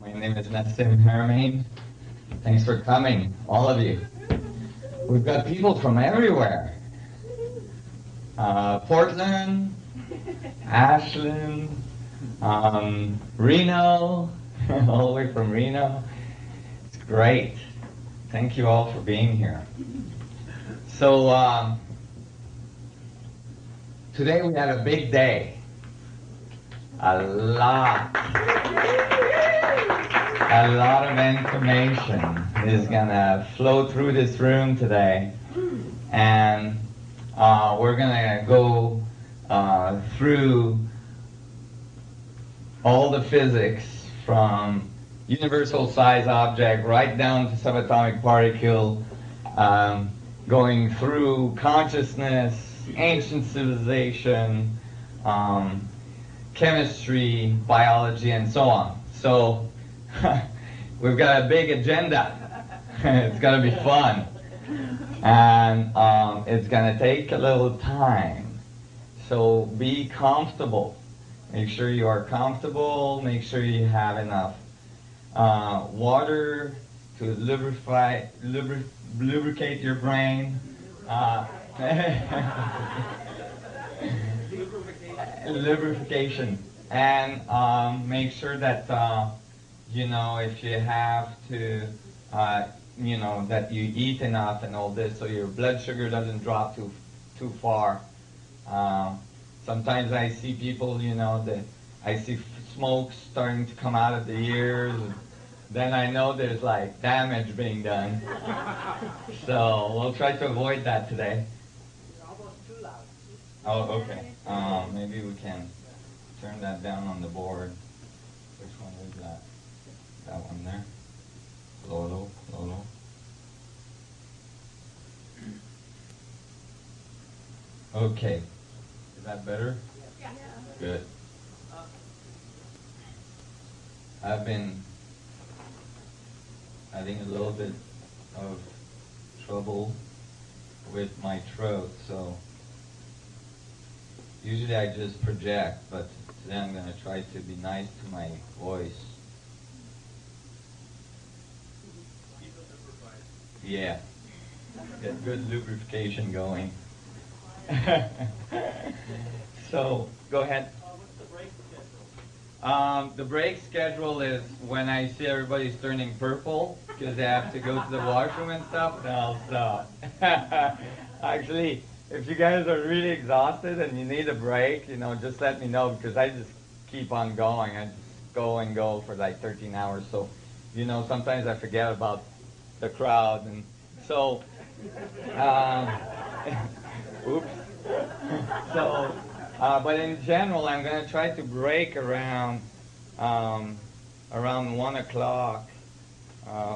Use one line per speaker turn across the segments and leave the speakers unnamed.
My name is NassimHaramein. Thanks for coming, all of you. We've got people from everywhere. Portland, Ashland, Reno, all the way from Reno. It's great. Thank you all for being here. So today we have a big day. A lot of information is gonna flow through this room today, and we're gonna go through all the physics from universal size object right down to subatomic particle, going through consciousness, ancient civilization, chemistry, biology, and so on. So we've got a big agenda. It's going to be fun. And it's going to take a little time. So be comfortable. Make sure you are comfortable. Make sure you have enough water to lubricate your brain. Lubrication. And make sure that if you have to, that you eat enough and all this, so your blood sugar doesn't drop too far. Sometimes I see people, I see smoke starting to come out of the ears. Then I know there's like damage being done. So we'll try to avoid that today.
Almost too loud.
Oh, okay. Maybe we can turn that down on the board. Which one is that? That one there. Low. Okay. Is that better?
Yeah.
Good. I've been having a little bit of trouble with my throat, so usually I just project, but today I'm going to try to be nice to my voice. Yeah. Get good lubrication going. So, go ahead.
What's the break schedule?
The break schedule is when I see everybody's turning purple because they have to go to the washroom and stuff, then I'll stop. Actually, if you guys are really exhausted and you need a break, just let me know, because I just keep on going. I just go and go for like 13 hours. So, sometimes I forget about the crowd. And so, oops. So, but in general, I'm going to try to break around 1 o'clock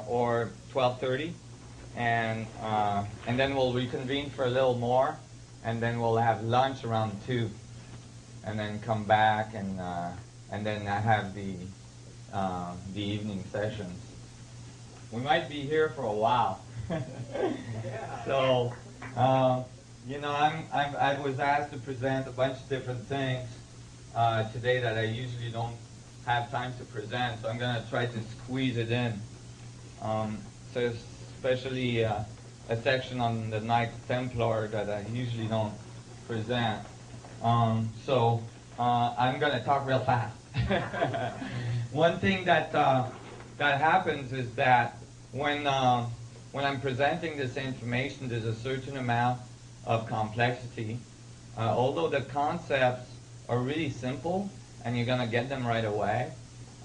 or 12:30. And then we'll reconvene for a little more, and then we'll have lunch around 2, and then come back, and then I have the evening sessions. We might be here for a while. So, I was asked to present a bunch of different things today that I usually don't have time to present, so I'm going to try to squeeze it in. So especially a section on the Knights Templar that I usually don't present. So I'm going to talk real fast. One thing that happens is that when I'm presenting this information, there's a certain amount of complexity. Although the concepts are really simple and you're going to get them right away,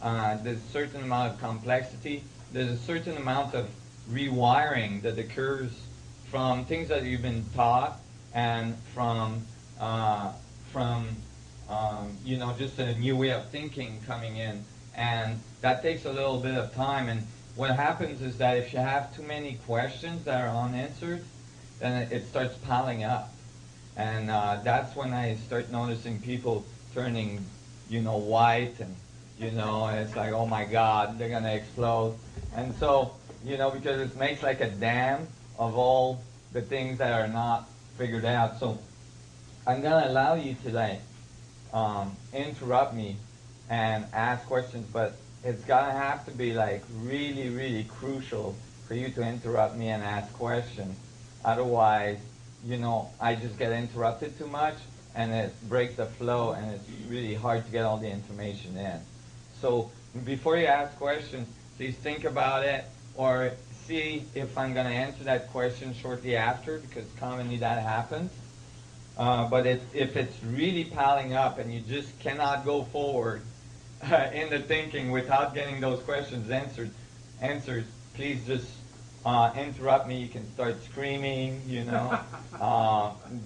there's a certain amount of complexity. There's a certain amount of rewiring that occurs from things that you've been taught, and from just a new way of thinking coming in, and that takes a little bit of time. And what happens is that if you have too many questions that are unanswered, then it starts piling up, and that's when I start noticing people turning, white, and it's like, oh my God, they're gonna explode. And so, because it makes like a dam of all the things that are not figured out. So I'm gonna allow you to interrupt me and ask questions, but it's gonna have to be like really, really crucial for you to interrupt me and ask questions. Otherwise, I just get interrupted too much and it breaks the flow and it's really hard to get all the information in. So before you ask questions, please think about it or see if I'm going to answer that question shortly after, because commonly that happens. But if it's really piling up and you just cannot go forward in the thinking without getting those questions answered, please just interrupt me. You can start screaming,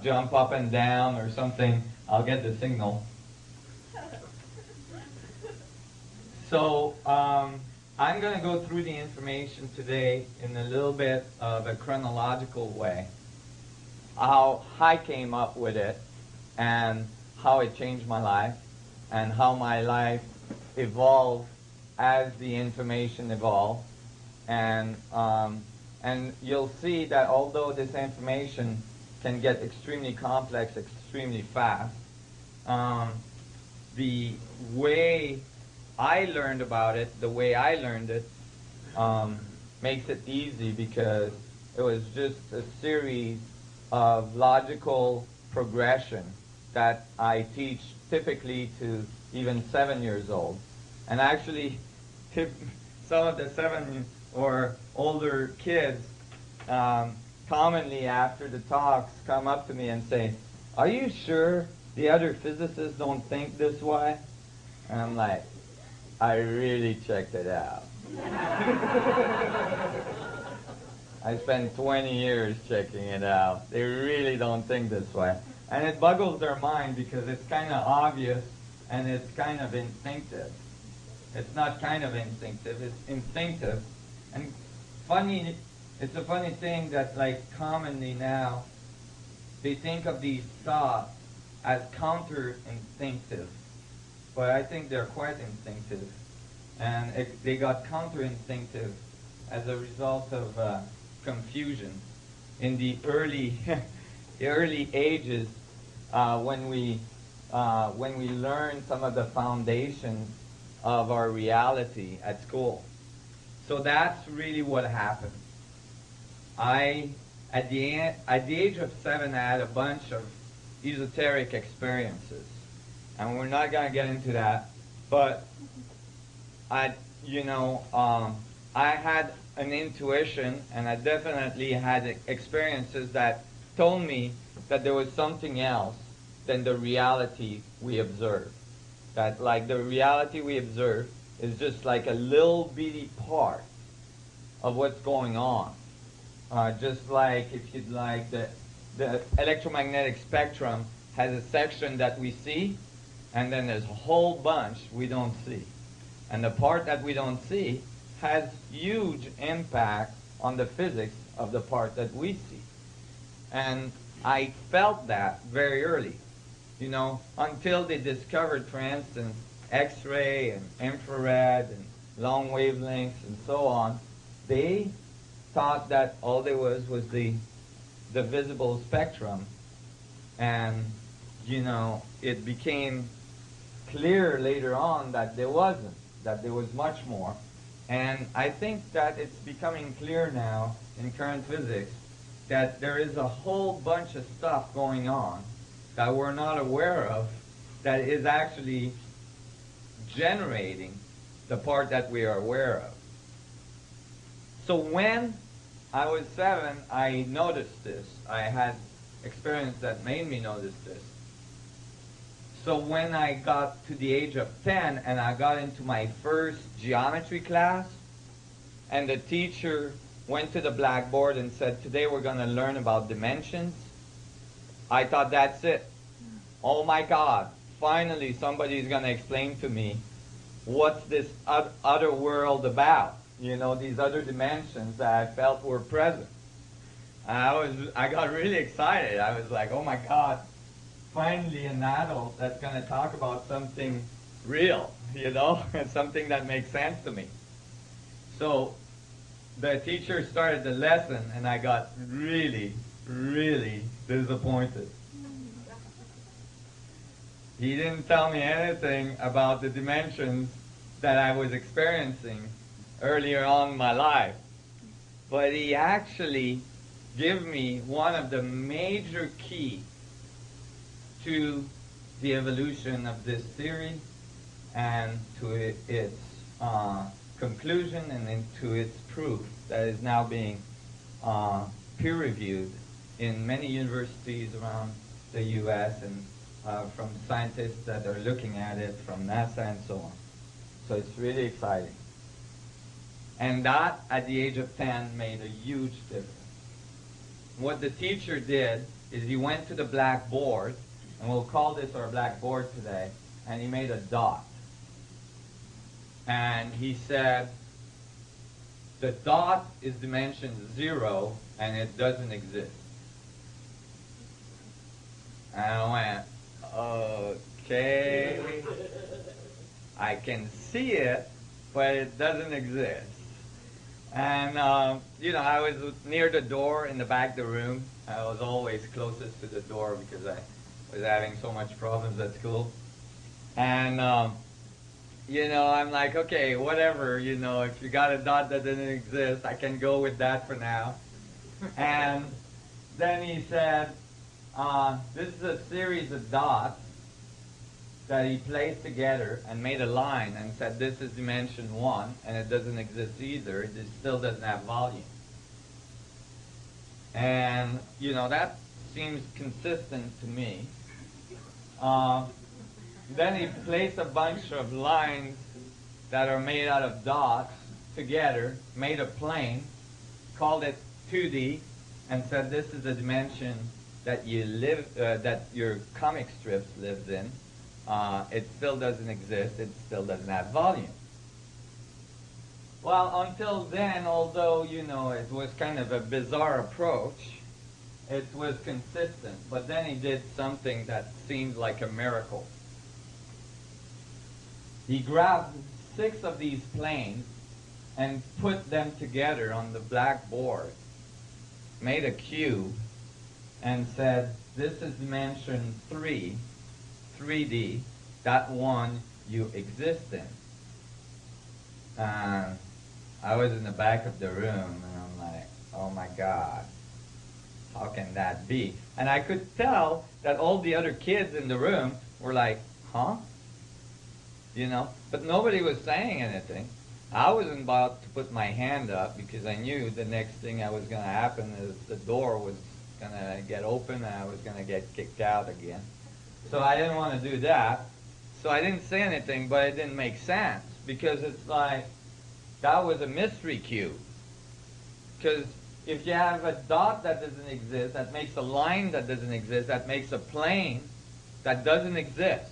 jump up and down or something. I'll get the signal. So I'm going to go through the information today in a little bit of a chronological way. How I came up with it and how it changed my life and how my life evolved as the information evolved. And you'll see that although this information can get extremely complex extremely fast, the way I learned about it, the way I learned it, makes it easy because it was just a series of logical progression that I teach typically to even 7 years old. And actually, some of the 7 or older kids commonly after the talks come up to me and say, "Are you sure the other physicists don't think this way?" And I'm like, I really checked it out. I spent 20 years checking it out. They really don't think this way. And it boggles their mind because it's kind of obvious and it's kind of instinctive. It's not kind of instinctive, it's instinctive. And it's a funny thing that like commonly now, they think of these thoughts as counter-instinctive. But I think they're quite instinctive. And they got counter-instinctive as a result of confusion. In the early ages, when we learned some of the foundations of our reality at school. So that's really what happened. At the age of 7, I had a bunch of esoteric experiences. And we're not going to get into that. But I had an intuition, and I definitely had experiences that told me that there was something else than the reality we observe. That like the reality we observe is just like a little bitty part of what's going on. Just like if you'd like the electromagnetic spectrum has a section that we see, and then there's a whole bunch we don't see. And the part that we don't see has huge impact on the physics of the part that we see. And I felt that very early, until they discovered, for instance, X-ray and infrared and long wavelengths and so on. They thought that all there was the visible spectrum. And, it became clear later on that there wasn't, that there was much more. And I think that it's becoming clear now in current physics that there is a whole bunch of stuff going on that we're not aware of that is actually generating the part that we are aware of. So when I was 7, I noticed this. I had experience that made me notice this. So when I got to the age of 10 and I got into my first geometry class, and the teacher went to the blackboard and said, "Today we're going to learn about dimensions," I thought, that's it. Oh my God, finally somebody's going to explain to me what's this other world about, these other dimensions that I felt were present. And I got really excited. I was like, oh my God, finally an adult that's going to talk about something real, and something that makes sense to me. So the teacher started the lesson and I got really, really disappointed. He didn't tell me anything about the dimensions that I was experiencing earlier on in my life. But he actually gave me one of the major keys to the evolution of this theory and to its conclusion and into its proof that is now being peer-reviewed in many universities around the U.S. and from scientists that are looking at it from NASA and so on. So it's really exciting. And that, at the age of 10, made a huge difference. What the teacher did is he went to the blackboard, and we'll call this our blackboard today, and he made a dot. And he said, the dot is dimension 0, and it doesn't exist. And I went, okay, I can see it, but it doesn't exist. And, you know, I was near the door in the back of the room. I was always closest to the door because I was having so much problems at school. And, you know, I'm like, okay, whatever, you know, if you got a dot that doesn't exist, I can go with that for now. And then he said, this is a series of dots that he placed together and made a line and said this is dimension 1 and it doesn't exist either. It still doesn't have volume. And, you know, that seems consistent to me. Then he placed a bunch of lines that are made out of dots together, made a plane, called it 2D, and said this is the dimension that you live, that your comic strips lives in. It still doesn't exist. It still doesn't have volume. Well, until then, although, you know, it was kind of a bizarre approach, it was consistent. But then he did something that seemed like a miracle. He grabbed 6 of these planes and put them together on the blackboard, made a cube, and said, this is dimension 3, 3D, that one you exist in. And I was in the back of the room, and I'm like, oh my God, how can that be? And I could tell that all the other kids in the room were like, huh? You know, but nobody was saying anything. I wasn't about to put my hand up because I knew the next thing that was going to happen is the door was going to get open and I was going to get kicked out again. So I didn't want to do that. So I didn't say anything, but it didn't make sense because it's like that was a mystery cube. Because if you have a dot that doesn't exist, that makes a line that doesn't exist, that makes a plane that doesn't exist.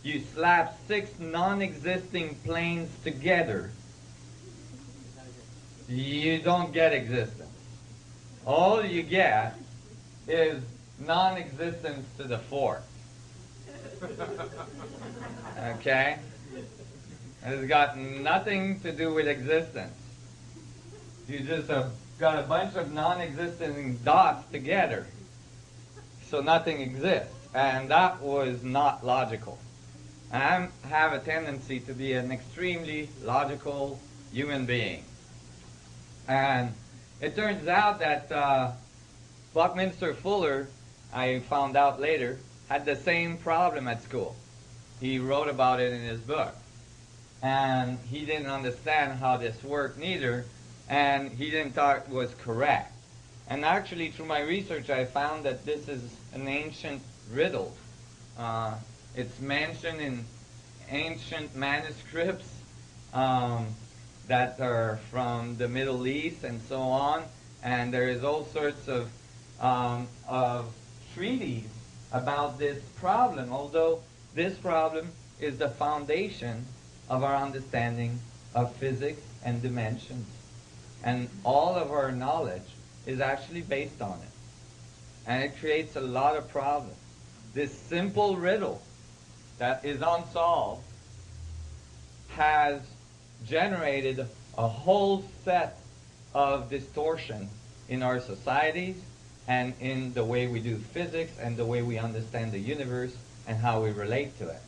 You slap 6 non-existing planes together, you don't get existence. All you get is non-existence to the 4th. Okay? It's got nothing to do with existence. You just have got a bunch of non-existing dots together, so nothing exists. And that was not logical. I have a tendency to be an extremely logical human being. And it turns out that Buckminster Fuller, I found out later, had the same problem at school. He wrote about it in his book. And he didn't understand how this worked neither, and he didn't thought it was correct. And actually, through my research, I found that this is an ancient riddle. It's mentioned in ancient manuscripts that are from the Middle East and so on. And there is all sorts of treaties about this problem, although this problem is the foundation of our understanding of physics and dimensions. And all of our knowledge is actually based on it. And it creates a lot of problems. This simple riddle that is unsolved has generated a whole set of distortion in our societies and in the way we do physics and the way we understand the universe and how we relate to it.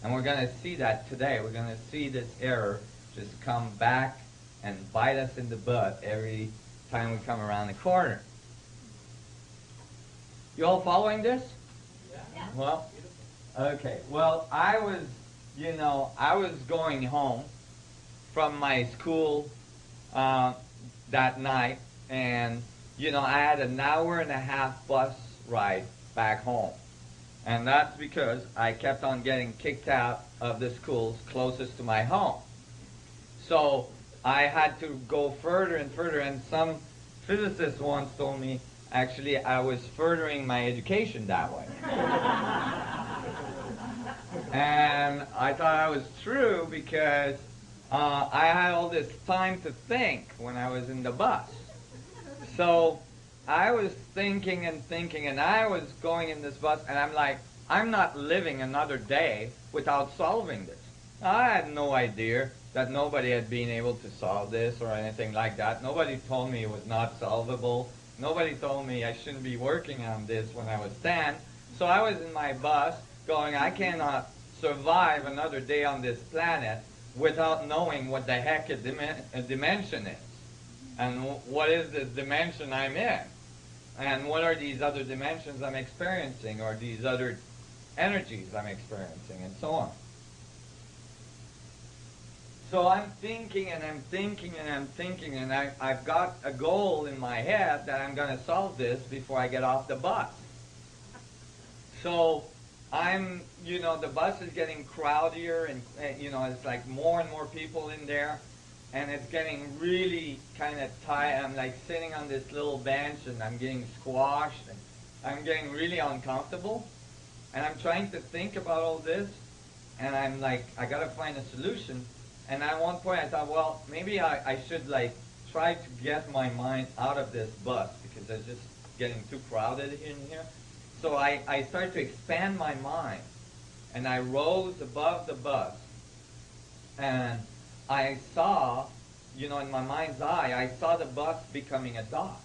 And we're going to see that today. We're going to see this error just come back and bite us in the butt every time we come around the corner. You all following this?
Yeah.
Well, okay. Well, I was going home from my school that night, and, I had an hour and a half bus ride back home. And that's because I kept on getting kicked out of the schools closest to my home. So I had to go further and further, and some physicist once told me, actually, I was furthering my education that way. And I thought that was true because I had all this time to think when I was in the bus. So I was thinking and thinking, and I was going in this bus, and I'm like, I'm not living another day without solving this. I had no idea that nobody had been able to solve this or anything like that. Nobody told me it was not solvable. Nobody told me I shouldn't be working on this when I was 10. So I was in my bus going, I cannot survive another day on this planet without knowing what the heck a dimension is. And what is the dimension I'm in? And what are these other dimensions I'm experiencing, or these other energies I'm experiencing, and so on. So I'm thinking and I'm thinking and I'm thinking, and I've got a goal in my head that I'm going to solve this before I get off the bus. So the bus is getting crowdier, and it's like more and more people in there, and it's getting really kind of tight. I'm like sitting on this little bench, and I'm getting squashed, and I'm getting really uncomfortable, and I'm trying to think about all this, and I'm like, I got to find a solution. And at one point I thought, well, maybe I should like try to get my mind out of this bus because it's just getting too crowded in here. So I started to expand my mind, and I rose above the bus, and I saw, in my mind's eye, I saw the bus becoming a dot.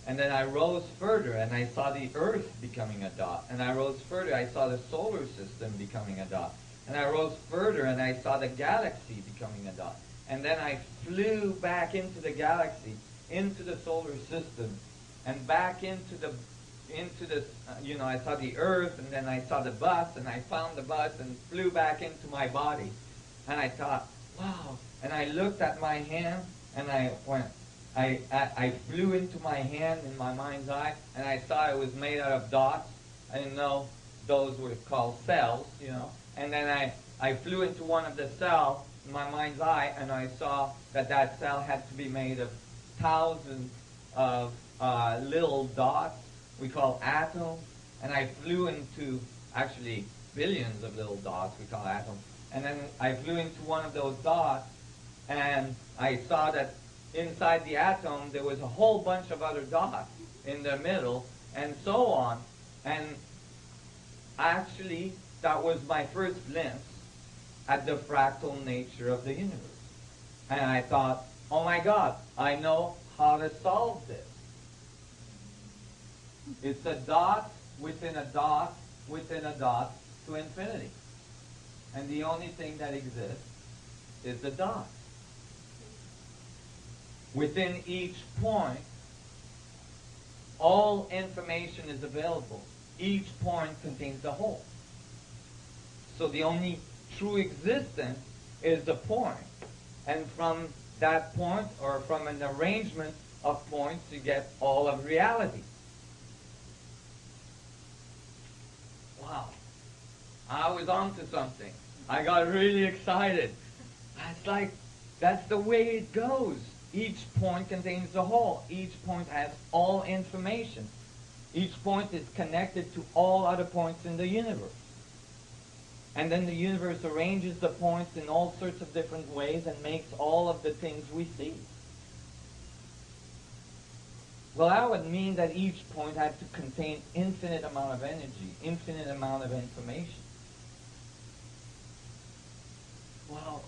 And then I rose further, and I saw the Earth becoming a dot. And I rose further, I saw the solar system becoming a dot. And I rose further, and I saw the galaxy becoming a dot. And then I flew back into the galaxy, into the solar system, and back into the I saw the Earth, and then I saw the bus, and I found the bus and flew back into my body. And I thought, wow. And I looked at my hand, and I flew into my hand in my mind's eye, and I saw it was made out of dots. I didn't know those were called cells, And then I flew into one of the cells in my mind's eye, and I saw that cell had to be made of thousands of little dots we call atoms. And I flew into, actually, billions of little dots we call atoms. And then I flew into one of those dots, and I saw that inside the atom there was a whole bunch of other dots in the middle, and so on. And actually, that was my first glimpse at the fractal nature of the universe. And I thought, oh my God, I know how to solve this. It's a dot within a dot within a dot to infinity. And the only thing that exists is the dot. Within each point, all information is available. Each point contains the whole. So the only true existence is the point. And from that point, or from an arrangement of points, you get all of reality. Wow. I was onto something. I got really excited. It's like, that's the way it goes. Each point contains the whole. Each point has all information. Each point is connected to all other points in the universe. And then the universe arranges the points in all sorts of different ways and makes all of the things we see. Well, that would mean that each point had to contain infinite amount of energy, infinite amount of information. Well,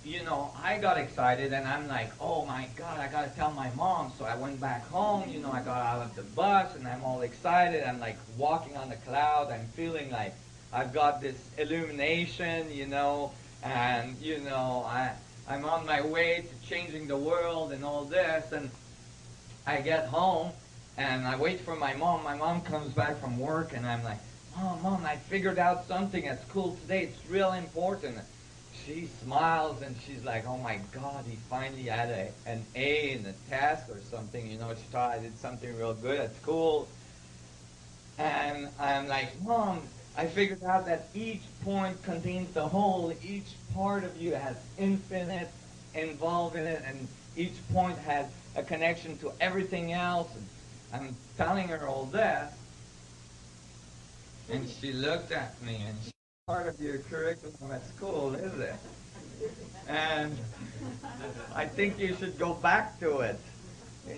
I got excited, and I'm like, oh my God, I got to tell my mom. So I went back home, I got out of the bus, and I'm all excited. I'm like walking on the cloud. I'm feeling like I've got this illumination, and I'm on my way to changing the world and all this, and I get home and I wait for my mom. My mom comes back from work and I'm like, "Oh, Mom, I figured out something at school today. It's real important." She smiles and she's like, "Oh my God, he finally had an A in the test or something. She thought I did something real good at school." And I'm like, "Mom, I figured out that each point contains the whole. Each part of you has infinite involved in it, and each point has a connection to everything else." And I'm telling her all this, and she looked at me and she, "Part of your curriculum at school, is it? And I think you should go back to it.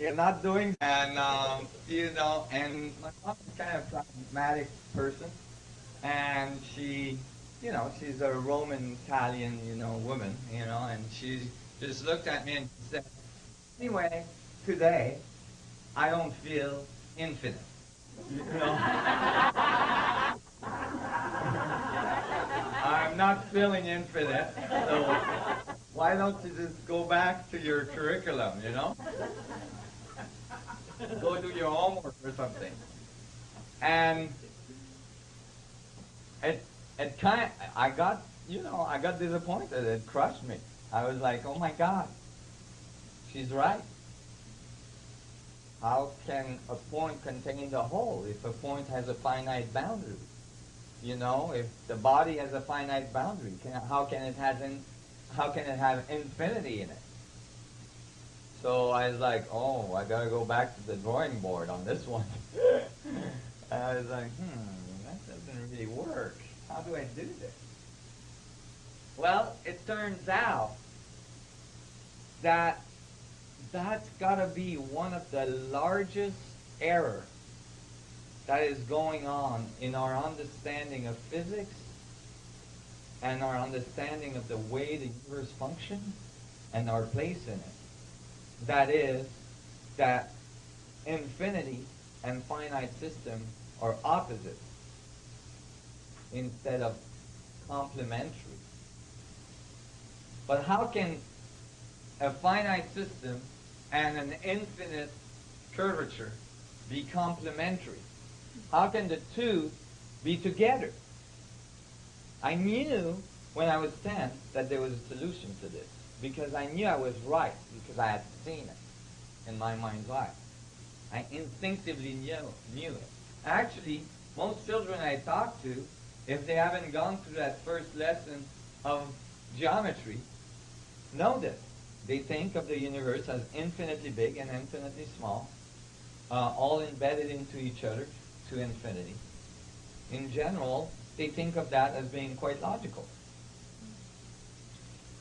You're not doing," and and my mom's kind of a pragmatic person, and she's a Roman Italian, woman, and she just looked at me and said, "Anyway, today, I don't feel infinite." You know? I'm not feeling infinite, so why don't you just go back to your curriculum, Go do your homework or something. And it kind of, I got disappointed. It crushed me. I was like, "Oh my God, she's right. How can a point contain the whole if a point has a finite boundary? If the body has a finite boundary, how can it have infinity in it?" So I was like, "Oh, I gotta go back to the drawing board on this one." I was like, that doesn't really work. How do I do this? Well, it turns out that that's gotta be one of the largest errors that is going on in our understanding of physics and our understanding of the way the universe functions and our place in it. That is, that infinity and finite system are opposites instead of complementary. But how can a finite system and an infinite curvature be complementary? How can the two be together? I knew when I was 10 that there was a solution to this, because I knew I was right, because I had seen it in my mind's eye. I instinctively knew it. Actually, most children I talk to, if they haven't gone through that first lesson of geometry, know this. They think of the universe as infinitely big and infinitely small, all embedded into each other to infinity. In general, they think of that as being quite logical.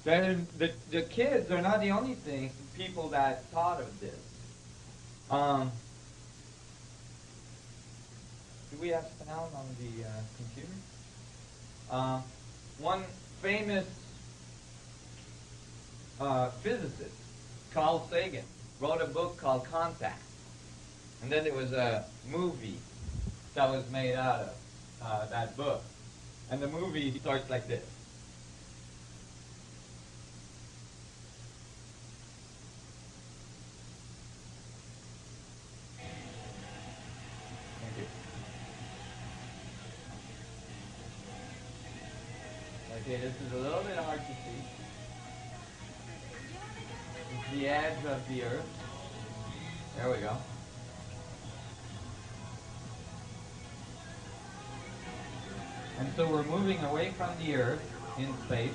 The kids are not the only people that thought of this. Do we have sound on the computer? One famous physicist, Carl Sagan, wrote a book called Contact. And then there was a movie that was made out of that book. And the movie starts like this. Thank you. Okay, this is a little bit hard to see. It's the edge of the Earth. There we go. And so we're moving away from the Earth in space.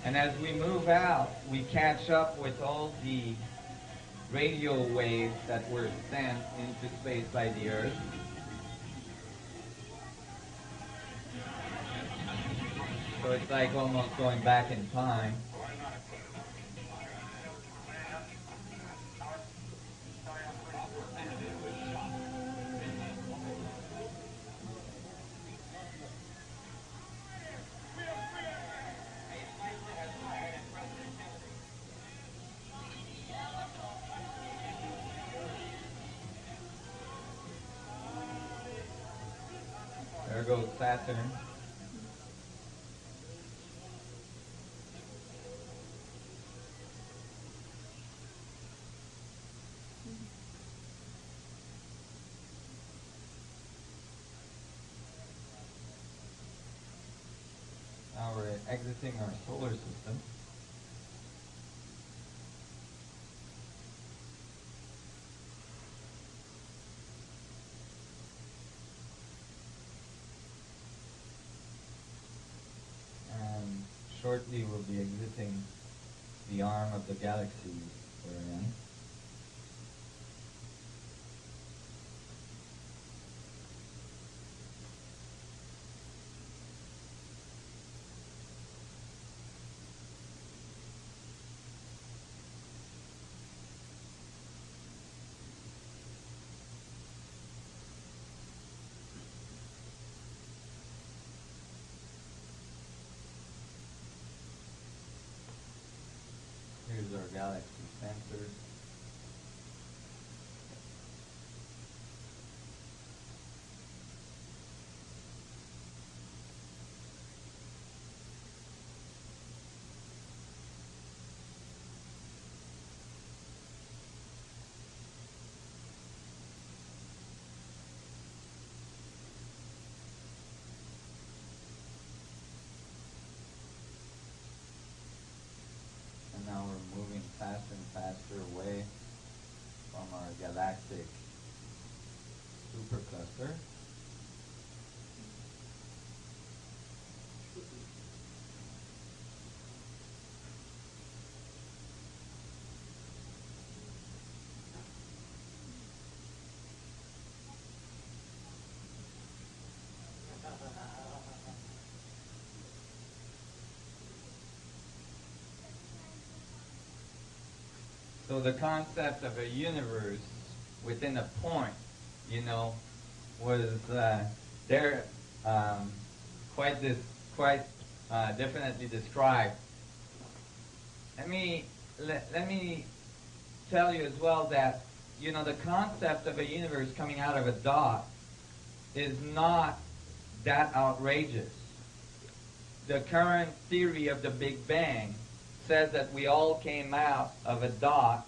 And as we move out, we catch up with all the radio waves that were sent into space by the Earth. So it's like almost going back in time. goes Saturn. Now we're exiting our solar system. And shortly we'll be exiting the arm of the galaxy we're in. Here's our galaxy center. And now we're moving faster and faster away from our galactic supercluster. So the concept of a universe within a point, was there quite definitely described. Let me tell you as well that the concept of a universe coming out of a dot is not that outrageous. The current theory of the Big Bang says that we all came out of a dot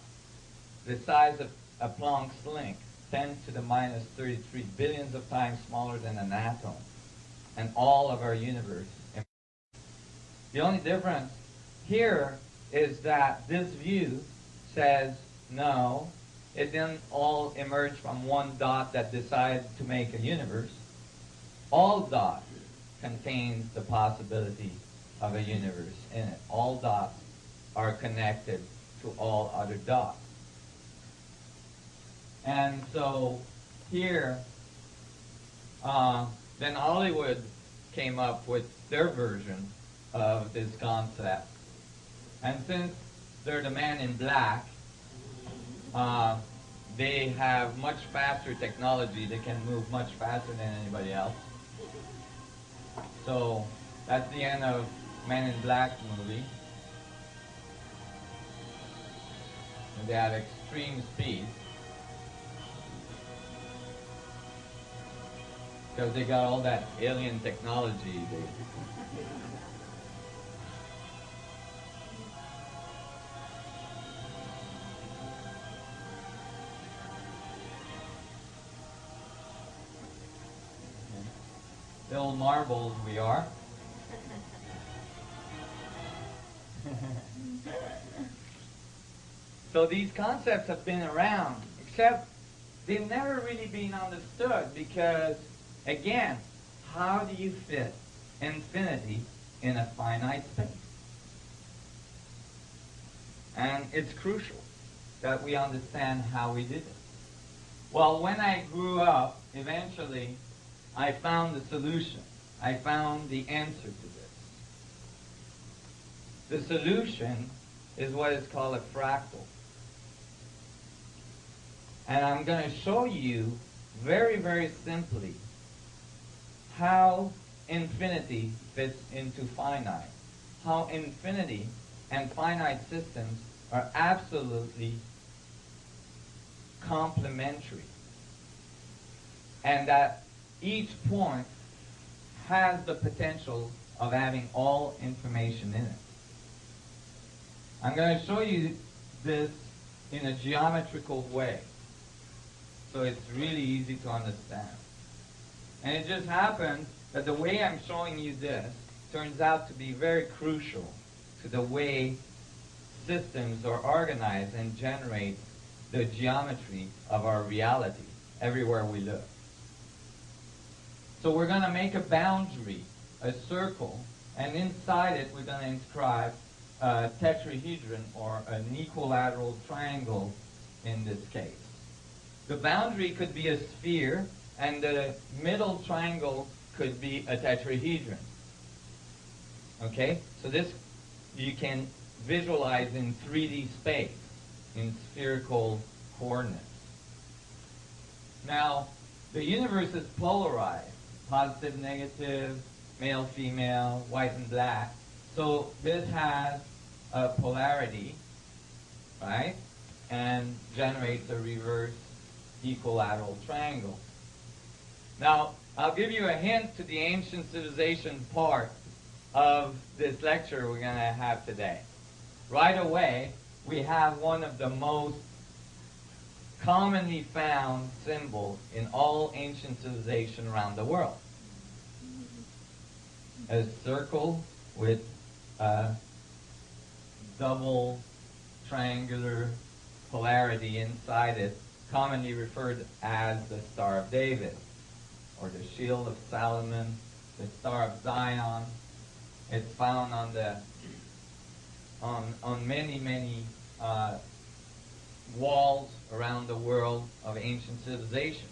the size of a Planck's length, 10 to the minus 33 billions of times smaller than an atom, and all of our universe. The only difference here is that this view says, no, it didn't all emerge from one dot that decided to make a universe. All dots contain the possibility of a universe in it. All dots are connected to all other dots. And so here, then Hollywood came up with their version of this concept. And since they're the man in black, they have much faster technology. They can move much faster than anybody else. So that's the end of Man in Black movie. And they had extreme speed. Because they got all that alien technology. Little marbles we are. So these concepts have been around, except they've never really been understood because, again, how do you fit infinity in a finite space? And it's crucial that we understand how we did it. Well, when I grew up, eventually, I found the solution. I found the answer to this. The solution is what is called a fractal. And I'm going to show you very, very simply how infinity fits into finite. How infinity and finite systems are absolutely complementary. And that each point has the potential of having all information in it. I'm going to show you this in a geometrical way, so it's really easy to understand. And it just happens that the way I'm showing you this turns out to be very crucial to the way systems are organized and generate the geometry of our reality everywhere we live. So we're going to make a boundary, a circle, and inside it we're going to inscribe a tetrahedron, or an equilateral triangle in this case. The boundary could be a sphere, and the middle triangle could be a tetrahedron. Okay? So this you can visualize in 3D space, in spherical coordinates. Now, the universe is polarized, positive, negative, male, female, white and black. So this has a polarity, right? And generates a reverse equilateral triangle. Now, I'll give you a hint to the ancient civilization part of this lecture we're going to have today. Right away, we have one of the most commonly found symbols in all ancient civilization around the world. A circle with a double triangular polarity inside it, commonly referred as the Star of David, or the Shield of Solomon, the Star of Zion. It's found on the on many walls around the world of ancient civilization.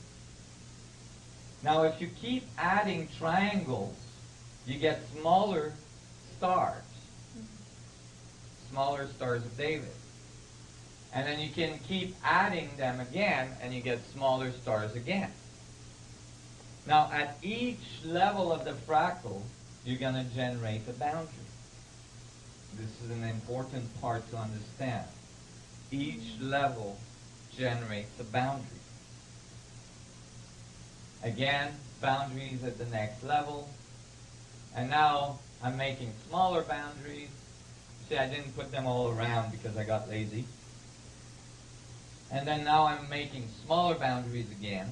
Now, if you keep adding triangles, you get smaller stars of David. And then you can keep adding them again, and you get smaller stars again. Now, at each level of the fractal, you're going to generate a boundary. This is an important part to understand. Each level generates a boundary. Again, boundaries at the next level. And now I'm making smaller boundaries. See, I didn't put them all around because I got lazy. And then now I'm making smaller boundaries again.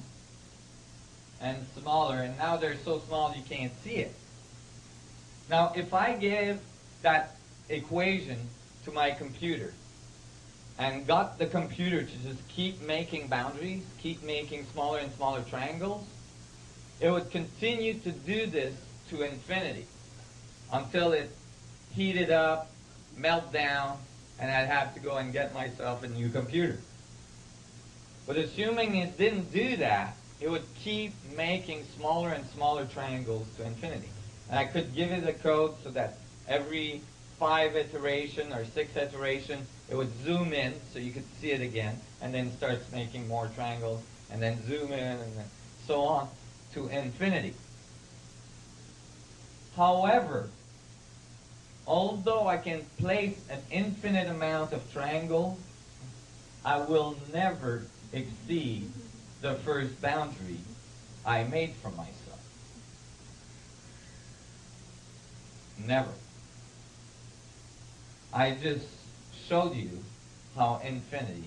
And smaller, and now they're so small you can't see it. Now, if I give that equation to my computer and got the computer to just keep making boundaries, keep making smaller and smaller triangles, it would continue to do this to infinity until it heated up, melt down, and I'd have to go and get myself a new computer. But assuming it didn't do that, it would keep making smaller and smaller triangles to infinity. And I could give it a code so that every 5 iteration or 6 iteration, it would zoom in so you could see it again, and then starts making more triangles, and then zoom in, and then so on to infinity. However, although I can place an infinite amount of triangles, I will never exceed the first boundary I made for myself. Never. I just showed you how infinity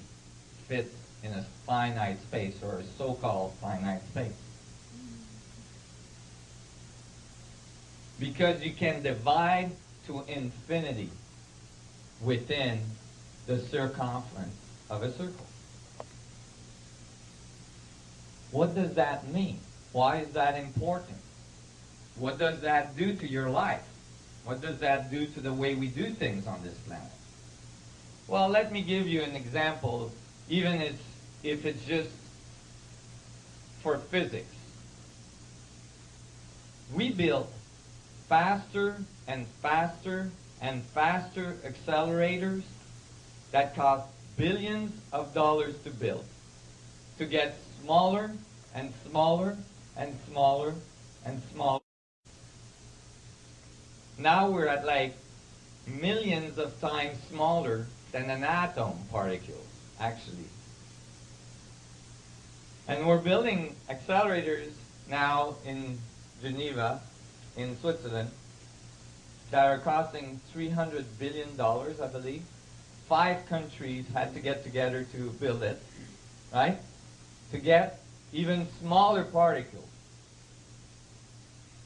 fits in a finite space, or a so-called finite space. Because you can divide to infinity within the circumference of a circle. What does that mean? Why is that important? What does that do to your life? What does that do to the way we do things on this planet? Well, let me give you an example, even if it's just for physics. We built faster and faster and faster accelerators that cost billions of dollars to build, to get smaller and smaller and smaller and smaller. Now we're at like millions of times smaller than an atom particle, actually. And we're building accelerators now in Geneva in Switzerland that are costing $300 billion, I believe. 5 countries had to get together to build it, right? To get even smaller particles.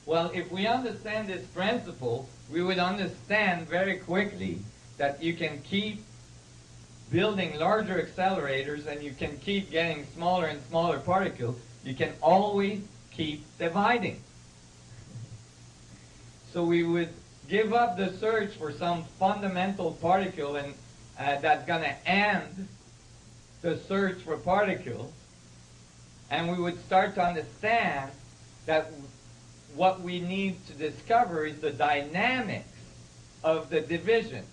Well, if we understand this principle, we would understand very quickly that you can keep building larger accelerators and you can keep getting smaller and smaller particles. You can always keep dividing. So we would give up the search for some fundamental particle and that's going to end the search for particles, and we would start to understand that what we need to discover is the dynamics of the division,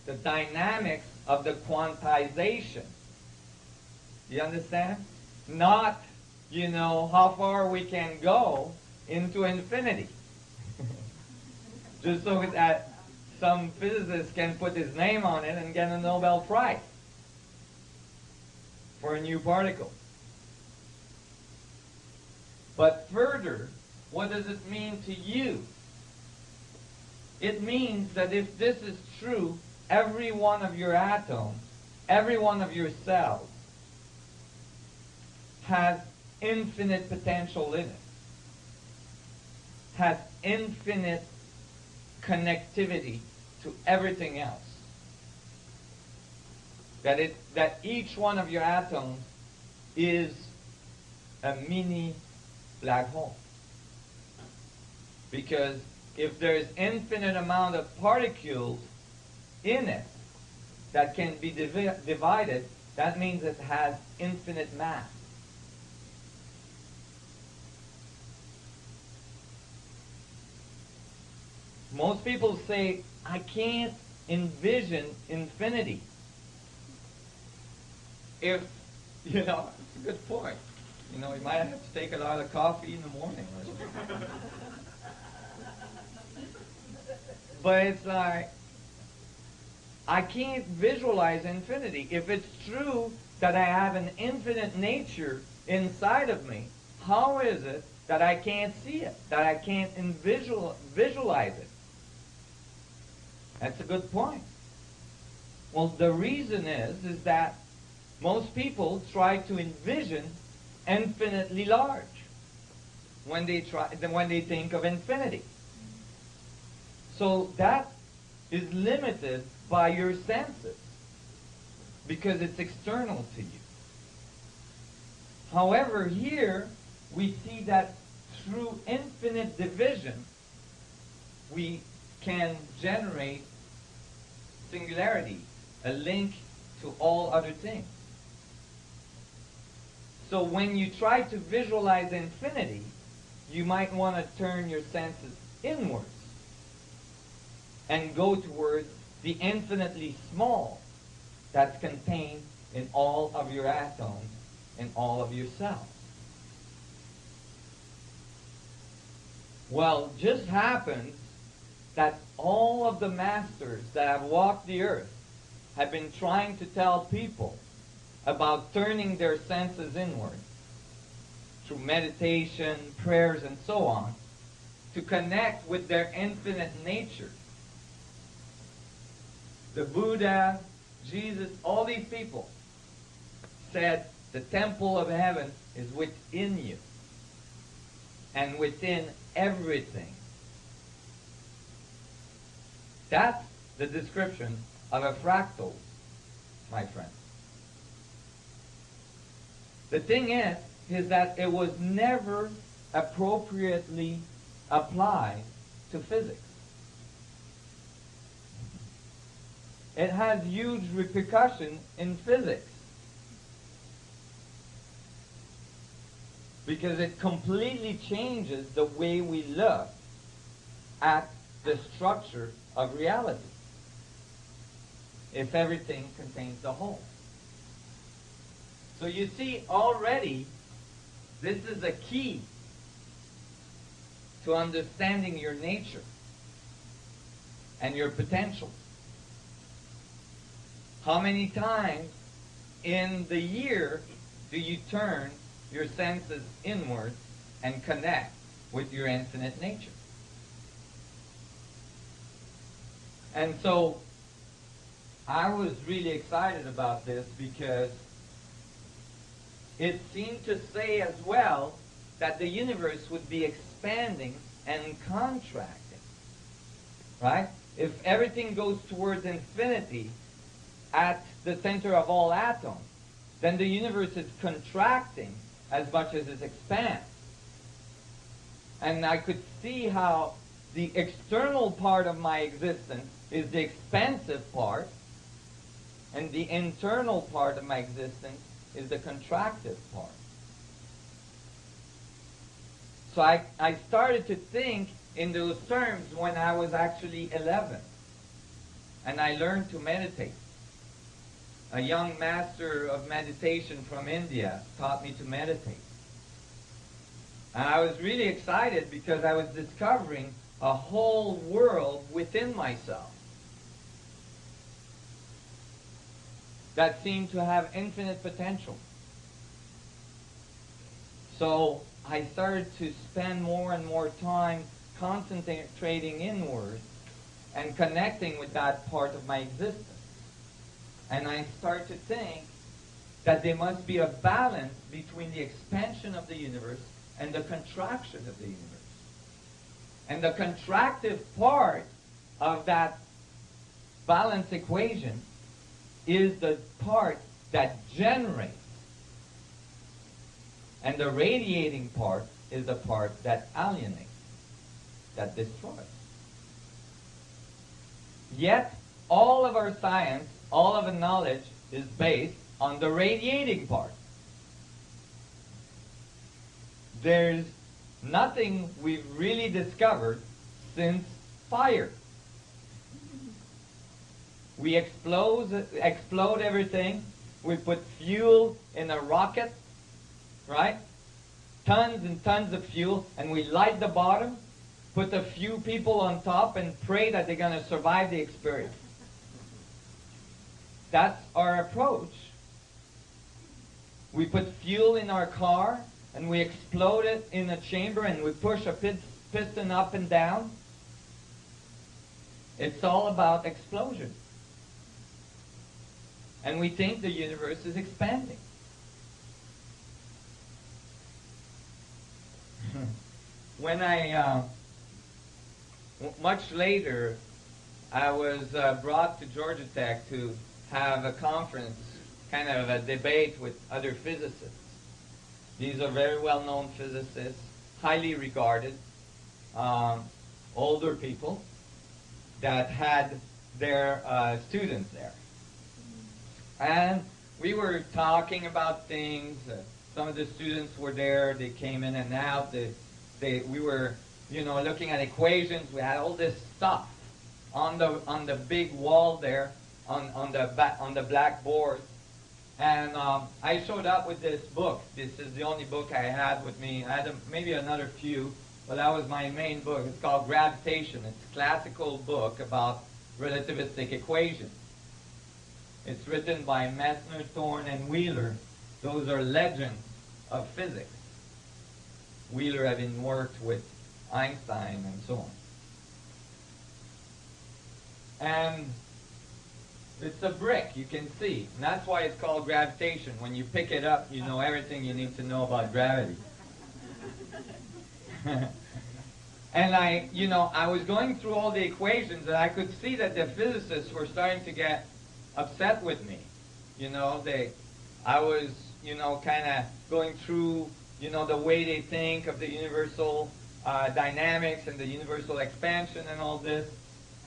the dynamics of the quantization. You understand? Not, how far we can go into infinity. Just so that some physicist can put his name on it and get a Nobel Prize for a new particle. But further, what does it mean to you? It means that if this is true, every one of your atoms, every one of your cells has infinite potential in it, has infinite connectivity to everything else. That each one of your atoms is a mini black hole. Because if there's infinite amount of particles in it that can be divided, that means it has infinite mass. Most people say, I can't envision infinity. It's a good point. You might have to take a lot of coffee in the morning. But it's like, I can't visualize infinity. If it's true that I have an infinite nature inside of me, how is it that I can't see it, that I can't visualize it? That's a good point. Well, the reason is that most people try to envision infinitely large when they think of infinity. So that is limited by your senses because it's external to you. However, here we see that through infinite division, we can generate singularity, a link to all other things. So when you try to visualize infinity, you might want to turn your senses inwards and go towards the infinitely small that's contained in all of your atoms, in all of your cells. Well, just happens that all of the masters that have walked the earth have been trying to tell people about turning their senses inward through meditation, prayers, and so on, to connect with their infinite nature. The Buddha, Jesus, all these people said the temple of heaven is within you and within everything. That's the description of a fractal, my friend. The thing is that it was never appropriately applied to physics. It has huge repercussions in physics because it completely changes the way we look at the structure of reality if everything contains the whole. So you see, already, this is a key to understanding your nature and your potential. How many times in the year do you turn your senses inward and connect with your infinite nature? And so I was really excited about this because it seemed to say as well that the universe would be expanding and contracting, right? If everything goes towards infinity at the center of all atoms, then the universe is contracting as much as it expands. And I could see how the external part of my existence is the expansive part, and the internal part of my existence is the contractive part. So I started to think in those terms when I was actually 11. And I learned to meditate. A young master of meditation from India taught me to meditate. And I was really excited because I was discovering a whole world within myself that seemed to have infinite potential. So I started to spend more and more time concentrating inward and connecting with that part of my existence. And I started to think that there must be a balance between the expansion of the universe and the contraction of the universe. And the contractive part of that balance equation is the part that generates. And the radiating part is the part that alienates, that destroys. Yet, all of our science, all of the knowledge is based on the radiating part. There's nothing we've really discovered since fire. We explode everything. We put fuel in a rocket, right? Tons and tons of fuel, and we light the bottom, put a few people on top, and pray that they're going to survive the experience. That's our approach. We put fuel in our car, and we explode it in a chamber, and we push a piston up and down. It's all about explosion. And we think the universe is expanding. When much later, I was brought to Georgia Tech to have a conference, kind of a debate with other physicists. These are very well-known physicists, highly regarded, older people that had their students there. And we were talking about things. Some of the students were there. They came in and out. We were, looking at equations. We had all this stuff on the big wall there, on the blackboard. And I showed up with this book. This is the only book I had with me. I had maybe another few, but that was my main book. It's called Gravitation. It's a classical book about relativistic equations. It's written by Messner, Thorne, and Wheeler. Those are legends of physics. Wheeler having worked with Einstein and so on. And it's a brick, you can see. And that's why it's called gravitation. When you pick it up, you know everything you need to know about gravity. And I was going through all the equations, and I could see that the physicists were starting to get upset with me. I was, kind of going through, the way they think of the universal dynamics and the universal expansion and all this.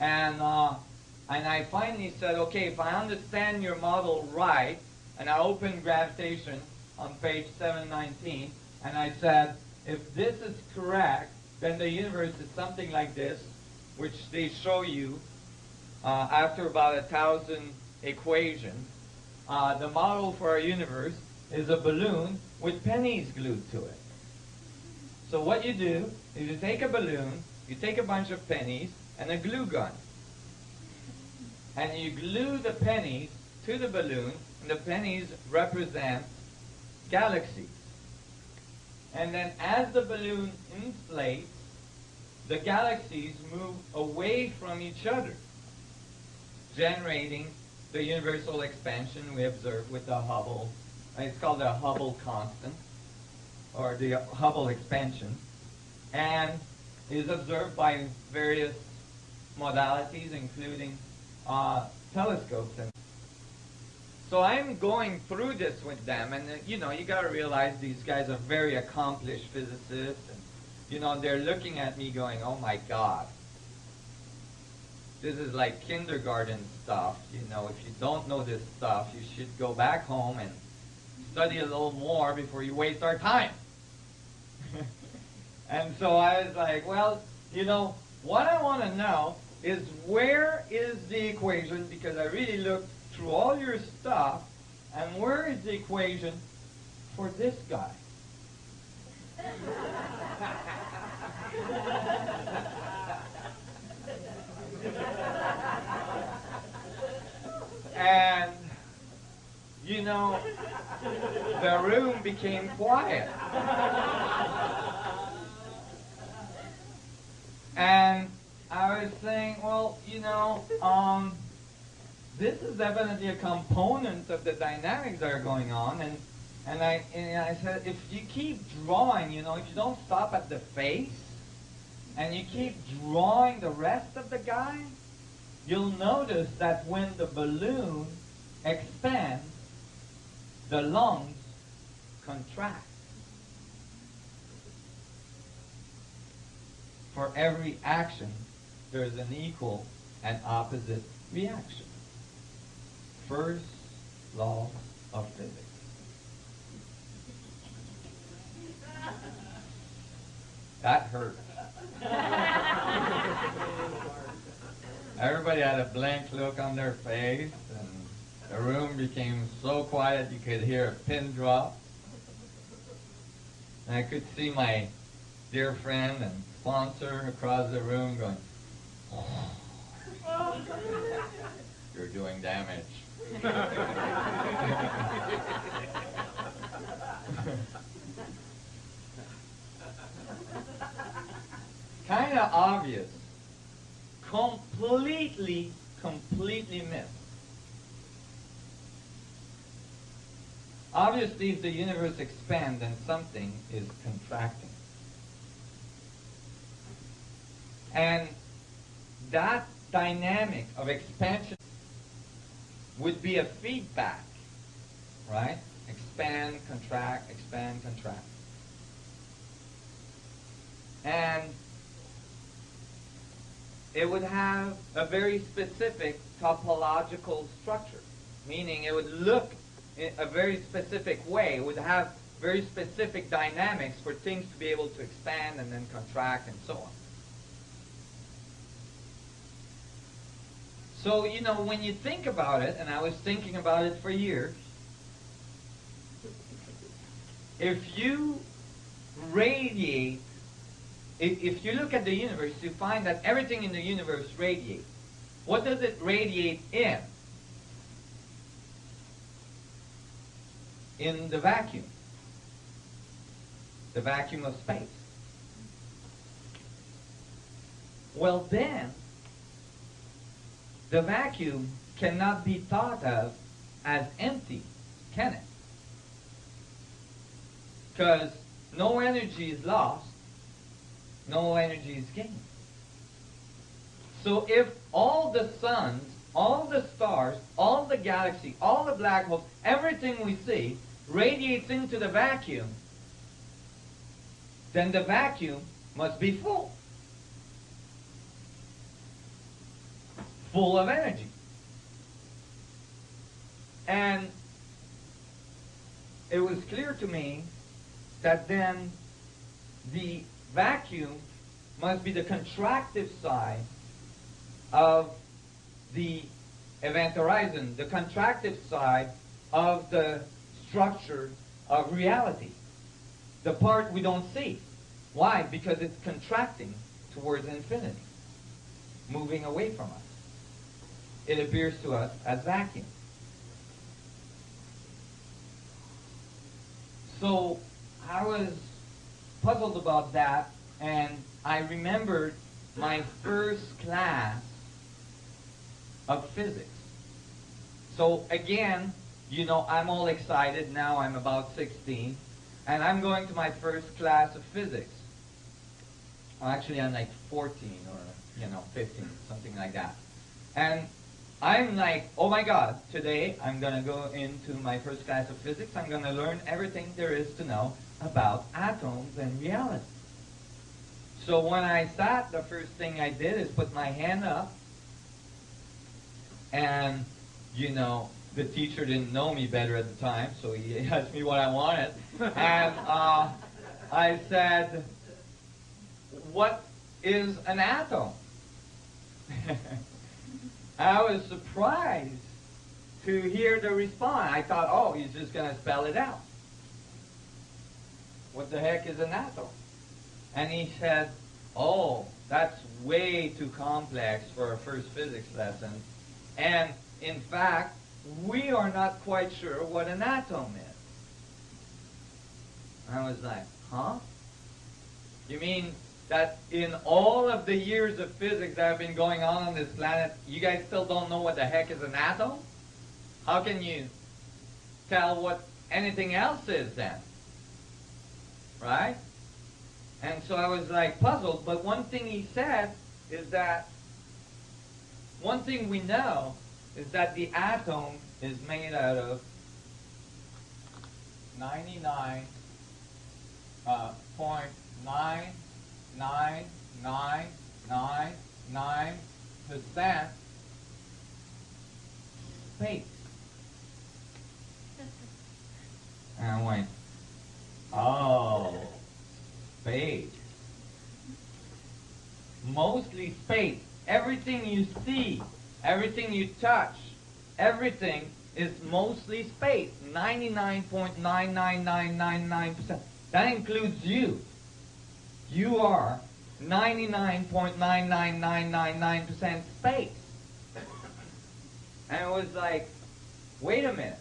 And I finally said, okay, if I understand your model right, and I opened Gravitation on page 719, and I said, if this is correct, then the universe is something like this, which they show you after about 1,000 equations. The model for our universe is a balloon with pennies glued to it. So what you do is you take a balloon, you take a bunch of pennies, and a glue gun. And you glue the pennies to the balloon, and the pennies represent galaxies. And then as the balloon inflates, the galaxies move away from each other. generating the universal expansion we observe with the Hubble. It's called the Hubble constant, or the Hubble expansion, and is observed by various modalities, including telescopes. And so I'm going through this with them, and you got to realize these guys are very accomplished physicists, and they're looking at me going, "Oh my God, this is like kindergarten stuff. If you don't know this stuff, you should go back home and study a little more before you waste our time." And so I was like, well, what I want to know is where is the equation, because I really looked through all your stuff, and where is the equation for this guy? And, the room became quiet. And I was saying, well, this is definitely a component of the dynamics that are going on. And I said, if you keep drawing, if you don't stop at the face, and you keep drawing the rest of the guy, you'll notice that when the balloon expands, the lungs contract. For every action, there is an equal and opposite reaction. First law of physics. That hurt. Everybody had a blank look on their face, and the room became so quiet you could hear a pin drop. And I could see my dear friend and sponsor across the room going, "You're doing damage." Kind of obvious. Completely missed. Obviously, if the universe expands, then something is contracting. And that dynamic of expansion would be a feedback, right? Expand, contract, expand, contract. And it would have a very specific topological structure, meaning it would look in a very specific way. It would have very specific dynamics for things to be able to expand and then contract and so on. So, when you think about it, and I was thinking about it for years, if you radiate, if you look at the universe, you find that everything in the universe radiates. What does it radiate in? In the vacuum. The vacuum of space. Well then, the vacuum cannot be thought of as empty, can it? Because no energy is lost, no energy is gained. So if all the suns, all the stars, all the galaxies, all the black holes, everything we see radiates into the vacuum, then the vacuum must be full. Full of energy. And it was clear to me that then the vacuum must be the contractive side of the event horizon, the contractive side of the structure of reality, the part we don't see. Why? Because it's contracting towards infinity, moving away from us. It appears to us as vacuum. So I was puzzled about that, and I remembered my first class of physics. So again, you know, I'm all excited now. I'm about 16, and I'm going to my first class of physics. Well, actually, I'm like 14 or 15, something like that. And I'm like, oh my God, today I'm going to go into my first class of physics. I'm going to learn everything there is to know about atoms and reality. So when I sat, the first thing I did is put my hand up, and, you know, the teacher didn't know me better at the time, so he asked me what I wanted. And I said, what is an atom? I was surprised to hear the response. I thought, oh, he's just going to spell it out. What the heck is an atom? And he said, oh, that's way too complex for a first physics lesson. And in fact, we are not quite sure what an atom is. I was like, huh? You mean that in all of the years of physics that have been going on this planet, you guys still don't know what the heck is an atom? How can you tell what anything else is then? Right? And so I was like puzzled, but one thing he said is that one thing we know is that the atom is made out of 99.99999% space. And I went, oh, space. Mostly space. Everything you see, everything you touch, everything is mostly space. 99.99999%. That includes you. You are 99.99999% space. And it was like, wait a minute.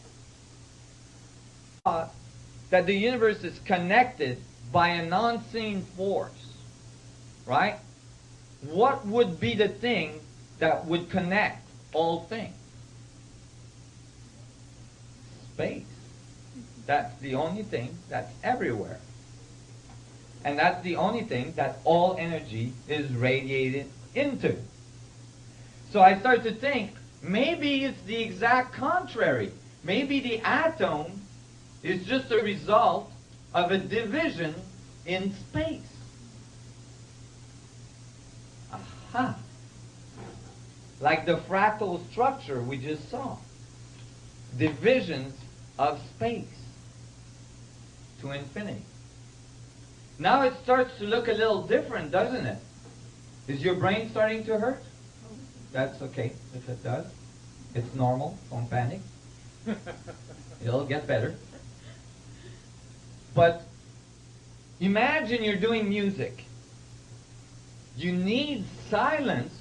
That the universe is connected by a non-seen force, right? What would be the thing that would connect all things? Space. That's the only thing that's everywhere. And that's the only thing that all energy is radiated into. So I start to think, maybe it's the exact contrary. Maybe the atom is just a result of a division in space. Aha! Like the fractal structure we just saw. Divisions of space to infinity. Now it starts to look a little different, doesn't it? Is your brain starting to hurt? That's okay if it does. It's normal. Don't panic. It'll get better. But imagine you're doing music. You need silence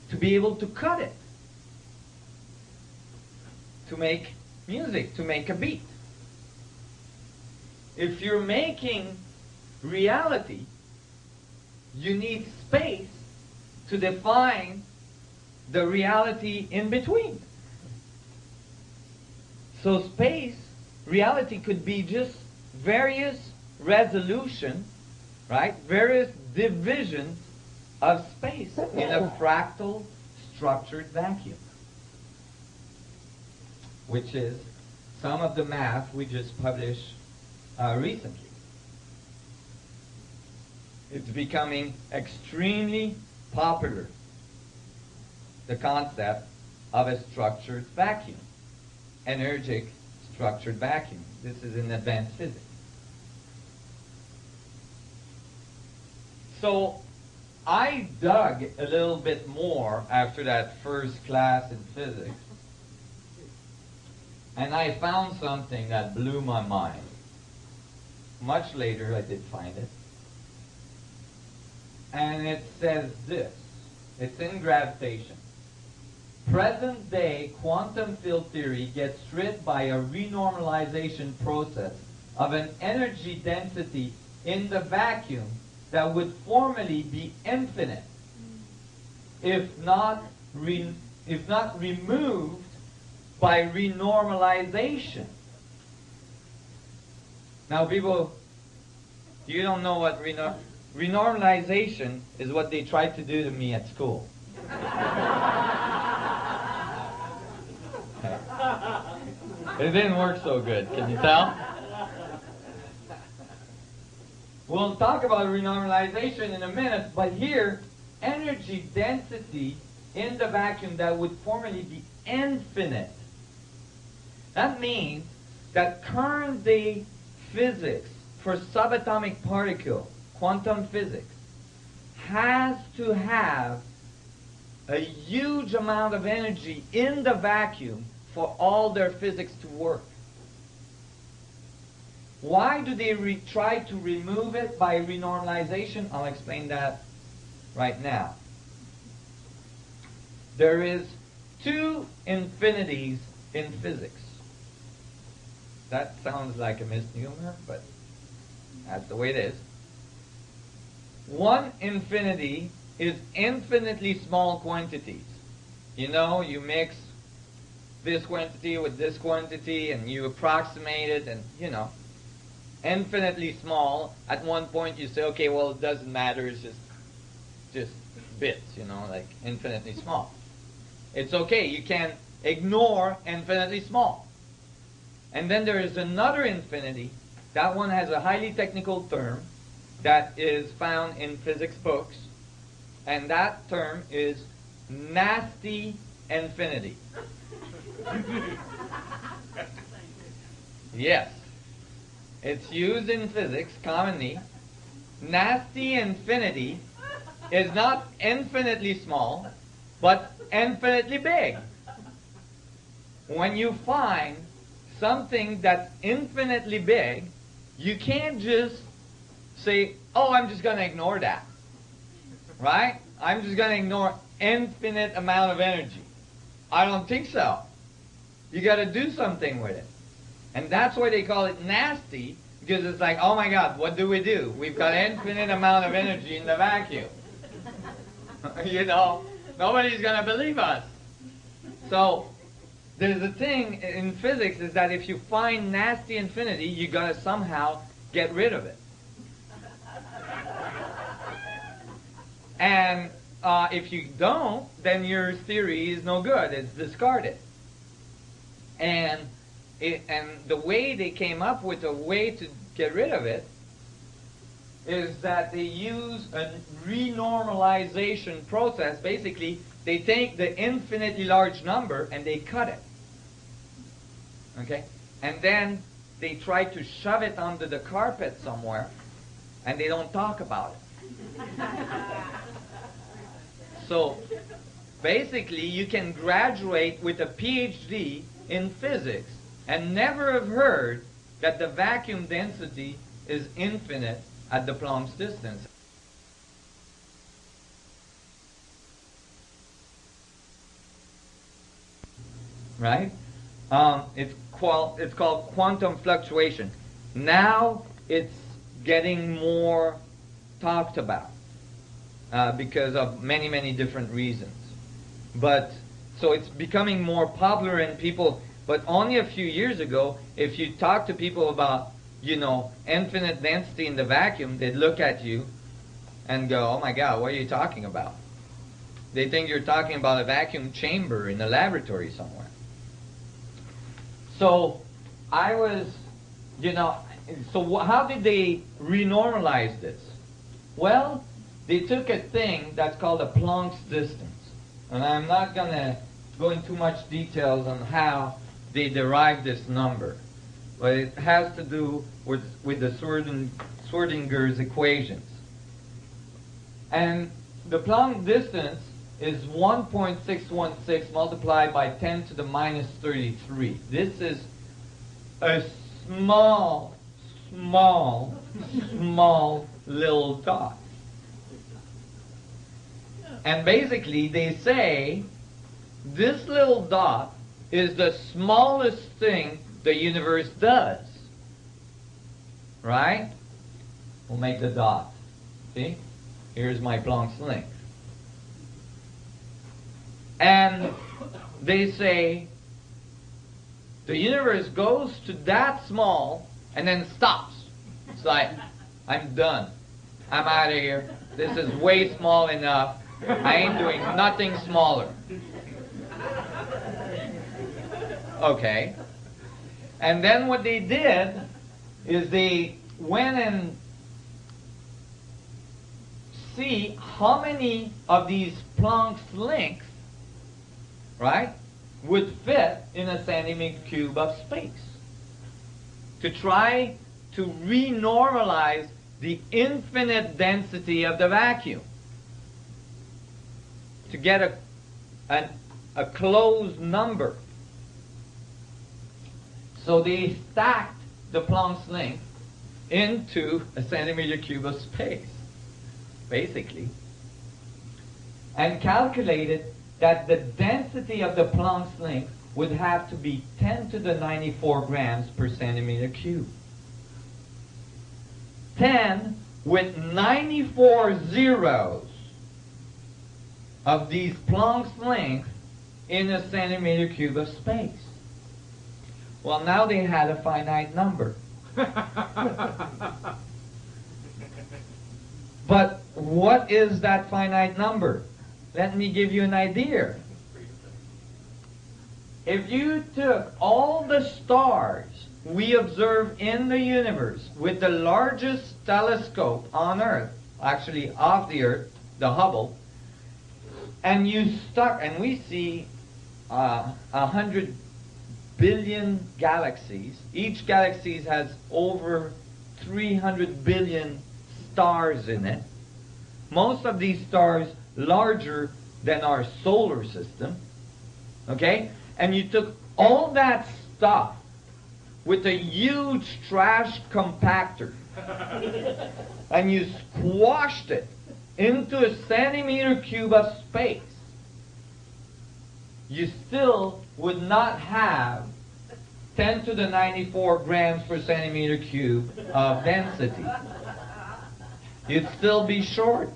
to be able to cut it, to make music, to make a beat. If you're making reality, you need space to define the reality in between. So space, reality could be just various resolution, right? Various divisions of space in a fractal structured vacuum, which is some of the math we just published recently. It's becoming extremely popular, the concept of a structured vacuum, energetic structured vacuum. This is in advanced physics. So I dug a little bit more after that first class in physics, and I found something that blew my mind. Much later I did find it. And it says this. It's in gravitation. Present day quantum field theory gets rid by a renormalization process of an energy density in the vacuum that would formerly be infinite, if not is not removed by renormalization. Now people, you don't know what renormalization is. What they tried to do to me at school. It didn't work so good, can you tell? We'll talk about renormalization in a minute, but here, energy density in the vacuum that would formerly be infinite. That means that current day physics for subatomic particle, quantum physics, has to have a huge amount of energy in the vacuum for all their physics to work. Why do they try to remove it by renormalization? I'll explain that right now. There is two infinities in physics. That sounds like a misnomer, but that's the way it is. One infinity is infinitely small quantities. You know, you mix this quantity with this quantity and you approximate it, and you know, infinitely small. At one point you say, okay, well, it doesn't matter, it's just bits, you know, like infinitely small. It's okay, you can ignore infinitely small. And then there is another infinity. That one has a highly technical term that is found in physics books, and that term is nasty infinity. Yes, it's used in physics commonly. Nasty infinity is not infinitely small, but infinitely big. When you find something that's infinitely big, you can't just say, oh, I'm just going to ignore that. Right? I'm just going to ignore infinite amount of energy. I don't think so. You got to do something with it. And that's why they call it nasty, because it's like, oh my God, what do? We've got infinite amount of energy in the vacuum. You know, nobody's going to believe us. So there's a thing in physics is that if you find nasty infinity, you got to somehow get rid of it. And if you don't, then your theory is no good. It's discarded. And the way they came up with a way to get rid of it is that they use a renormalization process. Basically, they take the infinitely large number and they cut it. Okay? And then they try to shove it under the carpet somewhere, and they don't talk about it. So, basically, you can graduate with a PhD in physics and never have heard that the vacuum density is infinite at the Planck's distance. Right? It's called quantum fluctuation. Now it's getting more talked about because of many, many different reasons. But so it's becoming more popular in people. But only a few years ago, if you talk to people about, you know, infinite density in the vacuum, they'd look at you and go, oh my God, what are you talking about? They think you're talking about a vacuum chamber in a laboratory somewhere. So I was, you know, so how did they renormalize this? Well, they took a thing that's called a Planck's distance. And I'm not going to go into much details on how they derived this number. But it has to do with the Schrodinger's equations. And the Planck distance is 1.616 multiplied by 10 to the minus 33. This is a small little dot. And basically they say this little dot is the smallest thing the universe does. Right? We'll make the dot. See? Here's my Planck's length. And they say the universe goes to that small and then stops. It's like, I'm done. I'm out of here. This is way small enough. I ain't doing nothing smaller. Okay. And then what they did is they went and see how many of these Planck's lengths, right, would fit in a centimeter cube of space, to try to renormalize the infinite density of the vacuum, to get a closed number. So they stacked the Planck's length into a centimeter cube of space, basically, and calculated that the density of the Planck's length would have to be 10 to the 94 grams per centimeter cube. 10 with 94 zeros of these Planck's length in a centimeter cube of space. Well, now they had a finite number. But what is that finite number? Let me give you an idea. If you took all the stars we observe in the universe with the largest telescope on Earth, actually off the Earth, the Hubble, and you stuck, and we see 100 billion galaxies. Each galaxy has over 300 billion stars in it. Most of these stars larger than our solar system. Okay? And you took all that stuff with a huge trash compactor and you squashed it into a centimeter cube of space. You still would not have 10 to the 94 grams per centimeter cube of density. You'd still be short.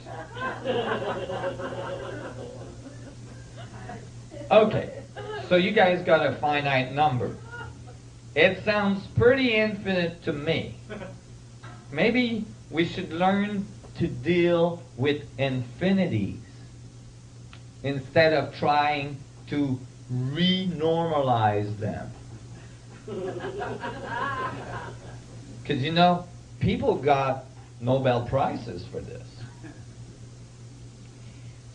Okay, so you guys got a finite number. It sounds pretty infinite to me. Maybe we should learn to deal with infinities instead of trying to renormalize them. Because, you know, people got Nobel Prizes for this.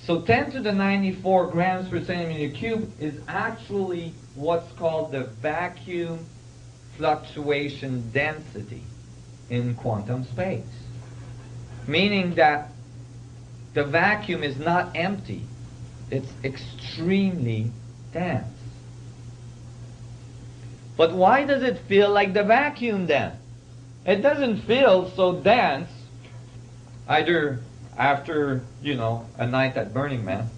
So 10 to the 94 grams per centimeter cube is actually what's called the vacuum fluctuation density in quantum space. Meaning that the vacuum is not empty. It's extremely dense. But why does it feel like the vacuum then? It doesn't feel so dense either after, you know, a night at Burning Man.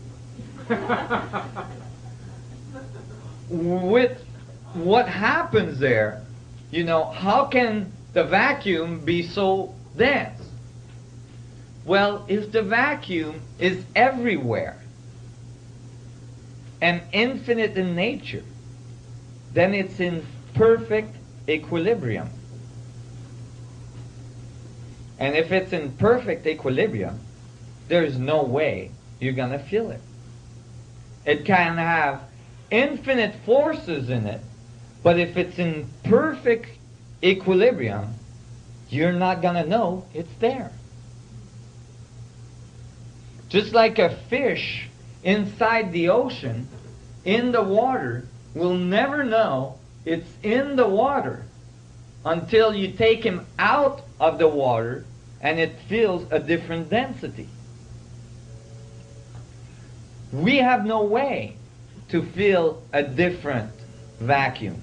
With what happens there, you know, how can the vacuum be so dense? Well, if the vacuum is everywhere and infinite in nature, then it's in perfect equilibrium. And if it's in perfect equilibrium, there's no way you're going to feel it. It can have infinite forces in it, but if it's in perfect equilibrium, you're not going to know it's there. Just like a fish inside the ocean, in the water, will never know it's in the water until you take him out of the water and it feels a different density. We have no way to feel a different vacuum.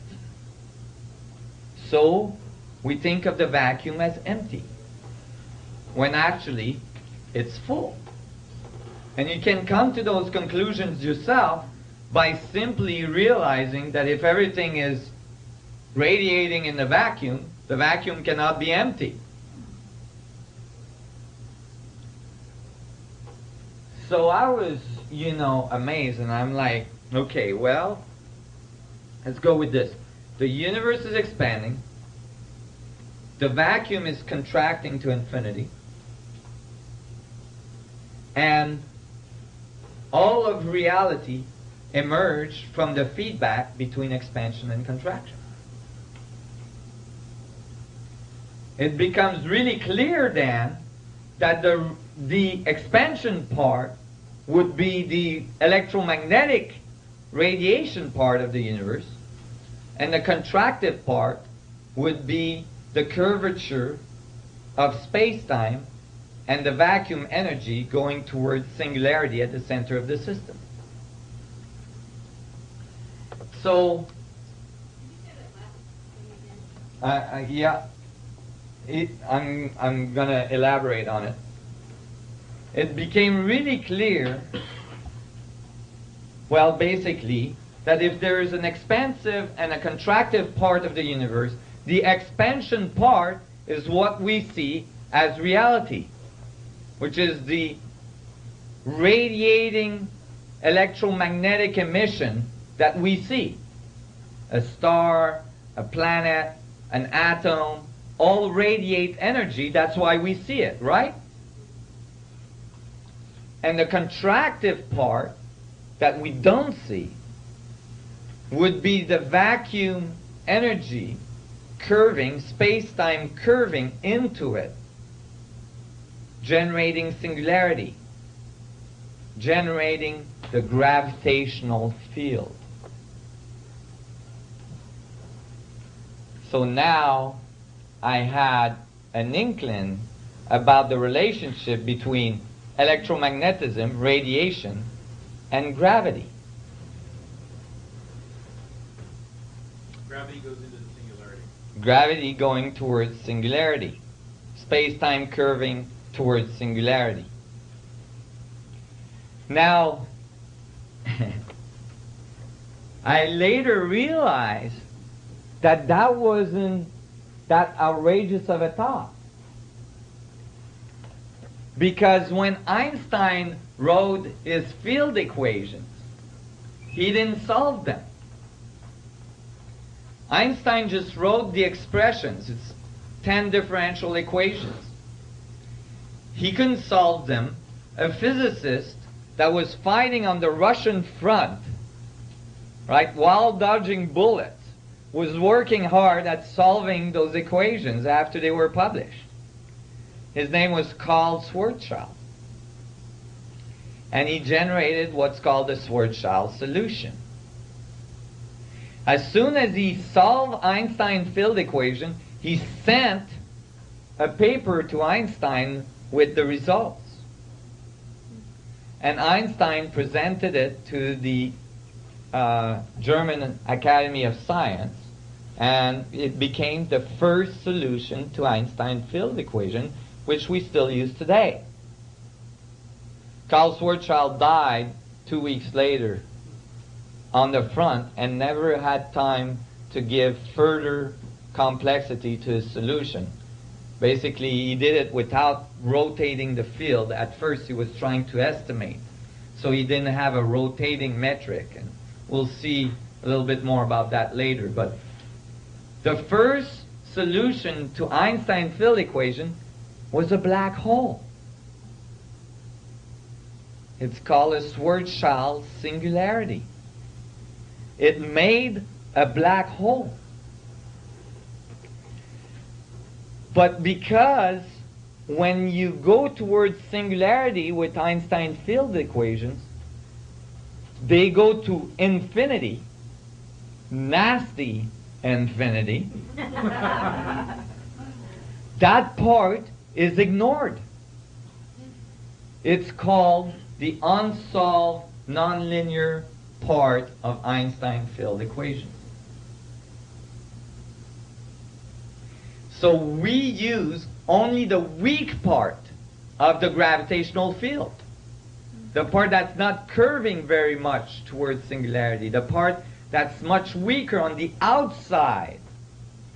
So we think of the vacuum as empty, when actually it's full. And you can come to those conclusions yourself by simply realizing that if everything is radiating in the vacuum cannot be empty. So I was amazed, and I'm like, okay, well, let's go with this. The universe is expanding. The vacuum is contracting to infinity. And all of reality emerged from the feedback between expansion and contraction. It becomes really clear then that the expansion part would be the electromagnetic radiation part of the universe, and the contractive part would be the curvature of space-time and the vacuum energy going towards singularity at the center of the system. So, yeah, I'm going to elaborate on it. It became really clear, well, basically, that if there is an expansive and a contractive part of the universe, the expansion part is what we see as reality, which is the radiating electromagnetic emission that we see. A star, a planet, an atom, all radiate energy. That's why we see it, right? And the contractive part that we don't see would be the vacuum energy curving, space-time curving into it, generating singularity, generating the gravitational field. So now I had an inkling about the relationship between electromagnetism, radiation, and gravity.
Gravity goes into the singularity.
Gravity going towards singularity. Space-time curving towards singularity. Now, I later realized that that wasn't that outrageous of a thought. Because when Einstein wrote his field equations, he didn't solve them. Einstein just wrote the expressions. It's 10 differential equations. He couldn't solve them. A physicist that was fighting on the Russian front, right, while dodging bullets, was working hard at solving those equations after they were published. His name was Carl Schwarzschild. And he generated what's called the Schwarzschild solution. As soon as he solved Einstein's field equation, he sent a paper to Einstein with the results. And Einstein presented it to the German Academy of Science, and it became the first solution to Einstein's field equation, which we still use today. Carl Schwarzschild died 2 weeks later on the front and never had time to give further complexity to his solution. Basically, he did it without rotating the field. At first, he was trying to estimate, so he didn't have a rotating metric. And we'll see a little bit more about that later. But the first solution to Einstein's field equation was a black hole. It's called a Schwarzschild singularity. It made a black hole. But because when you go towards singularity with Einstein's field equations, they go to infinity, nasty infinity, that part is ignored. It's called the unsolved nonlinear part of Einstein's field equation. So we use only the weak part of the gravitational field. The part that's not curving very much towards singularity. The part that's much weaker on the outside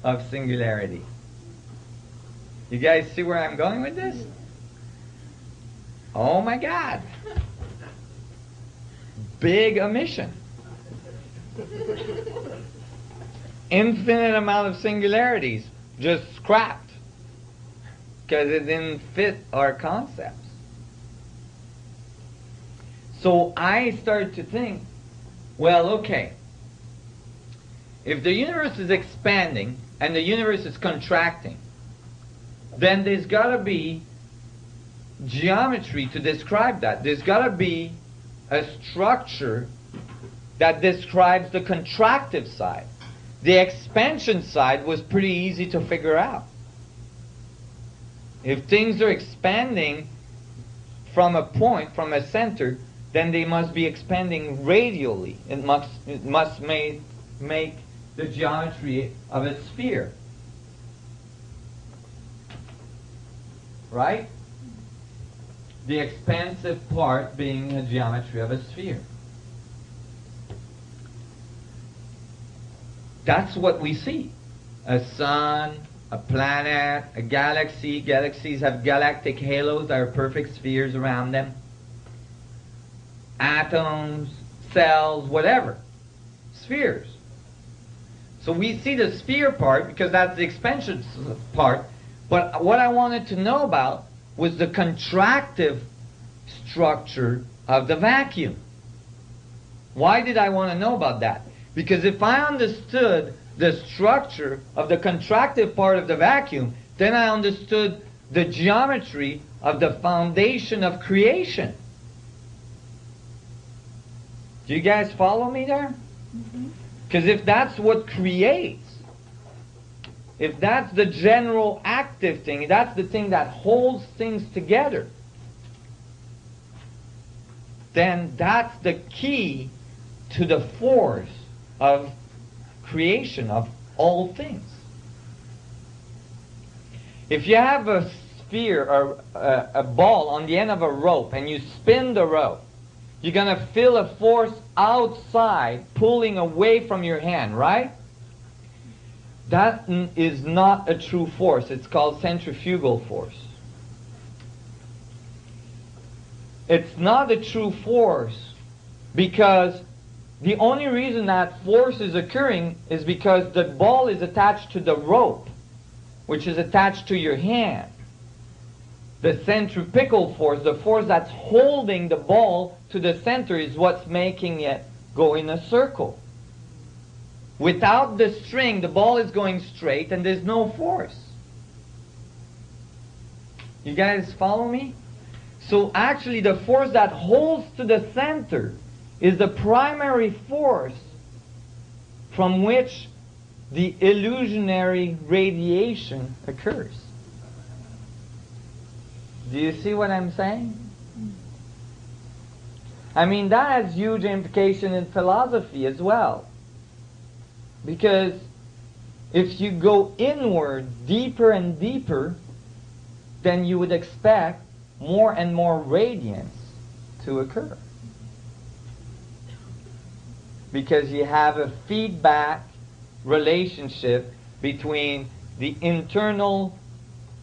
of singularity. You guys see where I'm going with this? Oh my God. big omission. Infinite amount of singularities just scrapped because it didn't fit our concepts. So I started to think, well, okay, if the universe is expanding and the universe is contracting, then there's got to be geometry to describe that. There's got to be a structure that describes the contractive side. The expansion side was pretty easy to figure out. If things are expanding from a point, from a center, then they must be expanding radially. It must make the geometry of a sphere. Right? The expansive part being a geometry of a sphere. That's what we see. A sun, a planet, a galaxy. Galaxies have galactic halos that are perfect spheres around them. Atoms, cells, whatever. Spheres. So we see the sphere part because that's the expansion part. But what I wanted to know about was the contractive structure of the vacuum. Why did I want to know about that? Because if I understood the structure of the contractive part of the vacuum, then I understood the geometry of the foundation of creation. Do you guys follow me there? Because if that's what creates, if that's the general active thing, that's the thing that holds things together, then that's the key to the force of creation of all things. If you have a sphere or a ball on the end of a rope and you spin the rope, you're going to feel a force outside pulling away from your hand, right? That is not a true force. It's called centrifugal force. It's not a true force because the only reason that force is occurring is because the ball is attached to the rope, which is attached to your hand. The centripetal force, the force that's holding the ball to the center, is what's making it go in a circle. Without the string, the ball is going straight and there's no force. You guys follow me? So actually the force that holds to the center is the primary force from which the illusionary radiation occurs. Do you see what I'm saying? I mean, that has huge implication in philosophy as well. Because if you go inward deeper and deeper, then you would expect more and more radiance to occur. Because you have a feedback relationship between the internal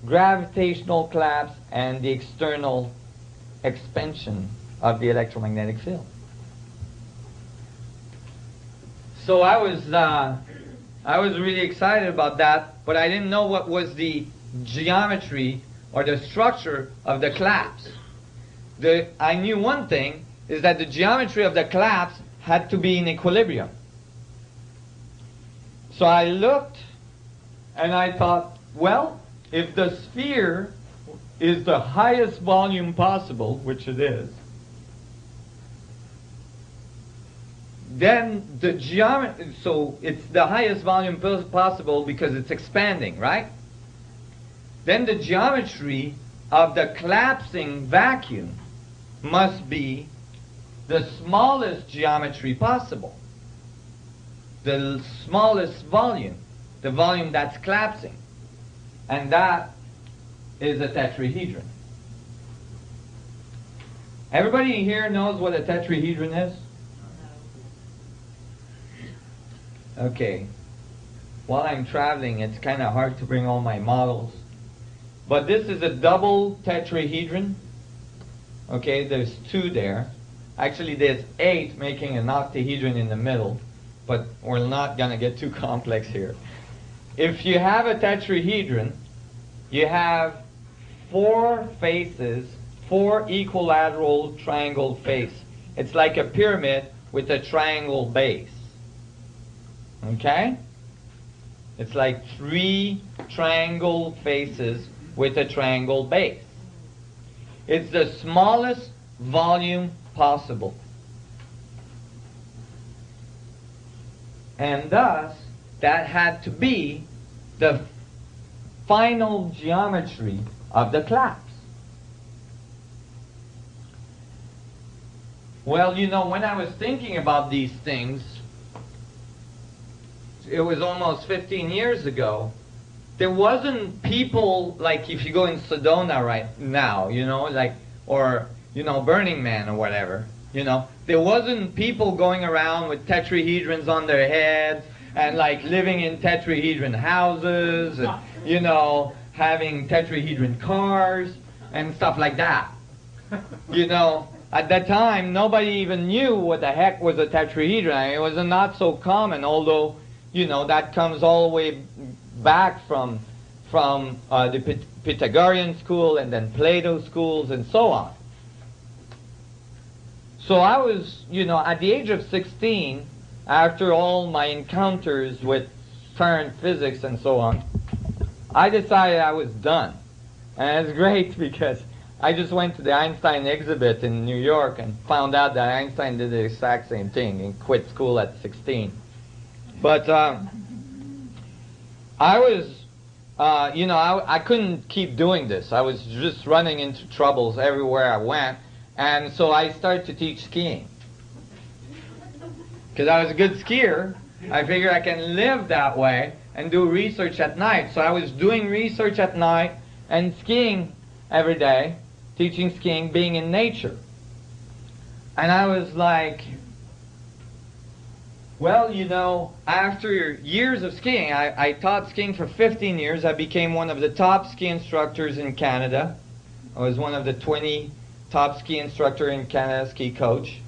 gravitational collapse and the external expansion of the electromagnetic field. So I was really excited about that, but I didn't know what was the geometry or the structure of the collapse. I knew one thing, is that the geometry of the collapse had to be in equilibrium. So I looked and I thought, well, if the sphere is the highest volume possible, which it is, then the geometry, so it's the highest volume possible because it's expanding, right? Then the geometry of the collapsing vacuum must be the smallest geometry possible. The smallest volume, the volume that's collapsing. And that is a tetrahedron. Everybody here knows what a tetrahedron is? Okay. While I'm traveling, it's kind of hard to bring all my models. But this is a double tetrahedron. Okay, there's two there. Actually, there's 8 making an octahedron in the middle, but we're not going to get too complex here. If you have a tetrahedron, you have 4 faces, 4 equilateral triangle faces. It's like a pyramid with a triangle base. Okay? It's like 3 triangle faces with a triangle base. It's the smallest volume possible. And thus, that had to be the final geometry of the collapse. Well, you know, when I was thinking about these things, it was almost 15 years ago, there wasn't people like if you go in Sedona right now, you know, like, or, you know, Burning Man or whatever, you know, there wasn't people going around with tetrahedrons on their heads and like living in tetrahedron houses and, you know, having tetrahedron cars and stuff like that. You know, at that time, nobody even knew what the heck was a tetrahedron. I mean, it was not so common, although, you know, that comes all the way back from the Pythagorean school and then Plato schools and so on. So I was, you know, at the age of 16, after all my encounters with current physics and so on, I decided I was done. And it's great because I just went to the Einstein exhibit in New York and found out that Einstein did the exact same thing and quit school at 16. But I was, you know, I couldn't keep doing this. I was just running into troubles everywhere I went. And so I started to teach skiing. Because I was a good skier, I figured I can live that way and do research at night. So I was doing research at night and skiing every day, teaching skiing, being in nature. And I was like, well, you know, after years of skiing, I taught skiing for 15 years. I became one of the top ski instructors in Canada. I was one of the 20 top ski instructor in Canada, ski coach.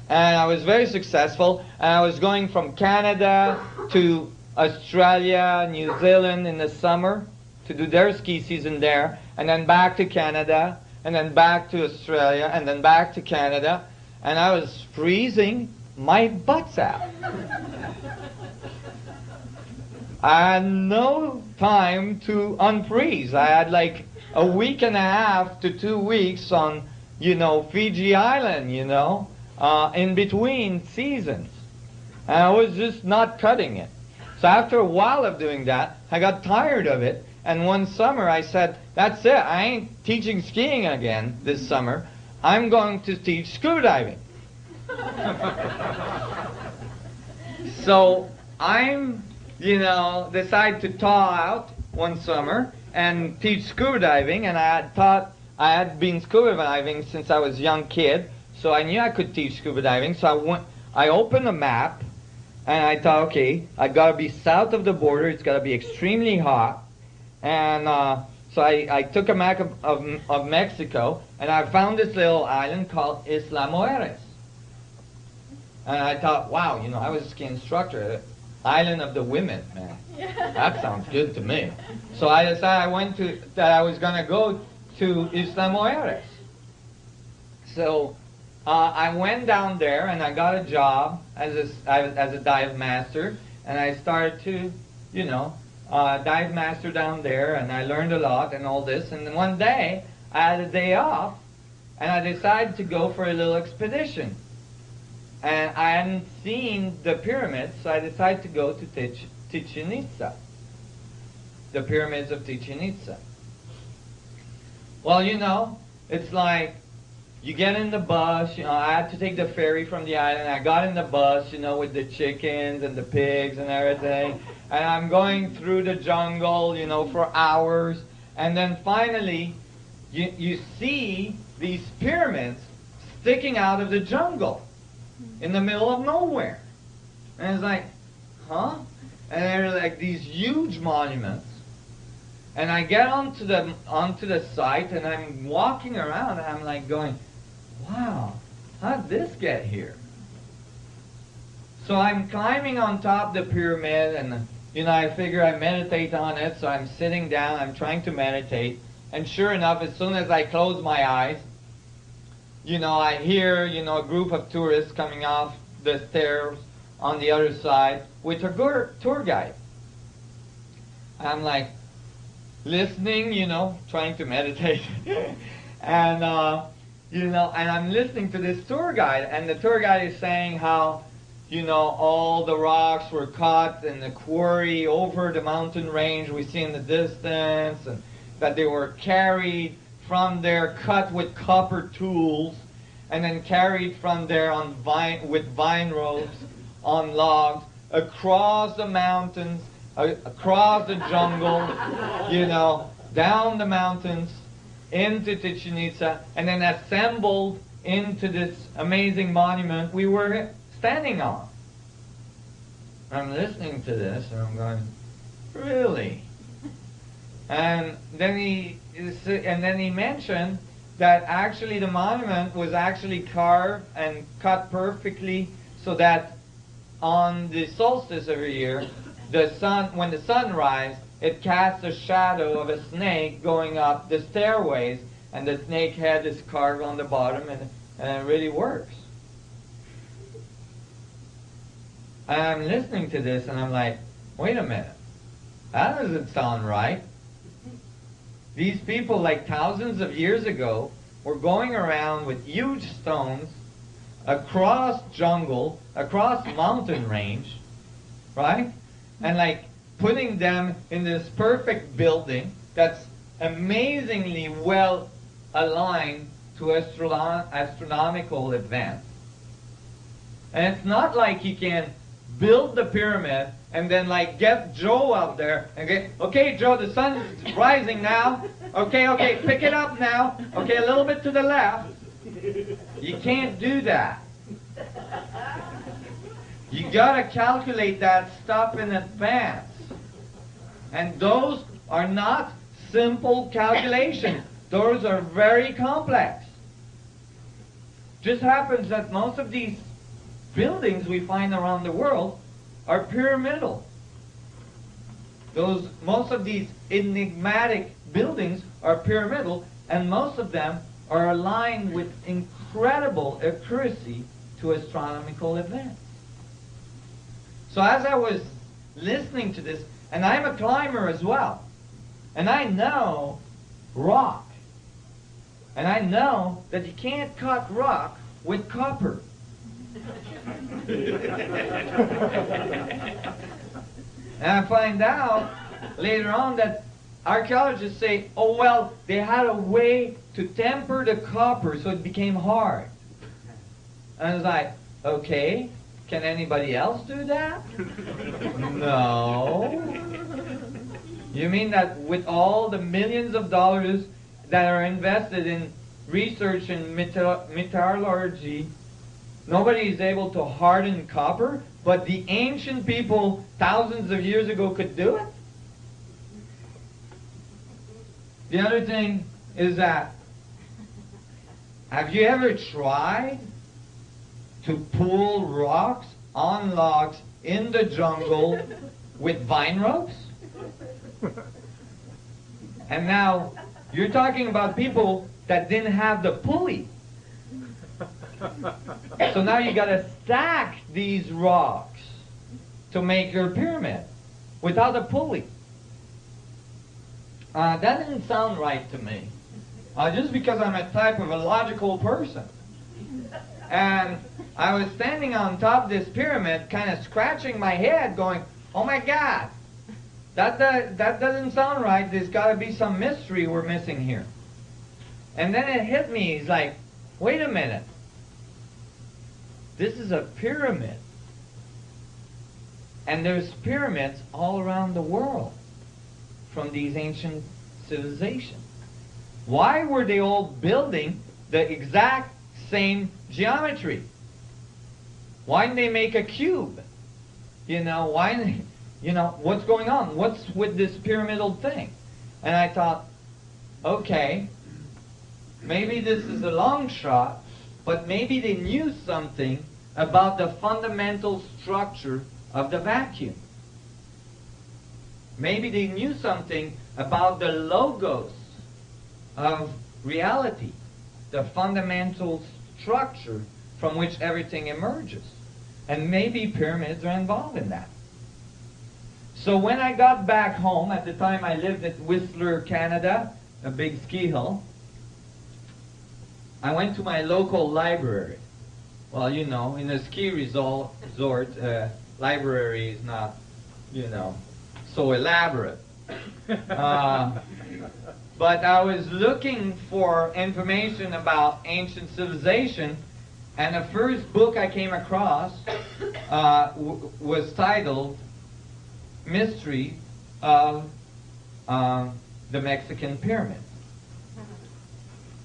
And I was very successful. And I was going from Canada to Australia, New Zealand in the summer to do their ski season there. And then back to Canada. And then back to Australia. And then back to Canada. And I was freezing my butts out. I had no time to unfreeze. I had like a week and a half to 2 weeks on, you know, Fiji Island, you know, in between seasons. And I was just not cutting it. So after a while of doing that, I got tired of it. And one summer I said, that's it. I ain't teaching skiing again this summer. I'm going to teach scuba diving. So I'm, you know, decided to thaw out one summer and teach scuba diving. And I had been scuba diving since I was a young kid, so I knew I could teach scuba diving. So I opened a map, and I thought, okay, I got to be south of the border. It's got to be extremely hot. And so I took a map of Mexico, and I found this little island called Isla Mujeres. And I thought, wow, you know, I was a ski instructor. Island of the women, man. That sounds good to me. So I decided I was going to go to Isla Mujeres. So I went down there and I got a job as a dive master, and I started to, you know, dive master down there, and I learned a lot and all this. And then one day I had a day off, and I decided to go for a little expedition. And I hadn't seen the pyramids, so I decided to go to Chichen Itza, the pyramids of Chichen Itza. Well, you know, it's like you get in the bus. You know, I had to take the ferry from the island. I got in the bus, you know, with the chickens and the pigs and everything. And I'm going through the jungle, you know, for hours. And then finally, you see these pyramids sticking out of the jungle in the middle of nowhere. And it's like, huh? And they're like these huge monuments. And I get onto the site, and I'm walking around, and I'm like going, wow, how did this get here? So I'm climbing on top of the pyramid, and I figure I meditate on it, so I'm sitting down, I'm trying to meditate, and sure enough, as soon as I close my eyes, I hear, a group of tourists coming off the stairs on the other side with a tour guide. I'm like listening, trying to meditate, and and I'm listening to this tour guide, and the tour guide is saying how, all the rocks were cut in the quarry over the mountain range we see in the distance, and that they were carried from there, cut with copper tools, and then carried from there on with vine ropes on logs across the mountains, across the jungle, down the mountains into Chichen Itza, and then assembled into this amazing monument we were standing on. I'm listening to this and I'm going, really? And then he mentioned that actually the monument was actually carved and cut perfectly so that on the solstice every year, when the sun rises, it casts a shadow of a snake going up the stairways, and the snake head is carved on the bottom, and it really works. And I'm listening to this, and I'm like, wait a minute, that doesn't sound right. These people, like thousands of years ago, were going around with huge stones across jungle, across mountain range, right? And like putting them in this perfect building that's amazingly well aligned to astronomical events. And it's not like you can build the pyramid and then like get Joe out there and get, okay Joe, the sun's rising now. Okay, pick it up now. Okay, a little bit to the left. You can't do that. You gotta calculate that stuff in advance. And those are not simple calculations. Those are very complex. Just happens that most of these buildings we find around the world are pyramidal. Most of these enigmatic buildings are pyramidal, and most of them are aligned with incredible accuracy to astronomical events. So as I was listening to this, and I'm a climber as well, and I know rock, and I know that you can't cut rock with copper. And I find out later on that archaeologists say, oh well, they had a way to temper the copper so it became hard. And I was like, okay, can anybody else do that? No. You mean that with all the millions of dollars that are invested in research and metallurgy, nobody is able to harden copper, but the ancient people thousands of years ago could do it? The other thing is that, have you ever tried to pull rocks on logs in the jungle with vine ropes? And now, you're talking about people that didn't have the pulley. So now you gotta stack these rocks to make your pyramid without a pulley. That didn't sound right to me. Just because I'm a type of a logical person. And I was standing on top of this pyramid, kind of scratching my head, going, oh my God, that doesn't sound right. There's got to be some mystery we're missing here. And then it hit me. It's like, wait a minute. This is a pyramid. And there's pyramids all around the world from these ancient civilizations. Why were they all building the exact same geometry? Why didn't they make a cube? What's going on? What's with this pyramidal thing? And I thought, okay, maybe this is a long shot, but maybe they knew something about the fundamental structure of the vacuum. Maybe they knew something about the logos of reality, the fundamental structure from which everything emerges. And maybe pyramids are involved in that. So when I got back home, at the time I lived at Whistler, Canada, a big ski hill, I went to my local library. Well, you know, in a ski resort, library is not, you know, so elaborate. But I was looking for information about ancient civilization, and the first book I came across was titled Mystery of the Mexican Pyramids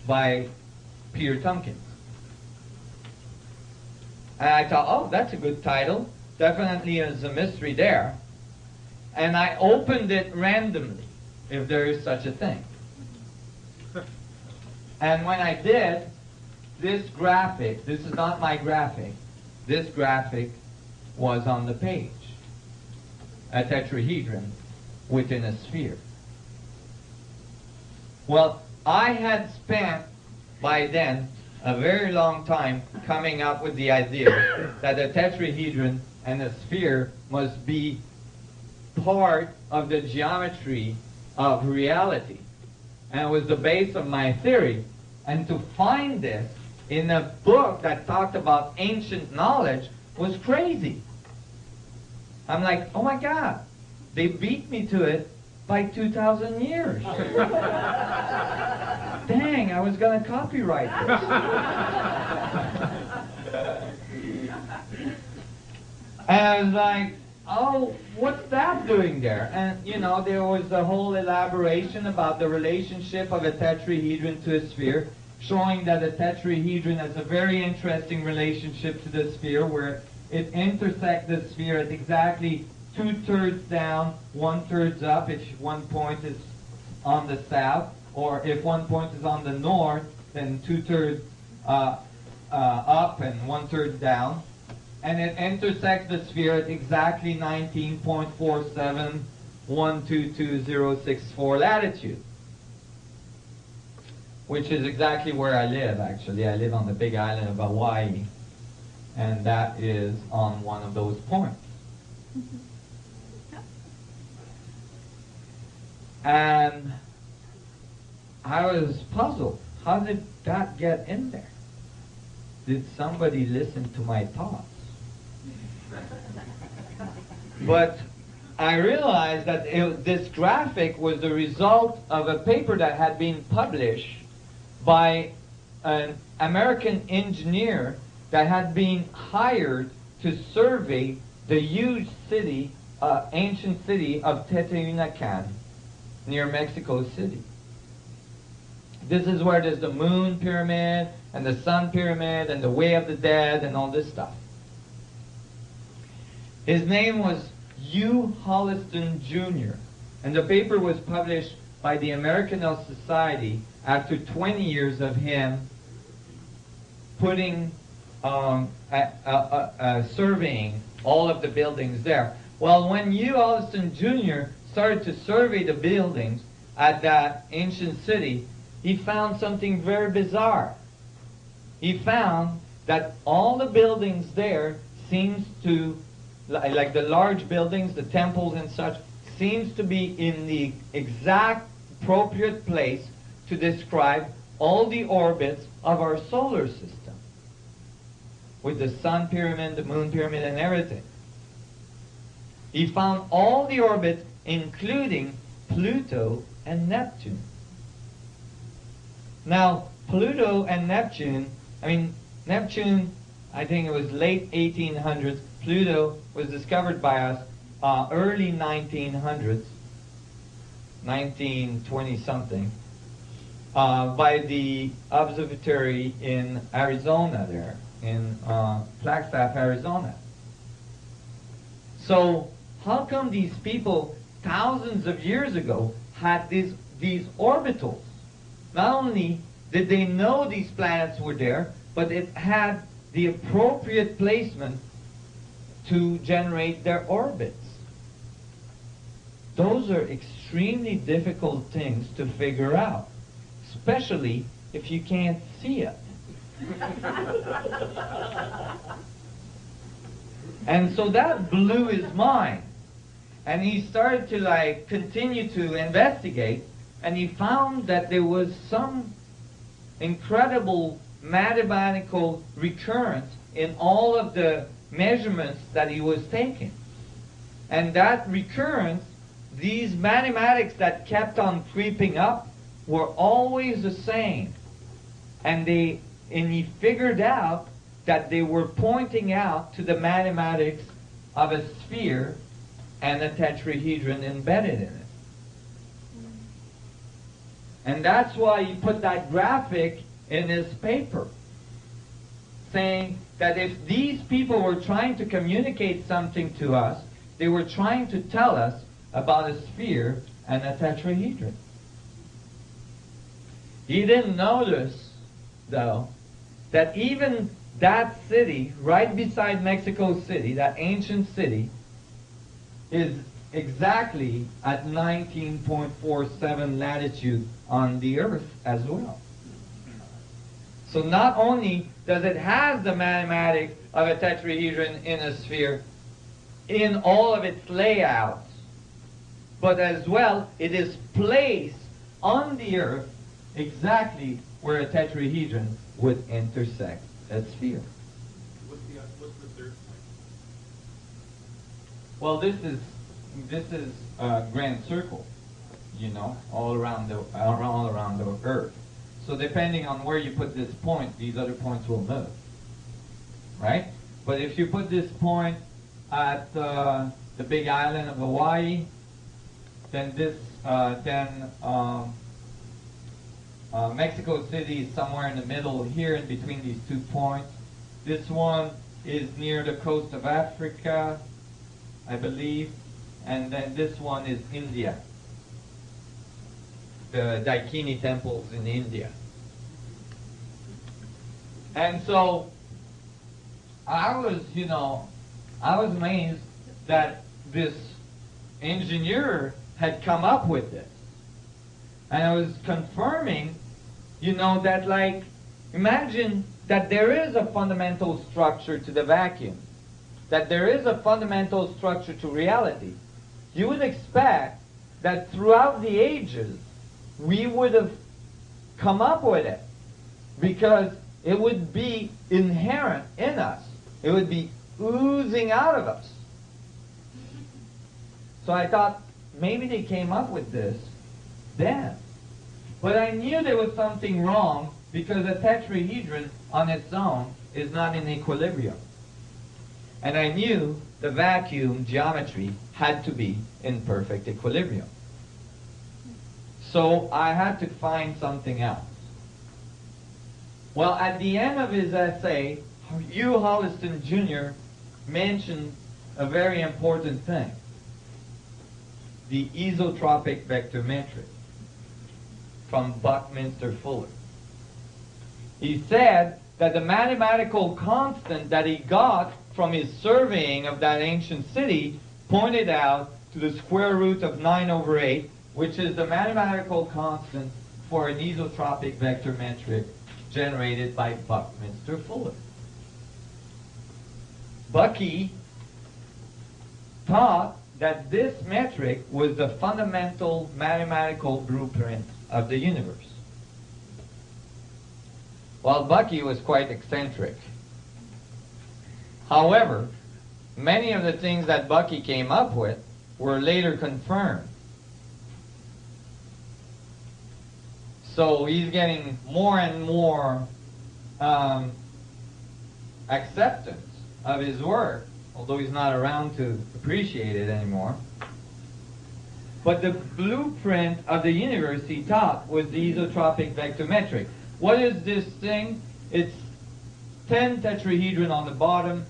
by Peter Tompkins. And I thought, oh, that's a good title. Definitely is a mystery there. And I opened it randomly, if there is such a thing. And when I did, this graphic, this is not my graphic, this graphic was on the page. A tetrahedron within a sphere. Well, I had spent by then a very long time coming up with the idea that a tetrahedron and a sphere must be part of the geometry of reality. And it was the base of my theory. And to find this in a book that talked about ancient knowledge was crazy. I'm like, oh my God, they beat me to it by 2,000 years. Dang, I was going to copyright this. And I was like, oh, what's that doing there? And, you know, there was a whole elaboration about the relationship of a tetrahedron to a sphere, showing that a tetrahedron has a very interesting relationship to the sphere, where it intersects the sphere at exactly 2/3 down, 1/3 up, if one point is on the south, or if one point is on the north, then 2/3 up and 1/3 down. And it intersects the sphere at exactly 19.471222064 latitude, which is exactly where I live, actually. I live on the big island of Hawaii, and that is on one of those points. And I was puzzled. How did that get in there? Did somebody listen to my thoughts? But I realized that this graphic was the result of a paper that had been published by an American engineer that had been hired to survey the huge city, ancient city of Teotihuacan, near Mexico City. This is where there's the moon pyramid, and the sun pyramid, and the way of the dead, and all this stuff. His name was Hugh Holliston Jr., and the paper was published by the American Society after 20 years of him putting, surveying all of the buildings there. Well, when Hugh Holliston Jr. started to survey the buildings at that ancient city, he found something very bizarre. He found that all the buildings there seems to, like the large buildings, the temples and such, seems to be in the exact appropriate place to describe all the orbits of our solar system, with the sun pyramid, the moon pyramid, and everything. He found all the orbits, including Pluto and Neptune. Now, Pluto and Neptune, Neptune, I think it was late 1800s. Pluto was discovered by us early 1900s, 1920-something, by the observatory in Arizona there, in Flagstaff, Arizona. So, how come these people, thousands of years ago, had these orbitals? Not only did they know these planets were there, but it had the appropriate placement to generate their orbits. Those are extremely difficult things to figure out, especially if you can't see it. And so that blew his mind. And he started to continue to investigate, and he found that there was some incredible mathematical recurrence in all of the measurements that he was taking. And that recurrence, these mathematics that kept on creeping up, were always the same. And he figured out that they were pointing out to the mathematics of a sphere and a tetrahedron embedded in it. And that's why he put that graphic in his paper, saying that if these people were trying to communicate something to us, they were trying to tell us about a sphere and a tetrahedron. He didn't notice, though, that even that city, right beside Mexico City, that ancient city, is exactly at 19.47 latitude on the Earth as well. So not only does it have the mathematics of a tetrahedron in a sphere in all of its layouts, but as well it is placed on the Earth exactly where a tetrahedron would intersect a sphere.
What's the third point?
Well, this is a grand circle, all around the Earth. So depending on where you put this point, these other points will move, right? But if you put this point at the big island of Hawaii, then Mexico City is somewhere in the middle here, in between these 2 points. This one is near the coast of Africa, I believe, and then this one is India, the Daikini temples in India. And so I was amazed that this engineer had come up with this. And I was confirming, that imagine that there is a fundamental structure to the vacuum, that there is a fundamental structure to reality. You would expect that throughout the ages, we would have come up with it, because it would be inherent in us. It would be oozing out of us. So I thought, maybe they came up with this then. But I knew there was something wrong, because a tetrahedron on its own is not in equilibrium. And I knew the vacuum geometry had to be in perfect equilibrium. So I had to find something else. Well, at the end of his essay, Hugh Holliston Jr. mentioned a very important thing: the isotropic vector metric from Buckminster Fuller. He said that the mathematical constant that he got from his surveying of that ancient city pointed out to the square root of 9/8, which is the mathematical constant for an isotropic vector metric generated by Buckminster Fuller. Bucky thought that this metric was the fundamental mathematical blueprint of the universe. Well, Bucky was quite eccentric. However, many of the things that Bucky came up with were later confirmed. So he's getting more and more acceptance of his work, although he's not around to appreciate it anymore. But the blueprint of the universe, he thought, was the isotropic vector metric. What is this thing? It's 10 tetrahedron on the bottom.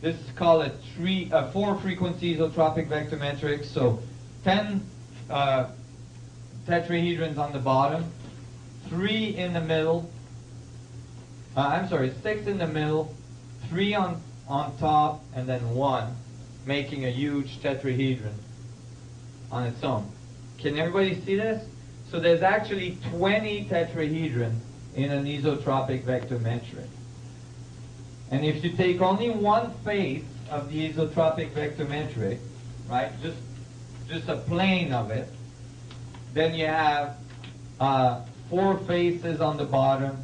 This is called a 4-frequency isotropic vector metric. So 10 tetrahedrons on the bottom, 3 in the middle, I'm sorry, 6 in the middle, 3 on top, and then 1, making a huge tetrahedron on its own. Can everybody see this? So there's actually 20 tetrahedrons in an isotropic vector metric. And if you take only one face of the isotropic vector metric, right, just a plane of it, then you have 4 faces on the bottom,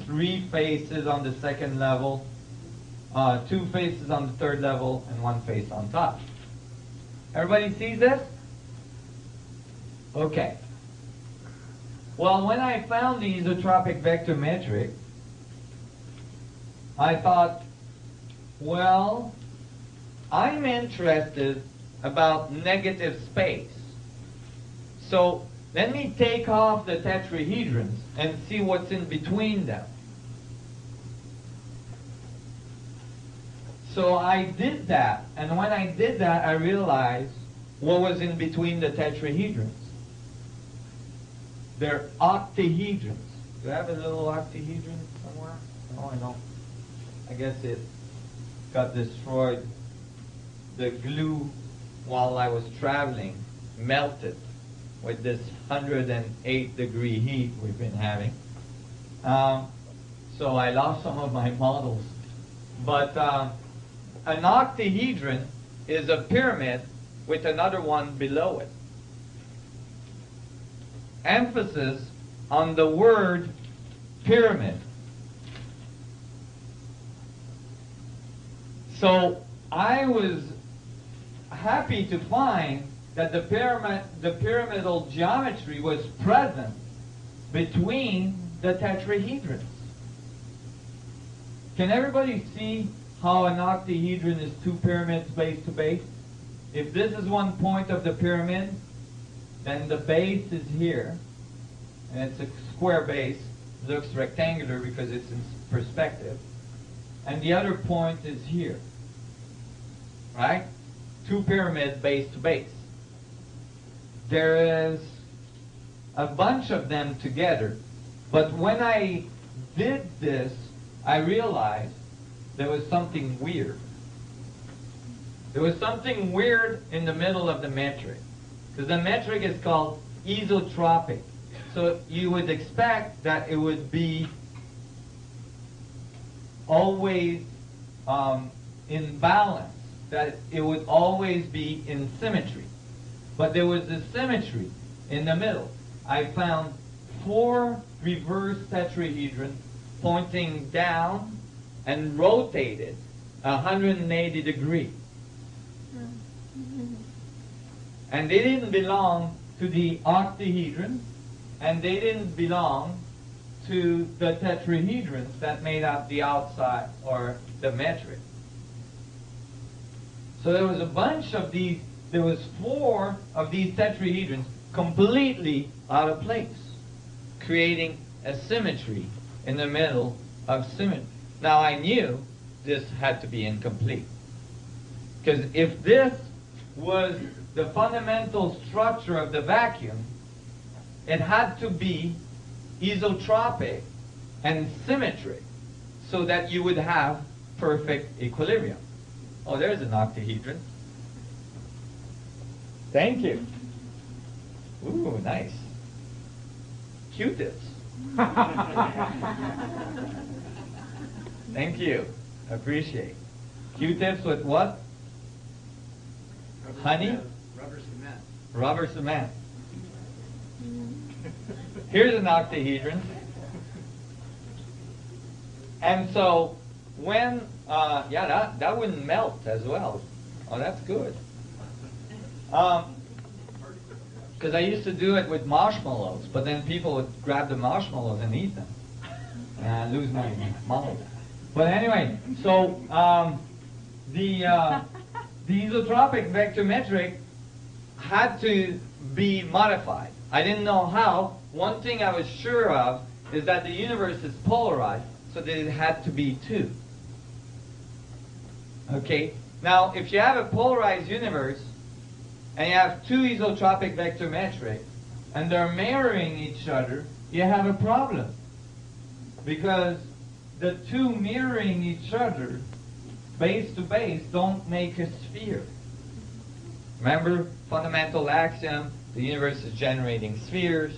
3 faces on the second level, 2 faces on the third level, and 1 face on top. Everybody sees this? Okay. Well, when I found the isotropic vector metric, I thought, well, I'm interested about negative space. So let me take off the tetrahedrons and see what's in between them. So I did that, and when I did that, I realized what was in between the tetrahedrons. They're octahedrons. Do I have a little octahedron somewhere? Oh, I don't. I guess it got destroyed. The glue, while I was traveling, melted with this 108-degree heat we've been having. So I lost some of my models. But an octahedron is a pyramid with another one below it. Emphasis on the word pyramid. So I was happy to find that the pyramidal geometry was present between the tetrahedrons. Can everybody see how an octahedron is 2 pyramids base to base? If this is one point of the pyramid, then the base is here, and it's a square base. It looks rectangular because it's in perspective. And the other point is here, right? 2 pyramids base to base. There is a bunch of them together, but when I did this, I realized there was something weird. There was something weird in the middle of the metric, because the metric is called isotropic. So you would expect that it would be always in balance, that it would always be in symmetry. But there was a symmetry in the middle. I found 4 reverse tetrahedrons pointing down and rotated 180 degrees. And they didn't belong to the octahedron, and they didn't belong to the tetrahedrons that made up the outside or the metric. So there was a bunch of these, there was 4 of these tetrahedrons completely out of place, creating a symmetry in the middle of symmetry. Now I knew this had to be incomplete, because if this was the fundamental structure of the vacuum, it had to be isotropic and symmetric so that you would have perfect equilibrium. Oh, there's an octahedron. Thank you. Ooh, nice. Q-tips. Thank you. Appreciate. Q-tips with what? Honey?
Rubber cement.
Rubber cement. Here's an octahedron. And so when, yeah, that wouldn't melt as well. Oh, that's good. Because I used to do it with marshmallows, but then people would grab the marshmallows and eat them. And I lose my model. But anyway, so the isotropic vector metric had to be modified. I didn't know how. One thing I was sure of is that the universe is polarized, so that it had to be 2. Okay? Now, if you have a polarized universe, and you have 2 isotropic vector metrics, and they're mirroring each other, you have a problem. Because the two mirroring each other, base to base, don't make a sphere. Remember, fundamental axiom, the universe is generating spheres,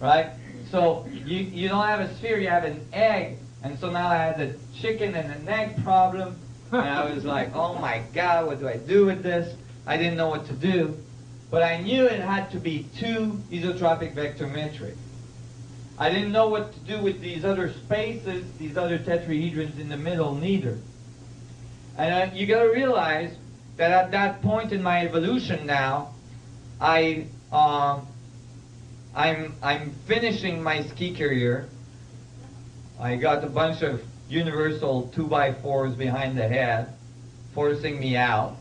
right? So you don't have a sphere, you have an egg. And so now I had the chicken and an egg problem. And I was like, oh my God, what do I do with this? I didn't know what to do. But I knew it had to be two isotropic vector metric. I didn't know what to do with these other spaces, these other tetrahedrons in the middle, neither. And you got to realize that at that point in my evolution now, I'm finishing my ski career. I got a bunch of universal 2x4s behind the head, forcing me out,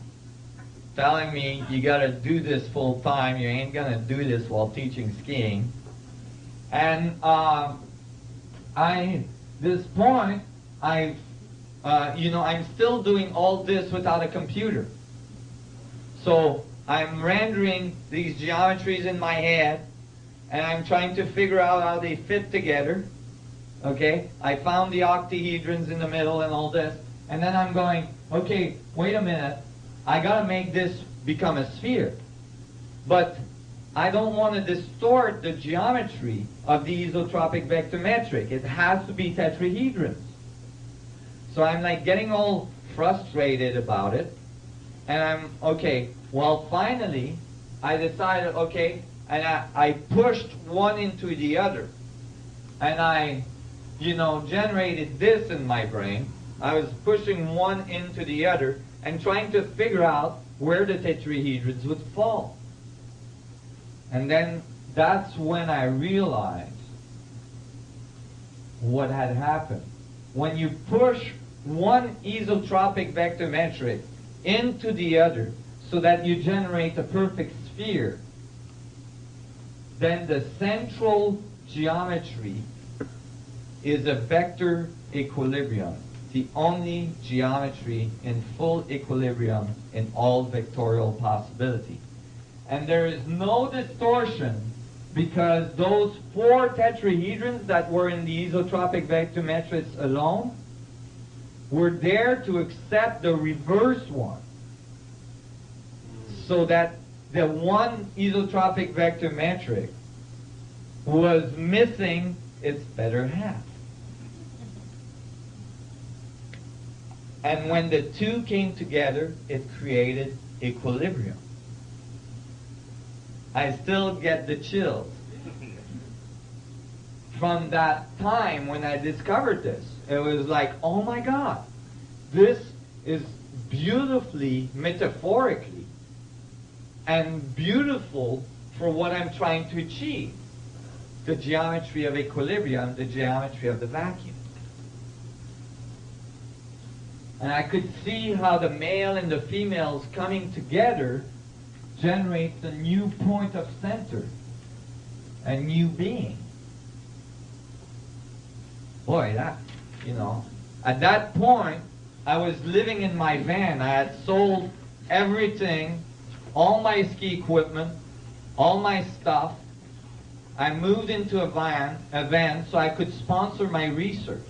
telling me you got to do this full time. You ain't gonna do this while teaching skiing. And this point, I'm still doing all this without a computer. So I'm rendering these geometries in my head, and I'm trying to figure out how they fit together. Okay, I found the octahedrons in the middle and all this, and then I'm going, okay, wait a minute, I gotta make this become a sphere. But I don't want to distort the geometry of the isotropic vector metric. It has to be tetrahedrons. So I'm like getting all frustrated about it, and I'm, okay, well finally I decided, okay, and I pushed one into the other, and I generated this in my brain. I was pushing one into the other and trying to figure out where the tetrahedrons would fall. And then that's when I realized what had happened. When you push one isotropic vector metric into the other so that you generate a perfect sphere, then the central geometry is a vector equilibrium, the only geometry in full equilibrium in all vectorial possibility. And there is no distortion because those four tetrahedrons that were in the isotropic vector metrics alone were there to accept the reverse one, so that the one isotropic vector metric was missing its better half. And when the two came together, it created equilibrium. I still get the chills from that time when I discovered this. It was like, oh my God, this is beautifully, metaphorically, and beautiful for what I'm trying to achieve. The geometry of equilibrium, the geometry of the vacuum. And I could see how the male and the females coming together generates a new point of center, a new being. Boy, that, at that point, I was living in my van. I had sold everything, all my ski equipment, all my stuff. I moved into a van so I could sponsor my research.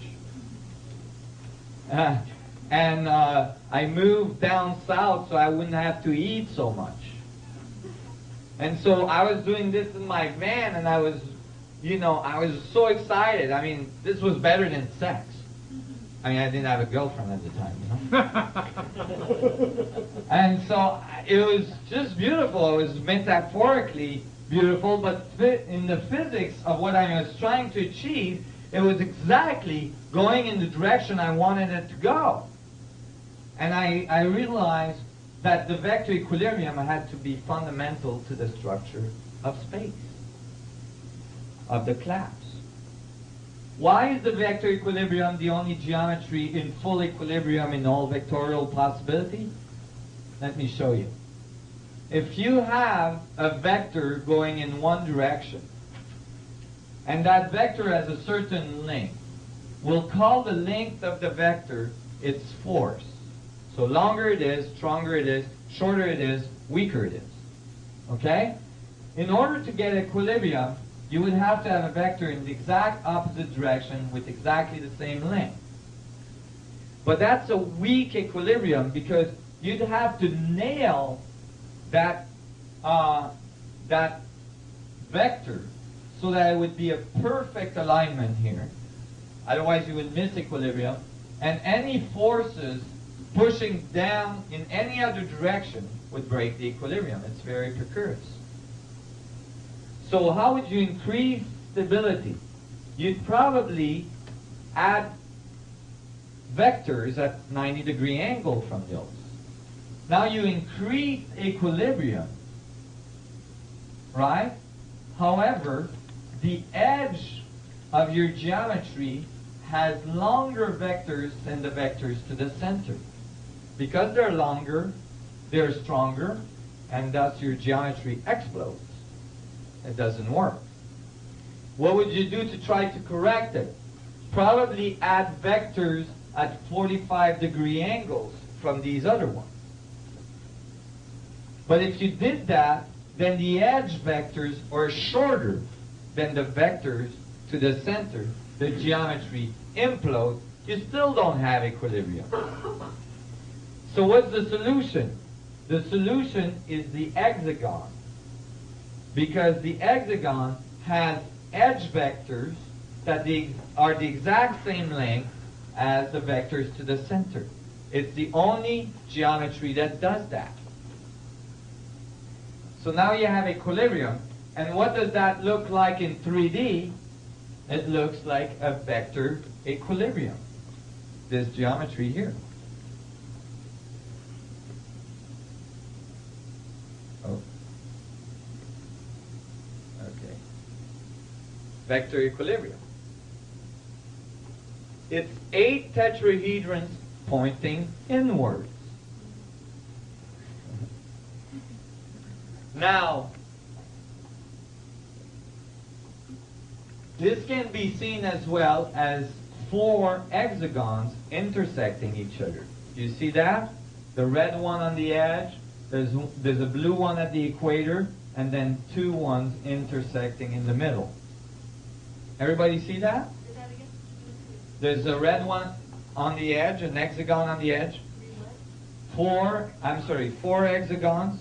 And I moved down south so I wouldn't have to eat so much. And so I was doing this in my van, and I was so excited. I mean, this was better than sex. I mean, I didn't have a girlfriend at the time, And so it was just beautiful. It was metaphorically beautiful, but in the physics of what I was trying to achieve, it was exactly going in the direction I wanted it to go. And I realized that the vector equilibrium had to be fundamental to the structure of space, of the collapse. Why is the vector equilibrium the only geometry in full equilibrium in all vectorial possibility? Let me show you. If you have a vector going in one direction, and that vector has a certain length, we'll call the length of the vector its force. So longer it is, stronger it is, shorter it is, weaker it is. Okay? In order to get equilibrium, you would have to have a vector in the exact opposite direction with exactly the same length. But that's a weak equilibrium because you'd have to nail that, that vector so that it would be a perfect alignment here. Otherwise you would miss equilibrium. And any forces pushing down in any other direction would break the equilibrium. It's very precarious. So how would you increase stability? You'd probably add vectors at 90-degree angle from those. Now you increase equilibrium, right? However, the edge of your geometry has longer vectors than the vectors to the center. Because they're longer, they're stronger, and thus your geometry explodes. It doesn't work. What would you do to try to correct it? Probably add vectors at 45-degree angles from these other ones. But if you did that, then the edge vectors are shorter than the vectors to the center. The geometry implodes. You still don't have equilibrium. So what's the solution? The solution is the hexagon. Because the hexagon has edge vectors that are the exact same length as the vectors to the center. It's the only geometry that does that. So now you have equilibrium. And what does that look like in 3D? It looks like a vector equilibrium. This geometry here. Oh. Okay. Vector equilibrium. It's 8 tetrahedrons pointing inwards. Now, this can be seen as well as 4 hexagons intersecting each other. You see that? The red one on the edge, there's a blue one at the equator, and then 2 ones intersecting in the middle. Everybody see that? There's a red one on the edge, an hexagon on the edge. 4 hexagons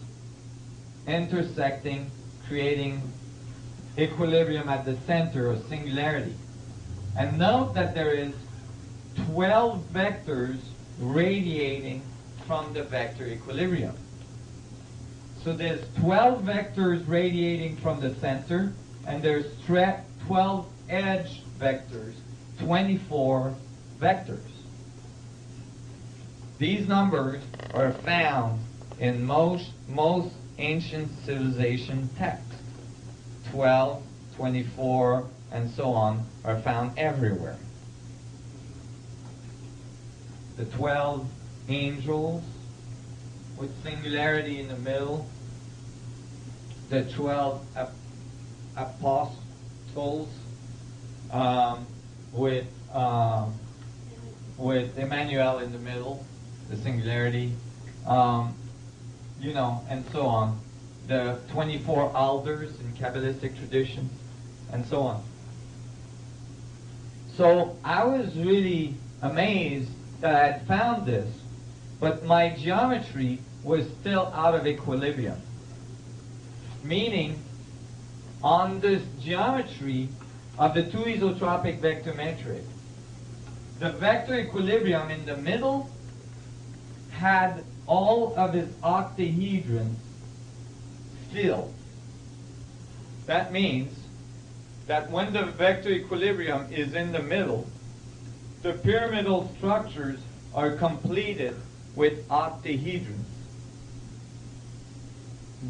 intersecting, creating equilibrium at the center or singularity. And note that there is 12 vectors radiating from the vector equilibrium. So there's 12 vectors radiating from the center, and there's 12 edge vectors, 24 vectors. These numbers are found in most ancient civilization texts. 12, 24, and so on are found everywhere. The 12 angels with singularity in the middle, the 12 apostles with Emmanuel in the middle, the singularity, and so on. The 24 elders in Kabbalistic tradition, and so on. So I was really amazed that I had found this, but my geometry was still out of equilibrium. Meaning, on this geometry of the 2 isotropic vector metric, the vector equilibrium in the middle had all of its octahedrons filled. That means that when the vector equilibrium is in the middle, the pyramidal structures are completed with octahedrons.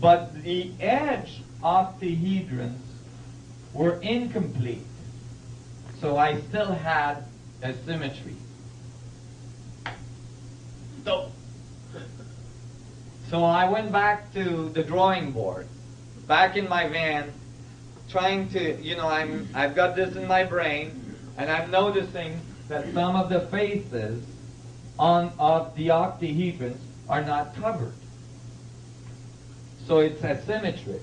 But the edge octahedrons were incomplete. So I still had a symmetry. So I went back to the drawing board, back in my van, trying to, I've got this in my brain, and I'm noticing that some of the faces of the octahedrons are not covered. So it's asymmetric.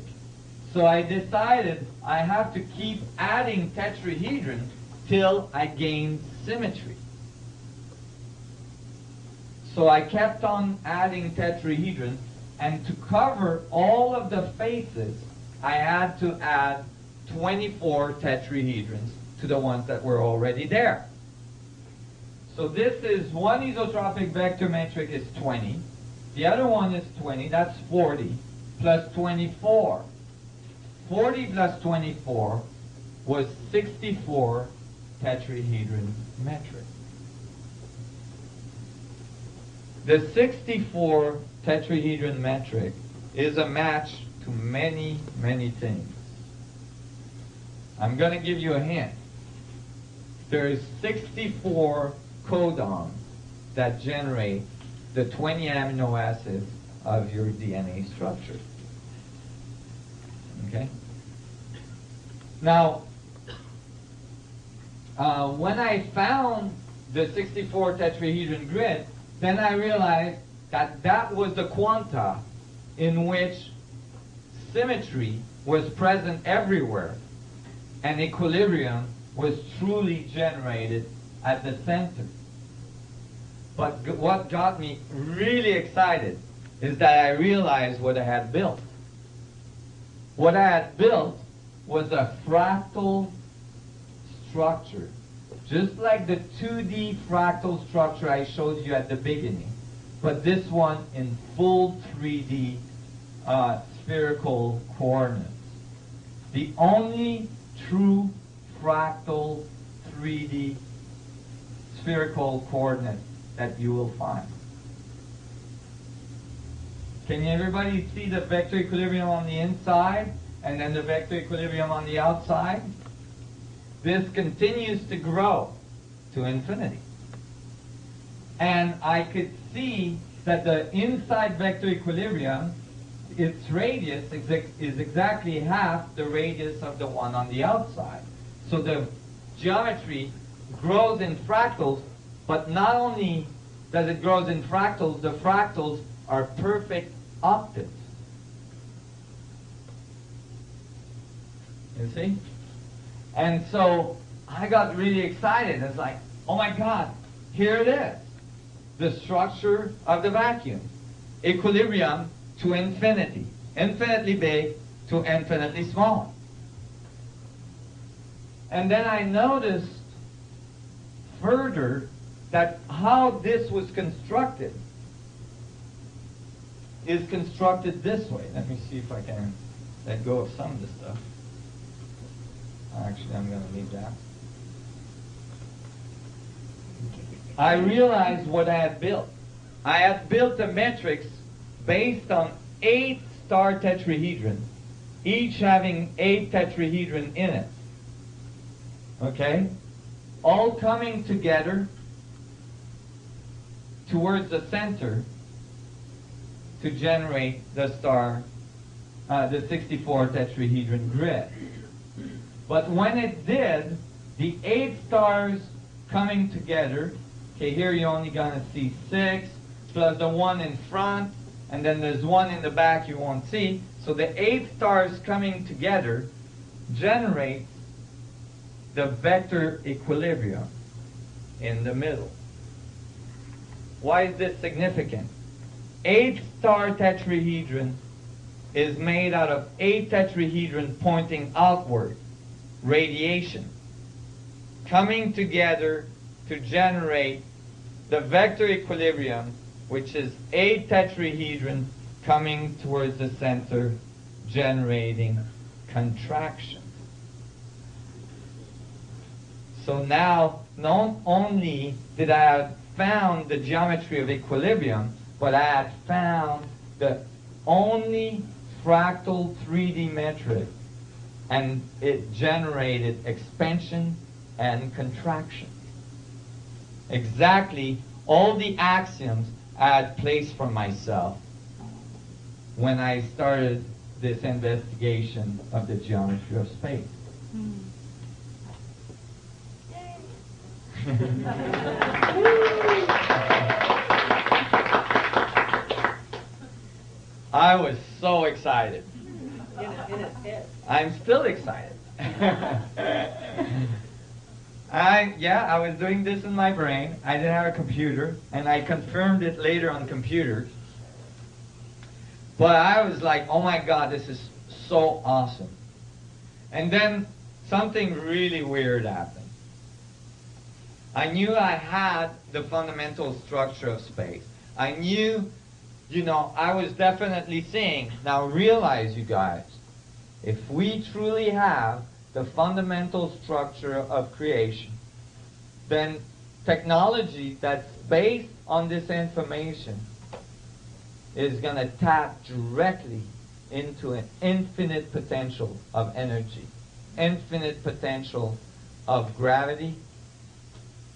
So I decided I have to keep adding tetrahedrons till I gain symmetry. So I kept on adding tetrahedrons, and to cover all of the faces, I had to add 24 tetrahedrons to the ones that were already there. So this is one isotropic vector metric is 20. The other one is 20. That's 40 plus 24. 40 plus 24 was 64 tetrahedron metric. The 64 tetrahedron metric is a match to many, many things. I'm going to give you a hint. There is 64 codons that generate the 20 amino acids of your DNA structure. Okay? Now, when I found the 64 tetrahedron grid, then I realized that that was the quanta in which symmetry was present everywhere, and equilibrium was truly generated at the center. But what got me really excited is that I realized what I had built. What I had built was a fractal structure, just like the 2D fractal structure I showed you at the beginning, but this one in full 3D spherical coordinates. The only true fractal 3D spherical coordinate that you will find. Can everybody see the vector equilibrium on the inside and then the vector equilibrium on the outside? This continues to grow to infinity. And I could see that the inside vector equilibrium, its radius is exactly half the radius of the one on the outside. So the geometry grows in fractals, but not only does it grow in fractals, the fractals are perfect octaves. You see? And so I got really excited. It's like, oh my God, here it is. The structure of the vacuum. Equilibrium to infinity. Infinitely big to infinitely small. And then I noticed further that how this was constructed is constructed this way. Let me see if I can let go of some of this stuff. Actually, I'm going to leave that. I realized what I had built. I had built a matrix based on 8 star tetrahedrons, each having 8 tetrahedron in it. Okay? All coming together towards the center to generate the star, the 64 tetrahedron grid. But when it did, the 8 stars coming together, okay, here you're only going to see 6, plus the 1 in front, and then there's 1 in the back you won't see. So the 8 stars coming together generate the vector equilibrium in the middle. Why is this significant? 8 star tetrahedron is made out of 8 tetrahedron pointing outward, radiation, coming together to generate the vector equilibrium, which is 8 tetrahedron coming towards the center, generating contraction. So now, not only did I have found the geometry of equilibrium, but I had found the only fractal 3D metric, and it generated expansion and contraction. Exactly all the axioms I had placed for myself when I started this investigation of the geometry of space. I was so excited.
In his head.
I'm still excited. I was doing this in my brain. I didn't have a computer, and I confirmed it later on computers. But I was like, oh my God, this is so awesome. And then something really weird happened. I knew I had the fundamental structure of space. I knew, I was definitely seeing. Now realize, you guys, if we truly have the fundamental structure of creation, then technology that's based on this information is going to tap directly into an infinite potential of energy, infinite potential of gravity,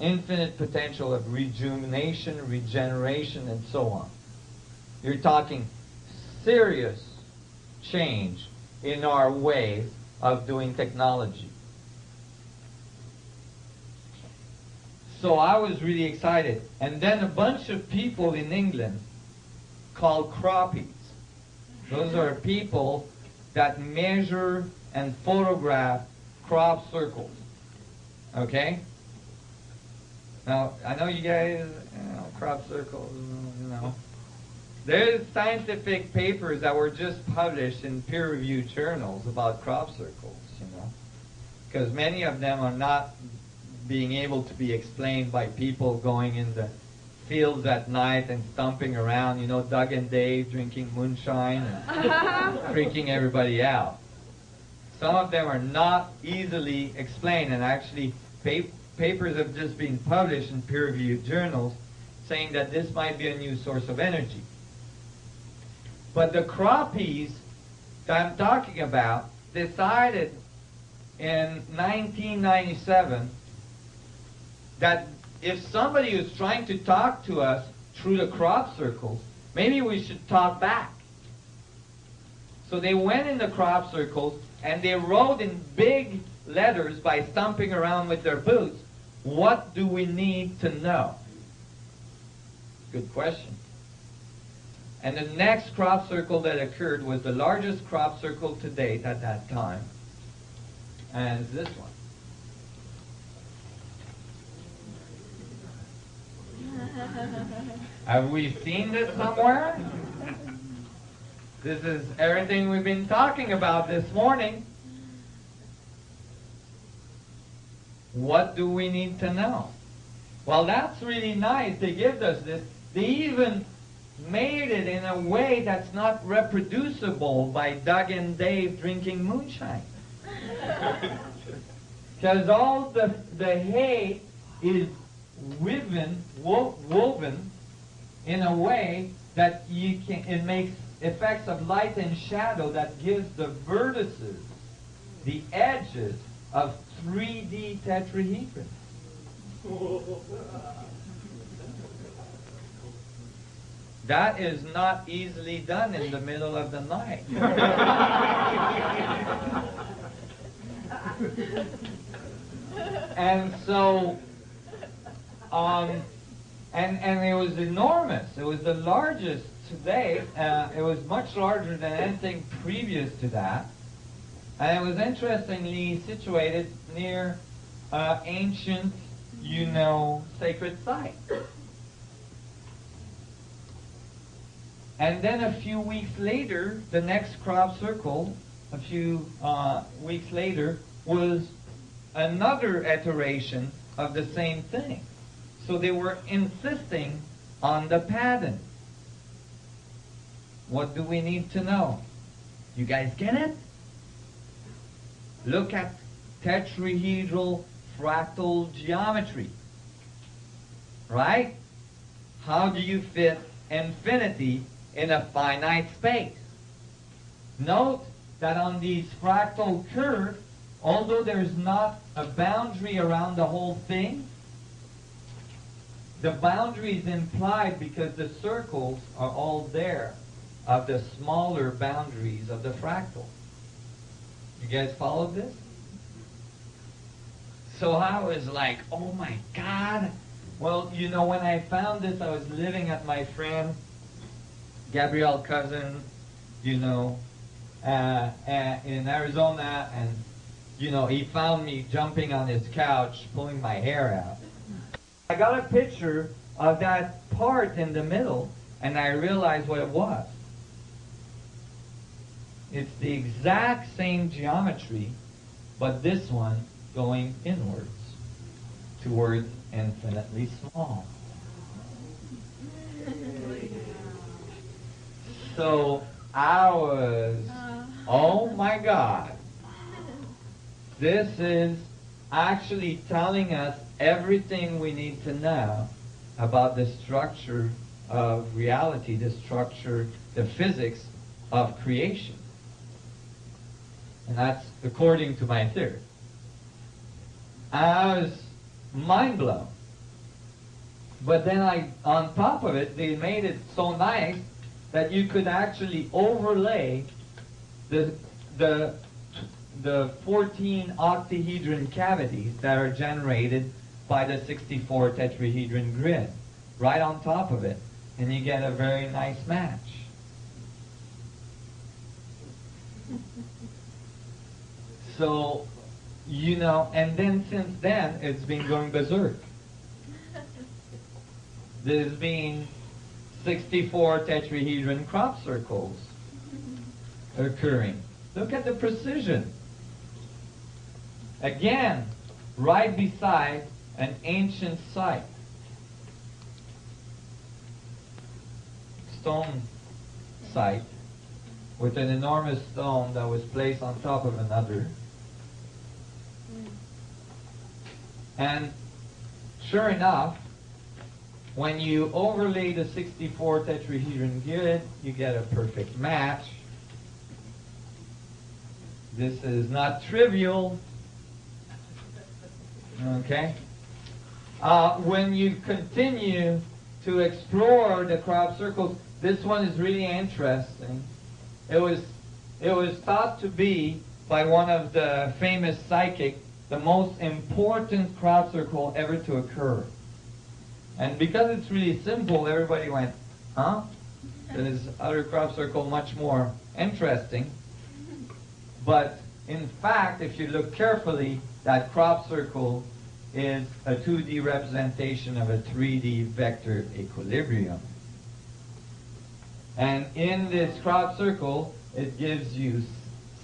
infinite potential of rejuvenation, regeneration, and so on. You're talking serious change in our way of doing technology. So I was really excited. And then a bunch of people in England called croppies. Those are people that measure and photograph crop circles. Okay? Now, I know you guys, crop circles, There's scientific papers that were just published in peer-reviewed journals about crop circles, because many of them are not being able to be explained by people going in the fields at night and stomping around, Doug and Dave drinking moonshine and freaking everybody out. Some of them are not easily explained, and actually papers have just been published in peer-reviewed journals saying that this might be a new source of energy. But the croppies that I'm talking about decided in 1997 that if somebody is trying to talk to us through the crop circles, maybe we should talk back. So they went in the crop circles and they wrote in big letters by stomping around with their boots, what do we need to know? Good question. And the next crop circle that occurred was the largest crop circle to date at that time. And it's this one. Have we seen this somewhere? This is everything we've been talking about this morning. What do we need to know? Well, that's really nice. They give us this. They even made it in a way that's not reproducible by Doug and Dave drinking moonshine. Because all the hay is woven in a way that it makes effects of light and shadow that gives the vertices, the edges of 3D tetrahedrons. That is not easily done in the middle of the night. And so, and it was enormous. It was the largest today. It was much larger than anything previous to that. And it was interestingly situated near ancient, sacred site. And then a few weeks later, the next crop circle, a few weeks later, was another iteration of the same thing. So they were insisting on the pattern. What do we need to know? You guys get it? Look at tetrahedral fractal geometry. Right? How do you fit infinity in a finite space? Note that on these fractal curves, although there's not a boundary around the whole thing, the boundary is implied because the circles are all there of the smaller boundaries of the fractal. You guys follow this? So I was like, oh my God. Well, when I found this, I was living at my friend Gabrielle Cousin, in Arizona, and you know, he found me jumping on his couch, pulling my hair out. I got a picture of that part in the middle, and I realized what it was. It's the exact same geometry, but this one going inwards, towards infinitely small. So I was, oh my God, this is actually telling us everything we need to know about the structure of reality, the structure, the physics of creation. And that's according to my theory. I was mind blown. But then on top of it, they made it so nice that you could actually overlay the 14 octahedron cavities that are generated by the 64 tetrahedron grid right on top of it, and you get a very nice match. So, you know, and then since then, it's been going berserk. There's been 64 tetrahedron crop circles occurring. Look at the precision. Again, right beside an ancient site. Stone site with an enormous stone that was placed on top of another. And sure enough, when you overlay the 64 tetrahedron grid, you get a perfect match. This is not trivial. Okay? When you continue to explore the crop circles, this one is really interesting. It was thought to be by one of the famous psychics the most important crop circle ever to occur. And because it's really simple, everybody went, huh? There's other crop circle much more interesting. But in fact, if you look carefully, that crop circle is a 2D representation of a 3D vector equilibrium. And in this crop circle, it gives you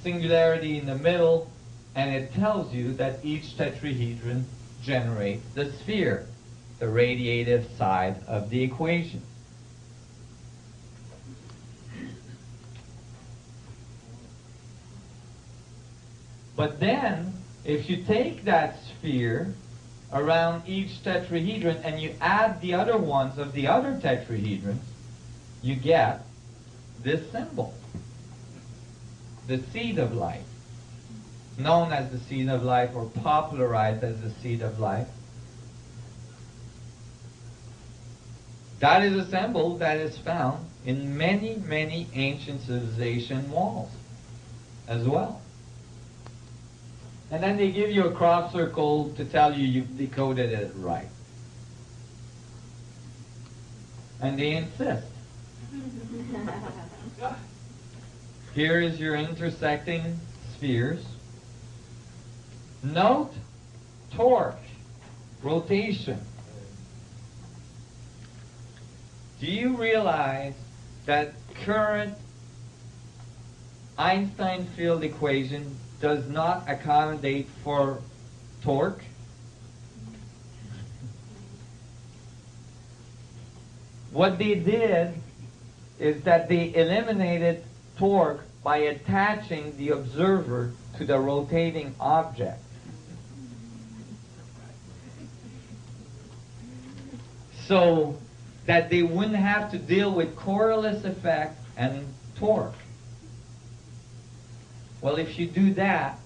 singularity in the middle, and it tells you that each tetrahedron generates the sphere, the radiative side of the equation. But then, if you take that sphere around each tetrahedron and you add the other ones of the other tetrahedrons, you get this symbol, the seed of life, known as the seed of life or popularized as the seed of life. That is a symbol that is found in many, many ancient civilization walls as well. And then they give you a crop circle to tell you you've decoded it right. And they insist. Here is your intersecting spheres. Note torque, rotation. Do you realize that current Einstein field equation does not accommodate for torque? What they did is that they eliminated torque by attaching the observer to the rotating object. So that they wouldn't have to deal with Coriolis effect and torque. Well, if you do that,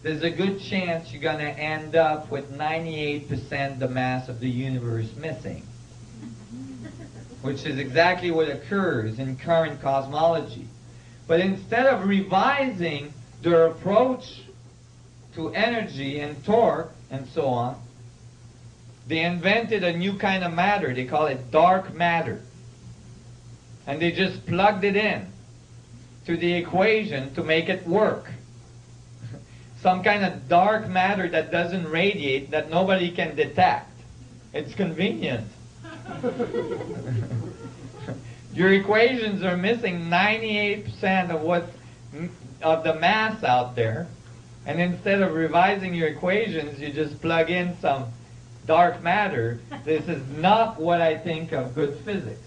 there's a good chance you're going to end up with 98% the mass of the universe missing, which is exactly what occurs in current cosmology. But instead of revising their approach to energy and torque and so on, they invented a new kind of matter. They call it dark matter. And they just plugged it in to the equation to make it work. some kind of dark matter that doesn't radiate, that nobody can detect. It's convenient. Your equations are missing 98% of the mass out there, and instead of revising your equations, you just plug in some dark matter. This is not what I think of good physics.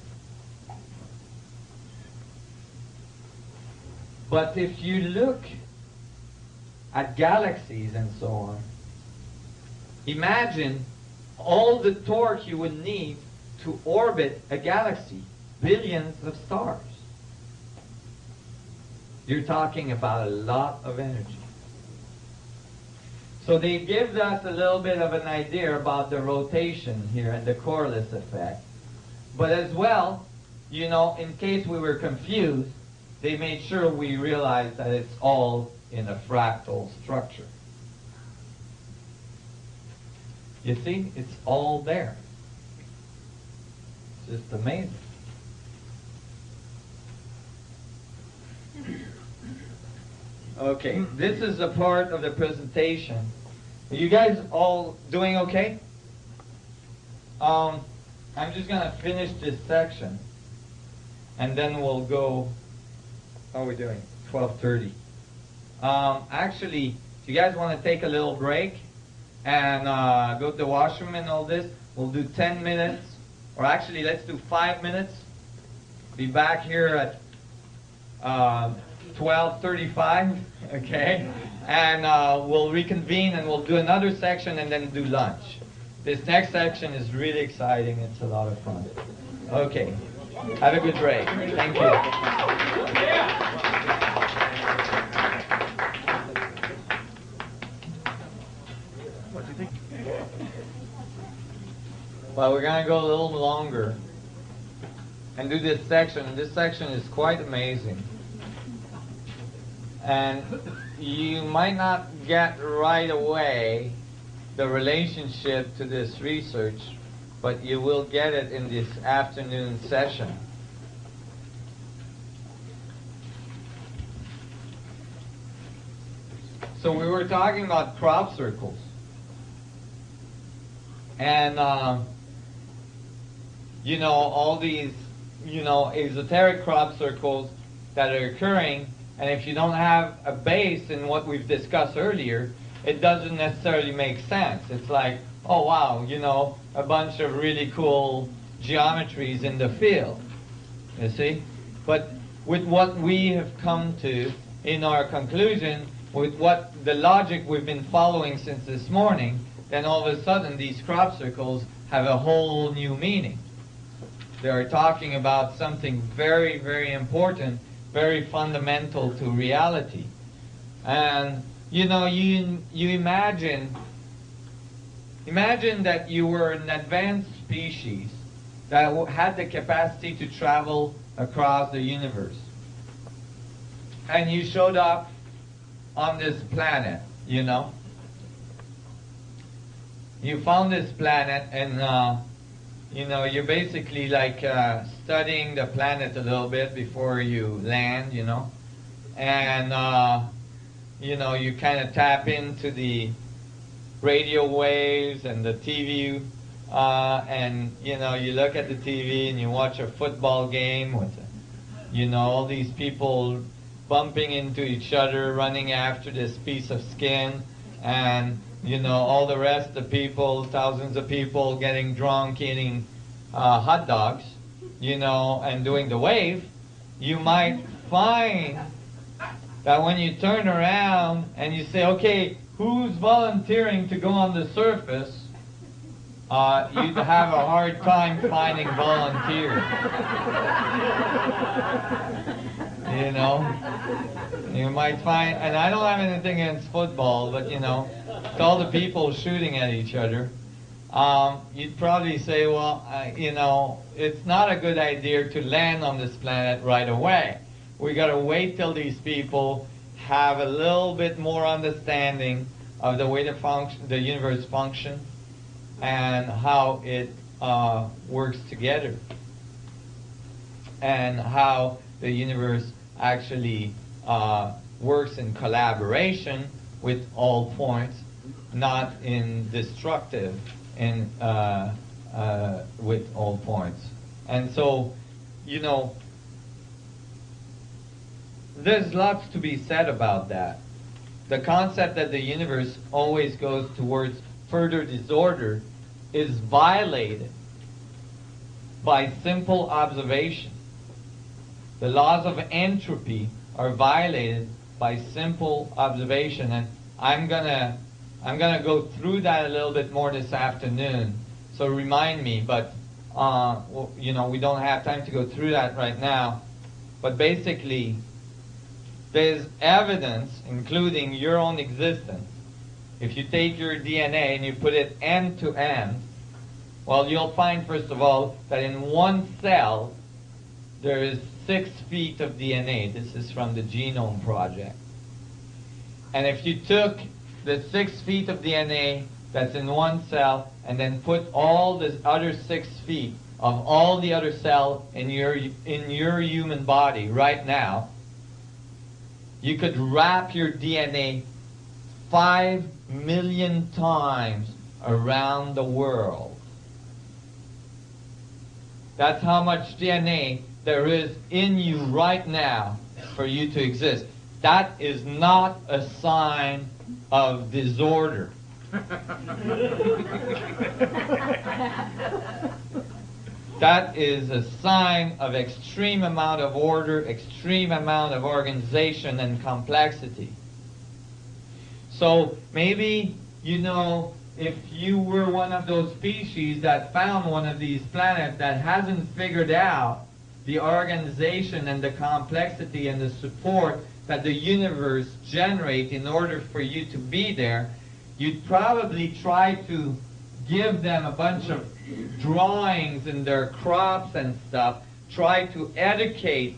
But if you look at galaxies and so on, imagine all the torque you would need to orbit a galaxy, billions of stars. You're talking about a lot of energy. So they give us a little bit of an idea about the rotation here and the Corliss effect. But as well, you know, in case we were confused, they made sure we realized that it's all in a fractal structure. You see, it's all there. It's just amazing. Okay, this is a part of the presentation. Are you guys all doing okay? I'm just going to finish this section, and then we'll go. How are we doing? 12:30. Actually, if you guys want to take a little break and go to the washroom and all this, we'll do 10 minutes, or actually, let's do 5 minutes. Be back here at 12:35, okay? And we'll reconvene and we'll do another section and then do lunch. This next section is really exciting. It's a lot of fun. Okay. Have a good break. Thank you. Well, we're going to go a little longer and do this section. This section is quite amazing. And you might not get right away the relationship to this research, but you will get it in this afternoon session. So we were talking about crop circles. And, you know, all these, you know, esoteric crop circles that are occurring. And if you don't have a base in what we've discussed earlier, it doesn't necessarily make sense. It's like, oh wow, you know, a bunch of really cool geometries in the field, you see? But with what we have come to in our conclusion, with what the logic we've been following since this morning, then all of a sudden these crop circles have a whole new meaning. They are talking about something very, very important, very fundamental to reality. And you know, you imagine that you were an advanced species that had the capacity to travel across the universe, and you showed up on this planet. You know, you found this planet, and you know, you're basically like studying the planet a little bit before you land, you know. And, you know, you kind of tap into the radio waves and the TV, and, you know, you look at the TV and you watch a football game with, you know, all these people bumping into each other, running after this piece of skin, and you know, all the rest of the people, thousands of people getting drunk, eating hot dogs, you know, and doing the wave. You might find that when you turn around and you say, okay, who's volunteering to go on the surface, you'd have a hard time finding volunteers. You know? You might find, and I don't have anything against football, but you know, it's all the people shooting at each other. You'd probably say, well, you know, it's not a good idea to land on this planet right away. We got to wait till these people have a little bit more understanding of the way the universe functions and how it works together, and how the universe actually works in collaboration with all points, not in destructive and with all points. And so, you know, there's lots to be said about that. The concept that the universe always goes towards further disorder is violated by simple observation. The laws of entropy are violated by simple observation, and I'm gonna go through that a little bit more this afternoon. So remind me, but you know, we don't have time to go through that right now. But basically, there's evidence, including your own existence. If you take your DNA and you put it end to end, well, you'll find, first of all, that in one cell, there is 6 feet of DNA. This is from the Genome Project. And if you took the 6 feet of DNA that's in one cell and then put all the other 6 feet of all the other cells in your human body right now, you could wrap your DNA 5 million times around the world. That's how much DNA there is in you right now for you to exist. That is not a sign of disorder. That is a sign of extreme amount of order, extreme amount of organization and complexity. So maybe, you know, if you were one of those species that found one of these planets that hasn't figured out the organization and the complexity and the support that the universe generates in order for you to be there, you'd probably try to give them a bunch of drawings in their crops and stuff, try to educate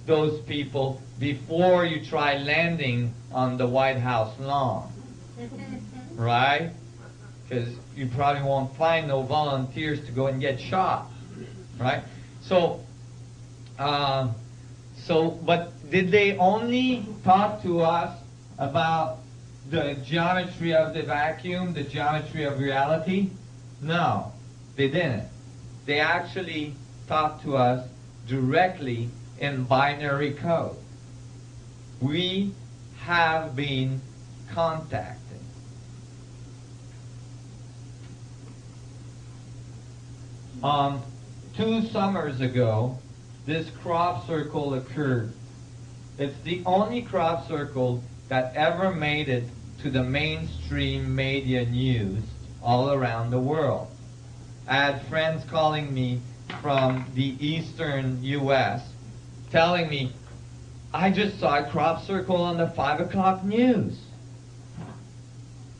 those people before you try landing on the White House lawn. Right? Because you probably won't find no volunteers to go and get shot. Right? So, but did they only talk to us about the geometry of the vacuum, the geometry of reality? No, they didn't. They actually talked to us directly in binary code. We have been contacted. Two summers ago, this crop circle occurred. It's the only crop circle that ever made it to the mainstream media news all around the world. I had friends calling me from the eastern U.S. telling me, I just saw a crop circle on the 5 o'clock news.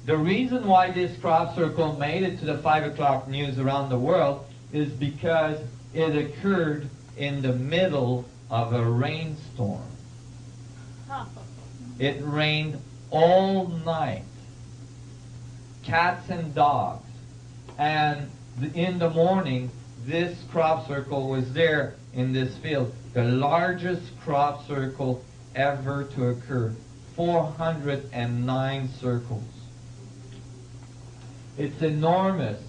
The reason why this crop circle made it to the 5 o'clock news around the world is because it occurred in the middle of a rainstorm. It rained all night. Cats and dogs. And in the morning, this crop circle was there in this field. The largest crop circle ever to occur. 409 circles. It's enormous.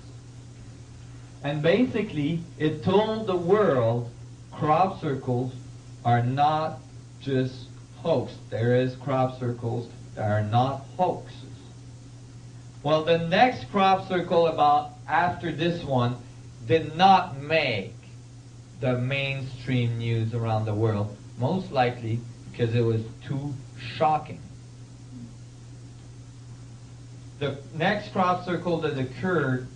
And basically, it told the world crop circles are not just hoax. There is crop circles that are not hoaxes. Well, the next crop circle about after this one did not make the mainstream news around the world, most likely because it was too shocking. The next crop circle that occurred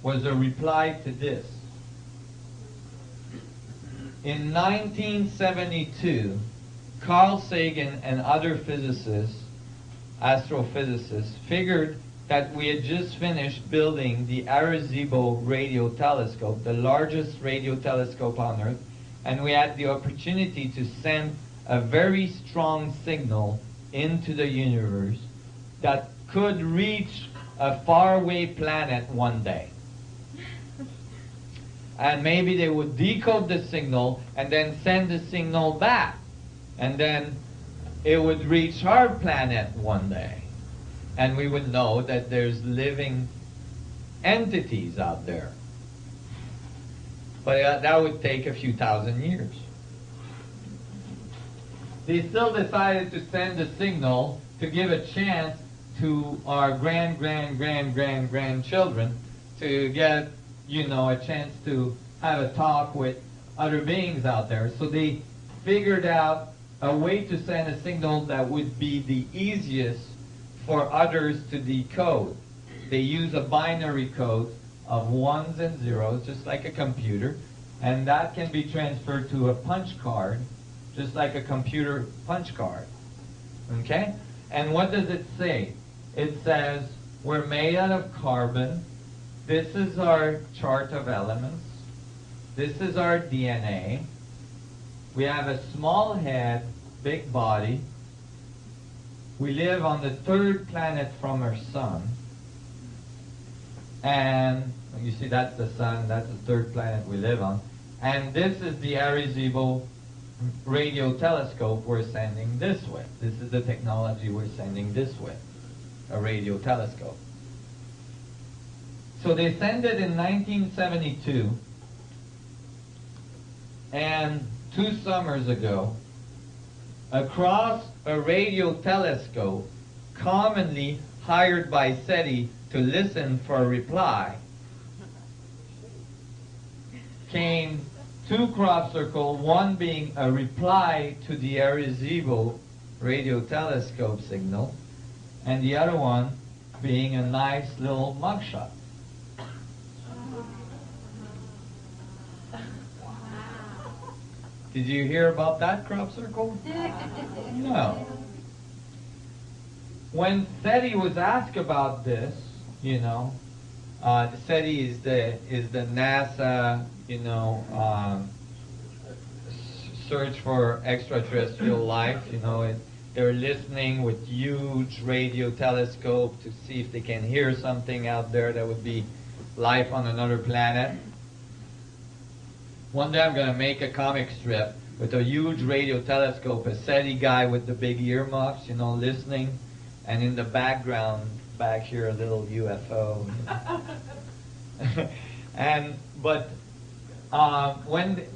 was a reply to this. In 1972, Carl Sagan and other physicists, astrophysicists, figured that we had just finished building the Arecibo radio telescope, the largest radio telescope on Earth, and we had the opportunity to send a very strong signal into the universe that could reach a faraway planet one day. And maybe they would decode the signal and then send the signal back. And then it would reach our planet one day. and we would know that there's living entities out there. But that would take a few thousand years. They still decided to send a signal to give a chance to our grandchildren to get, a chance to have a talk with other beings out there. So they figured out a way to send a signal that would be the easiest for others to decode. They use a binary code of ones and zeros, just like a computer, and that can be transferred to a punch card, just like a computer punch card. Okay? And what does it say? It says, we're made out of carbon. This is our chart of elements. This is our DNA. We have a small head, big body. We live on the third planet from our sun. And you see, that's the sun, that's the third planet we live on. And this is the Arecibo radio telescope we're sending this way. This is the technology we're sending this way, a radio telescope. So they sent it in 1972, and 2 summers ago, across a radio telescope commonly hired by SETI to listen for a reply, came 2 crop circles, one being a reply to the Arecibo radio telescope signal, and the other one being a nice little mugshot. Did you hear about that crop circle? No. When SETI was asked about this, SETI is the NASA, search for extraterrestrial life. They're listening with huge radio telescope to see if they can hear something out there that would be life on another planet. One day I'm going to make a comic strip with a huge radio telescope, a SETI guy with the big earmuffs, listening, and in the background, back here, a little UFO.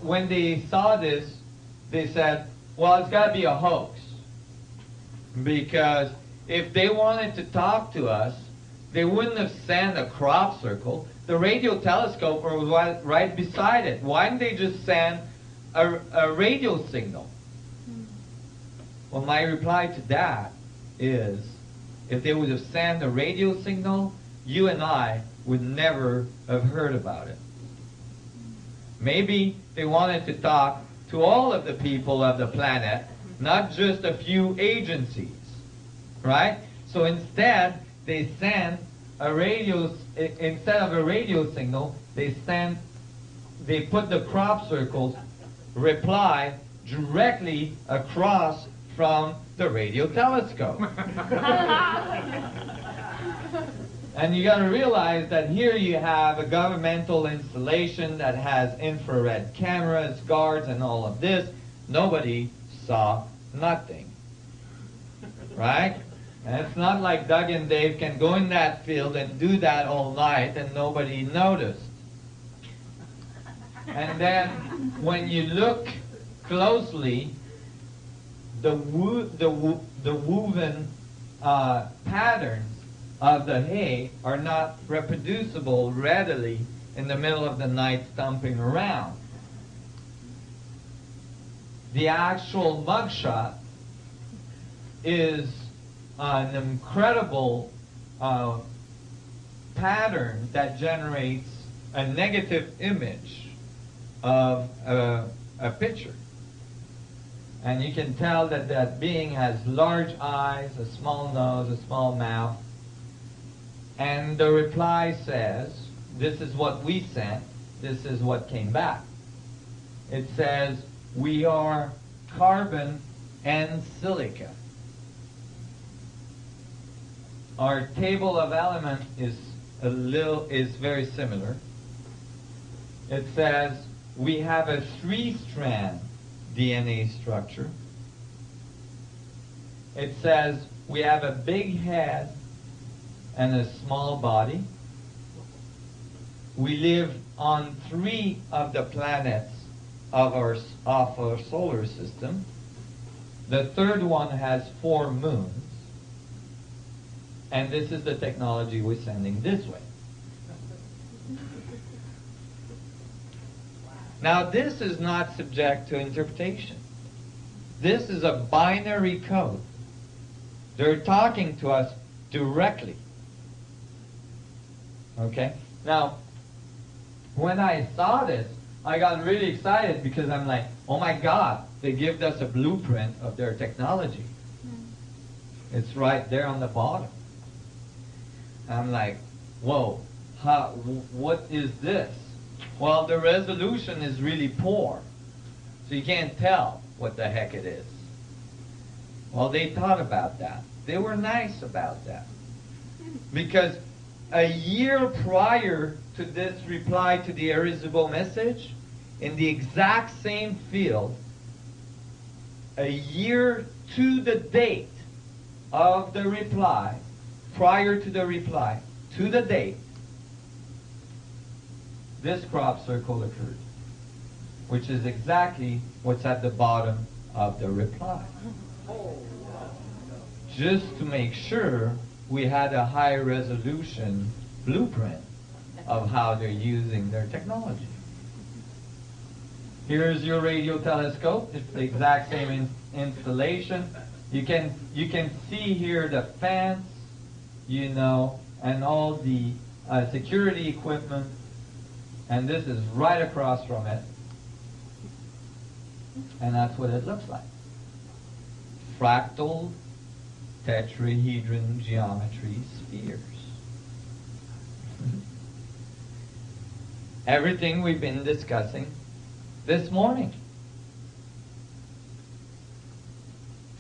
When they saw this, they said, well, it's got to be a hoax. Because if they wanted to talk to us, they wouldn't have sent a crop circle. The radio telescope was right beside it. Why didn't they just send a radio signal? Well, my reply to that is, if they would have sent a radio signal, you and I would never have heard about it. Maybe they wanted to talk to all of the people of the planet, not just a few agencies, right? So instead, they sent a radio, instead of a radio signal, they put the crop circles reply directly across from the radio telescope. And you got to realize that here you have a governmental installation that has infrared cameras, guards, and all of this. Nobody saw nothing. Right? And it's not like Doug and Dave can go in that field and do that all night and nobody noticed. And then when you look closely, the woven patterns of the hay are not reproducible readily in the middle of the night stomping around. The actual mugshot is an incredible pattern that generates a negative image of a picture. And you can tell that that being has large eyes, a small nose, a small mouth. And the reply says, this is what we sent, this is what came back. It says, we are carbon and silica. Our table of elements is very similar. It says we have a 3-strand DNA structure. It says we have a big head, and a small body. We live on 3 of the planets of our solar system. The third one has 4 moons. And this is the technology we're sending this way. Now, this is not subject to interpretation. This is a binary code. They're talking to us directly. Okay? Now, when I saw this, I got really excited because I'm like, oh my God, they give us a blueprint of their technology. It's right there on the bottom. I'm like, whoa, what is this? Well, the resolution is really poor, so you can't tell what the heck it is. Well, they thought about that. They were nice about that. Because a year prior to this reply to the irresistible message, in the exact same field, a year to the date of the reply, prior to the reply, to the date, this crop circle occurred, which is exactly what's at the bottom of the reply. Just to make sure we had a high resolution blueprint of how they're using their technology. Here's your radio telescope. It's the exact same installation. You can see here the fence, you know, and all the security equipment. And this is right across from it. And that's what it looks like. Fractal tetrahedron geometry spheres. Everything we've been discussing this morning.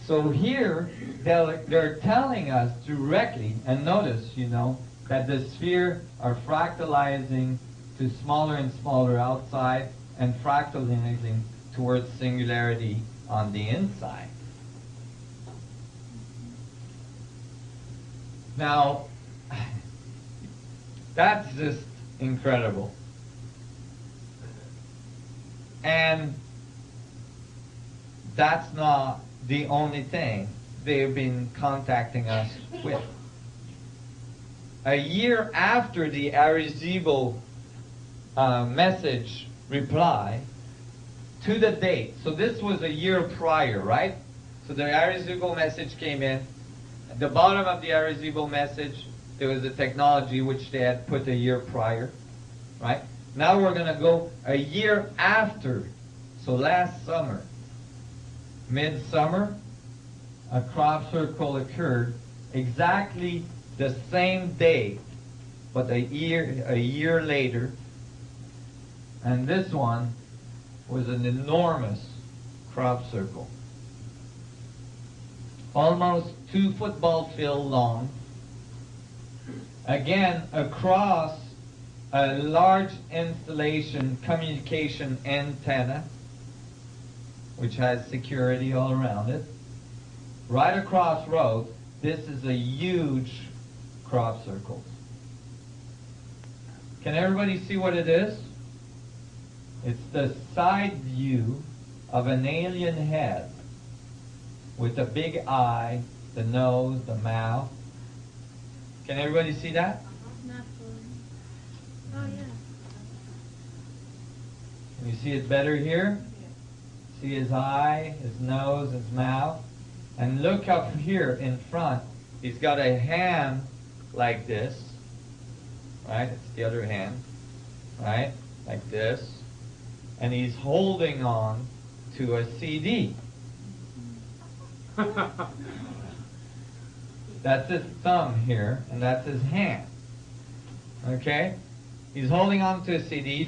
So here, they're telling us directly, and notice, you know, that the sphere are fractalizing to smaller and smaller outside and fractalizing towards singularity on the inside. Now, that's just incredible. And that's not the only thing they've been contacting us with. A year after the irresistible message reply, to the date, so this was a year prior, right? So the irresistible message came in. At the bottom of the irresistible message, there was a technology which they had put a year prior, right? Now we're going to go a year after. So last summer, midsummer, a crop circle occurred exactly the same day, but a year later. And this one was an enormous crop circle. Almost 2 football field long. Again, across a large installation communication antenna, which has security all around it. Right across road, this is a huge crop circle. Can everybody see what it is? It's the side view of an alien head with a big eye, the nose, the mouth. Can everybody see that?
Not fully. Oh, yeah.
Can you see it better here? See his eye, his nose, his mouth. And look up here in front. He's got a hand like this. Right? It's the other hand. Right? Like this. And he's holding on to a CD. That's his thumb here, and that's his hand. Okay? He's holding on to a CD.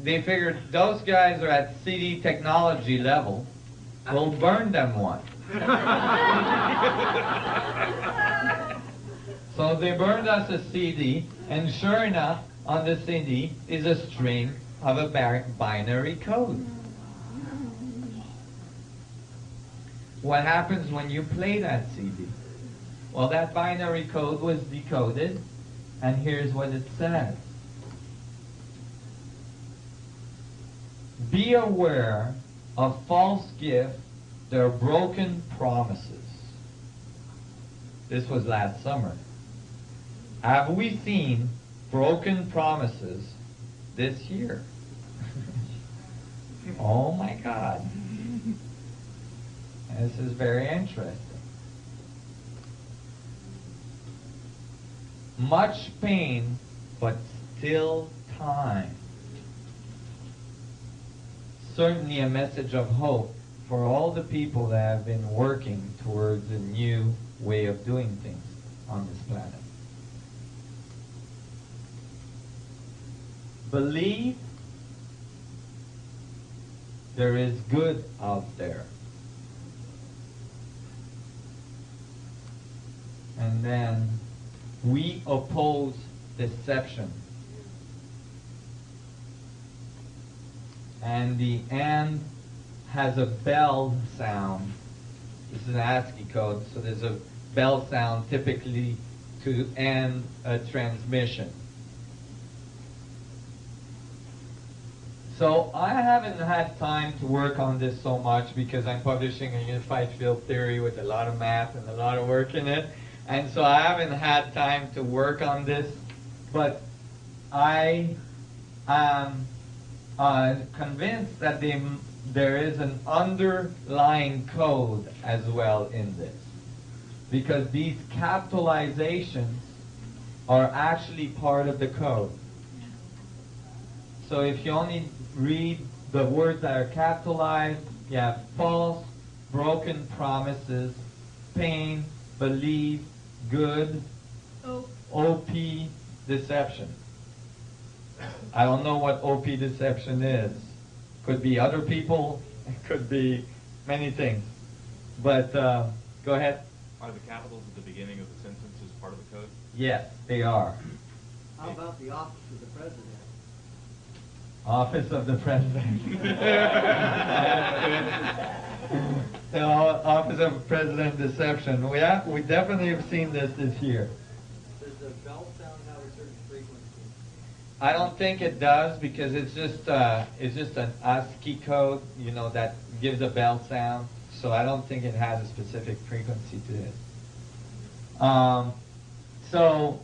They figured those guys are at CD technology level. We'll burn them one. So they burned us a CD, and sure enough, on the CD is a string of a binary code. What happens when you play that CD? Well, that binary code was decoded, and here's what it says. Be aware of false gifts, their broken promises. This was last summer. Have we seen broken promises this year? Oh my God. This is very interesting. Much pain, but still time. Certainly a message of hope for all the people that have been working towards a new way of doing things on this planet. Believe there is good out there. And then we oppose deception. And the and has a bell sound. This is an ASCII code, so there's a bell sound typically to end a transmission. So I haven't had time to work on this so much because I'm publishing a unified field theory with a lot of math and a lot of work in it. And so I haven't had time to work on this, but I am convinced that there is an underlying code as well in this, because these capitalizations are actually part of the code. So if you only read the words that are capitalized, you have false, broken promises, pain, believe, good, OP, deception. I don't know what OP deception is. Could be other people, it could be many things. But go ahead.
Are the capitals at the beginning of the sentences part of the code?
Yes, they are.
How about the office of the president?
Office of the President. The Office of President deception. We definitely have seen this year.
Does the bell sound have a certain frequency?
I don't think it does, because it's just an ASCII code, you know, that gives a bell sound. So I don't think it has a specific frequency to it. So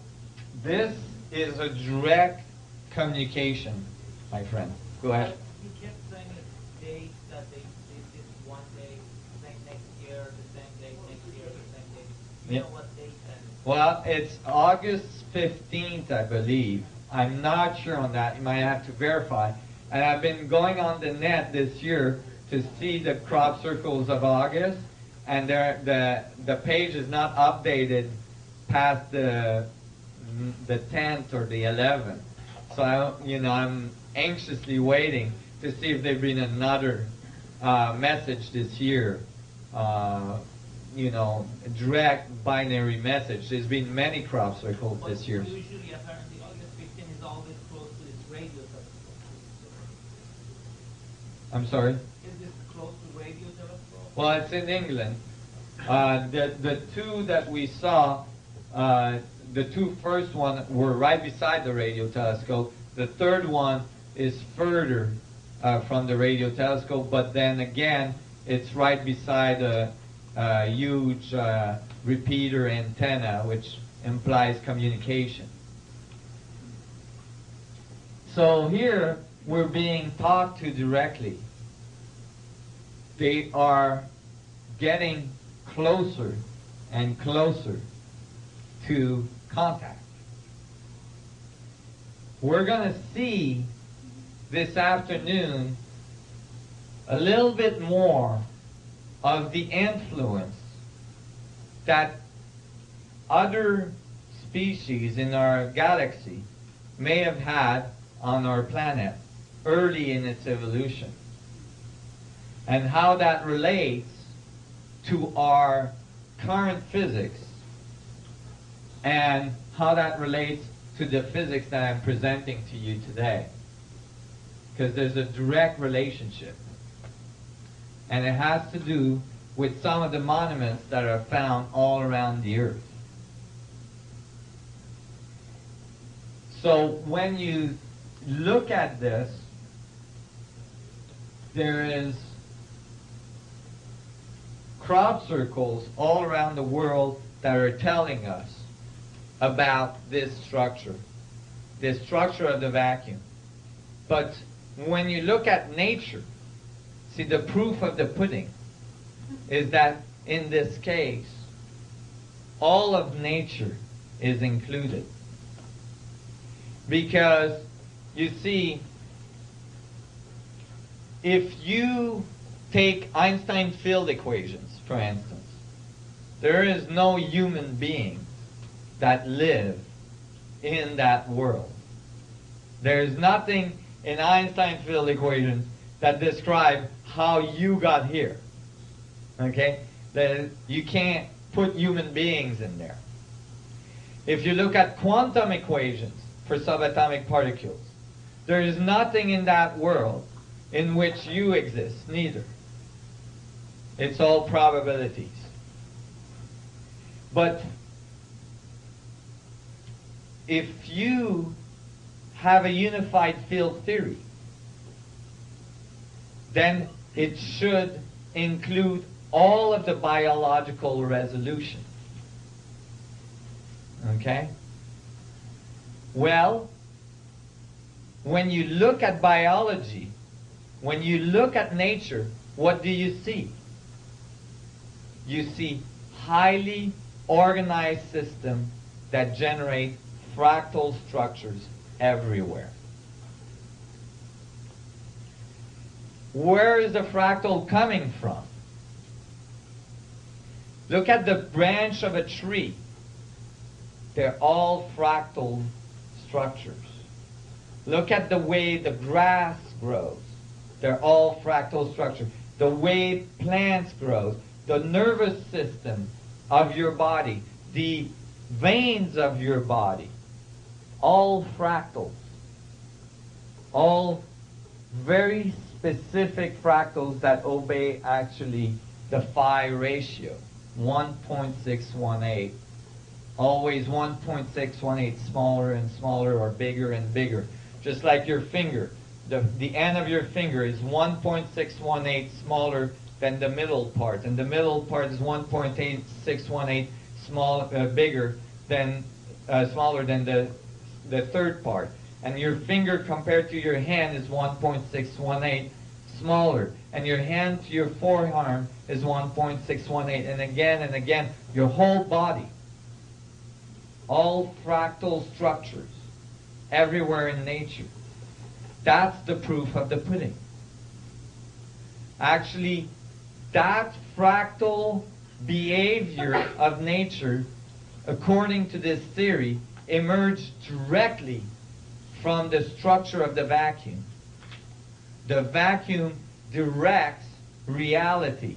this is a direct communication, my friend. Go ahead.
You kept saying a date that they did one day, then next year, the same date, next year, the same date. You
Yeah.
know what date that is?
Well, it's August 15th, I believe. I'm not sure on that. You might have to verify. And I've been going on the net this year to see the crop circles of August, and the page is not updated past the 10th or the 11th. So I'm anxiously waiting to see if there's been another message this year. Direct binary message. There's been many crop circles
But
this year.
usually, apparently, August 15 is always close to this radio telescope.
I'm sorry?
Is this close to radio telescope?
Well, it's in England. The two that we saw, the two first one were right beside the radio telescope. The third one is further from the radio telescope, but then again, it's right beside a huge repeater antenna, which implies communication. So here, we're being talked to directly. They are getting closer and closer to contact. We're going to see this afternoon a little bit more of the influence that other species in our galaxy may have had on our planet early in its evolution, and how that relates to our current physics, and how that relates to the physics that I'm presenting to you today. Because there's a direct relationship. And it has to do with some of the monuments that are found all around the Earth. So when you look at this, there is crop circles all around the world that are telling us about this structure of the vacuum. But when you look at nature, see, the proof of the pudding is that in this case, all of nature is included. Because, you see, if you take Einstein field equations, for instance, there is no human being that live in that world. There is nothing in Einstein field equations that describe how you got here. Okay? You can't put human beings in there. If you look at quantum equations for subatomic particles, there is nothing in that world in which you exist, neither. It's all probabilities. But if you have a unified field theory, then it should include all of the biological resolution. Okay? Well, when you look at biology, when you look at nature, what do you see? You see highly organized systems that generate fractal structures everywhere. Where is the fractal coming from? Look at the branch of a tree. They're all fractal structures. Look at the way the grass grows. They're all fractal structures. The way plants grow, the nervous system of your body, the veins of your body, all fractals. All very specific fractals that obey actually the phi ratio, 1.618. Always 1.618, smaller and smaller or bigger and bigger. Just like your finger. The end of your finger is 1.618 smaller than the middle part. And the middle part is 1.618 bigger than, smaller than the third part. And your finger compared to your hand is 1.618 smaller. And your hand to your forearm is 1.618. And again, your whole body. All fractal structures everywhere in nature. That's the proof of the pudding. Actually, that fractal behavior of nature, according to this theory, emerged directly from the structure of the vacuum. The vacuum directs reality.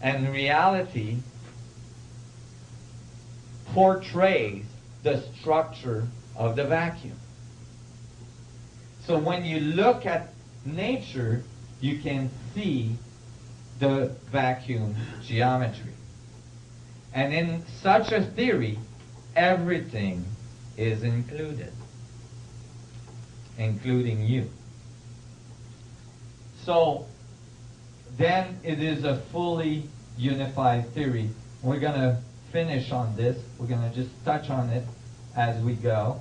And reality portrays the structure of the vacuum. So when you look at nature, you can see the vacuum geometry. And in such a theory, everything is included, including you. So then it is a fully unified theory. We're going to finish on this. We're going to just touch on it as we go.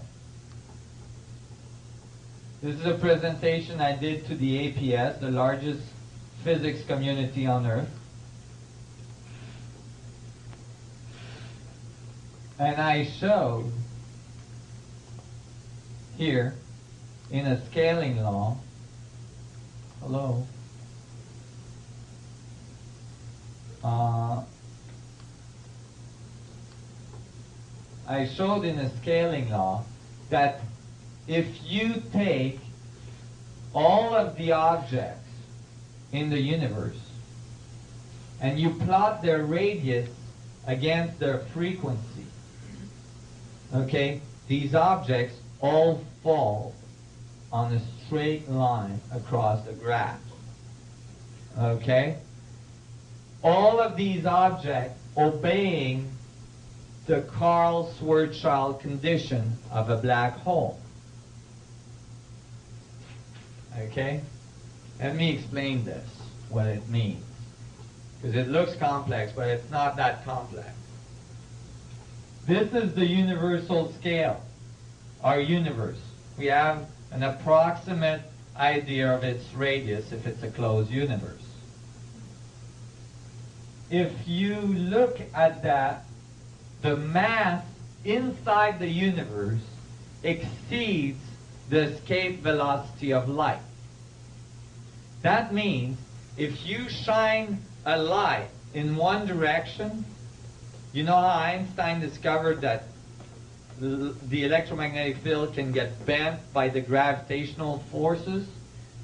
This is a presentation I did to the APS, the largest physics community on Earth. And I showed here in a scaling law, hello, I showed in a scaling law that if you take all of the objects in the universe and you plot their radius against their frequency, okay, these objects all fall on a straight line across the graph. Okay? All of these objects obeying the Karl-Schwarzschild condition of a black hole. Okay? Let me explain this, what it means. Because it looks complex, but it's not that complex. This is the universal scale, our universe. We have an approximate idea of its radius if it's a closed universe. If you look at that, the mass inside the universe exceeds the escape velocity of light. That means if you shine a light in one direction, you know how Einstein discovered that the electromagnetic field can get bent by the gravitational forces,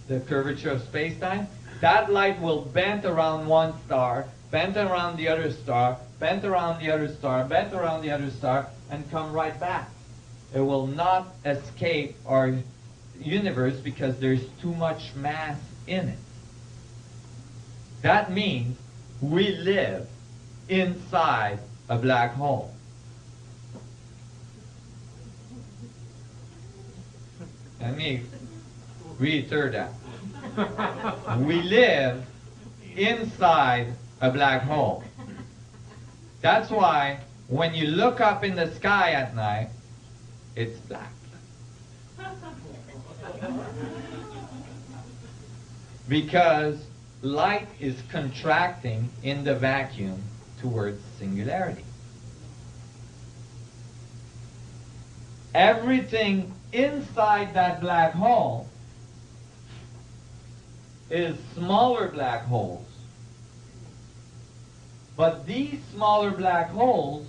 the curvature of space-time? That light will bend around one star, bend around the other star, bend around the other star, bend around the other star, and come right back. It will not escape our universe because there's too much mass in it. That means we live inside a black hole. Let me reiterate that. We live inside a black hole. That's why when you look up in the sky at night, it's black. Because light is contracting in the vacuum towards singularity. Everything inside that black hole is smaller black holes. But these smaller black holes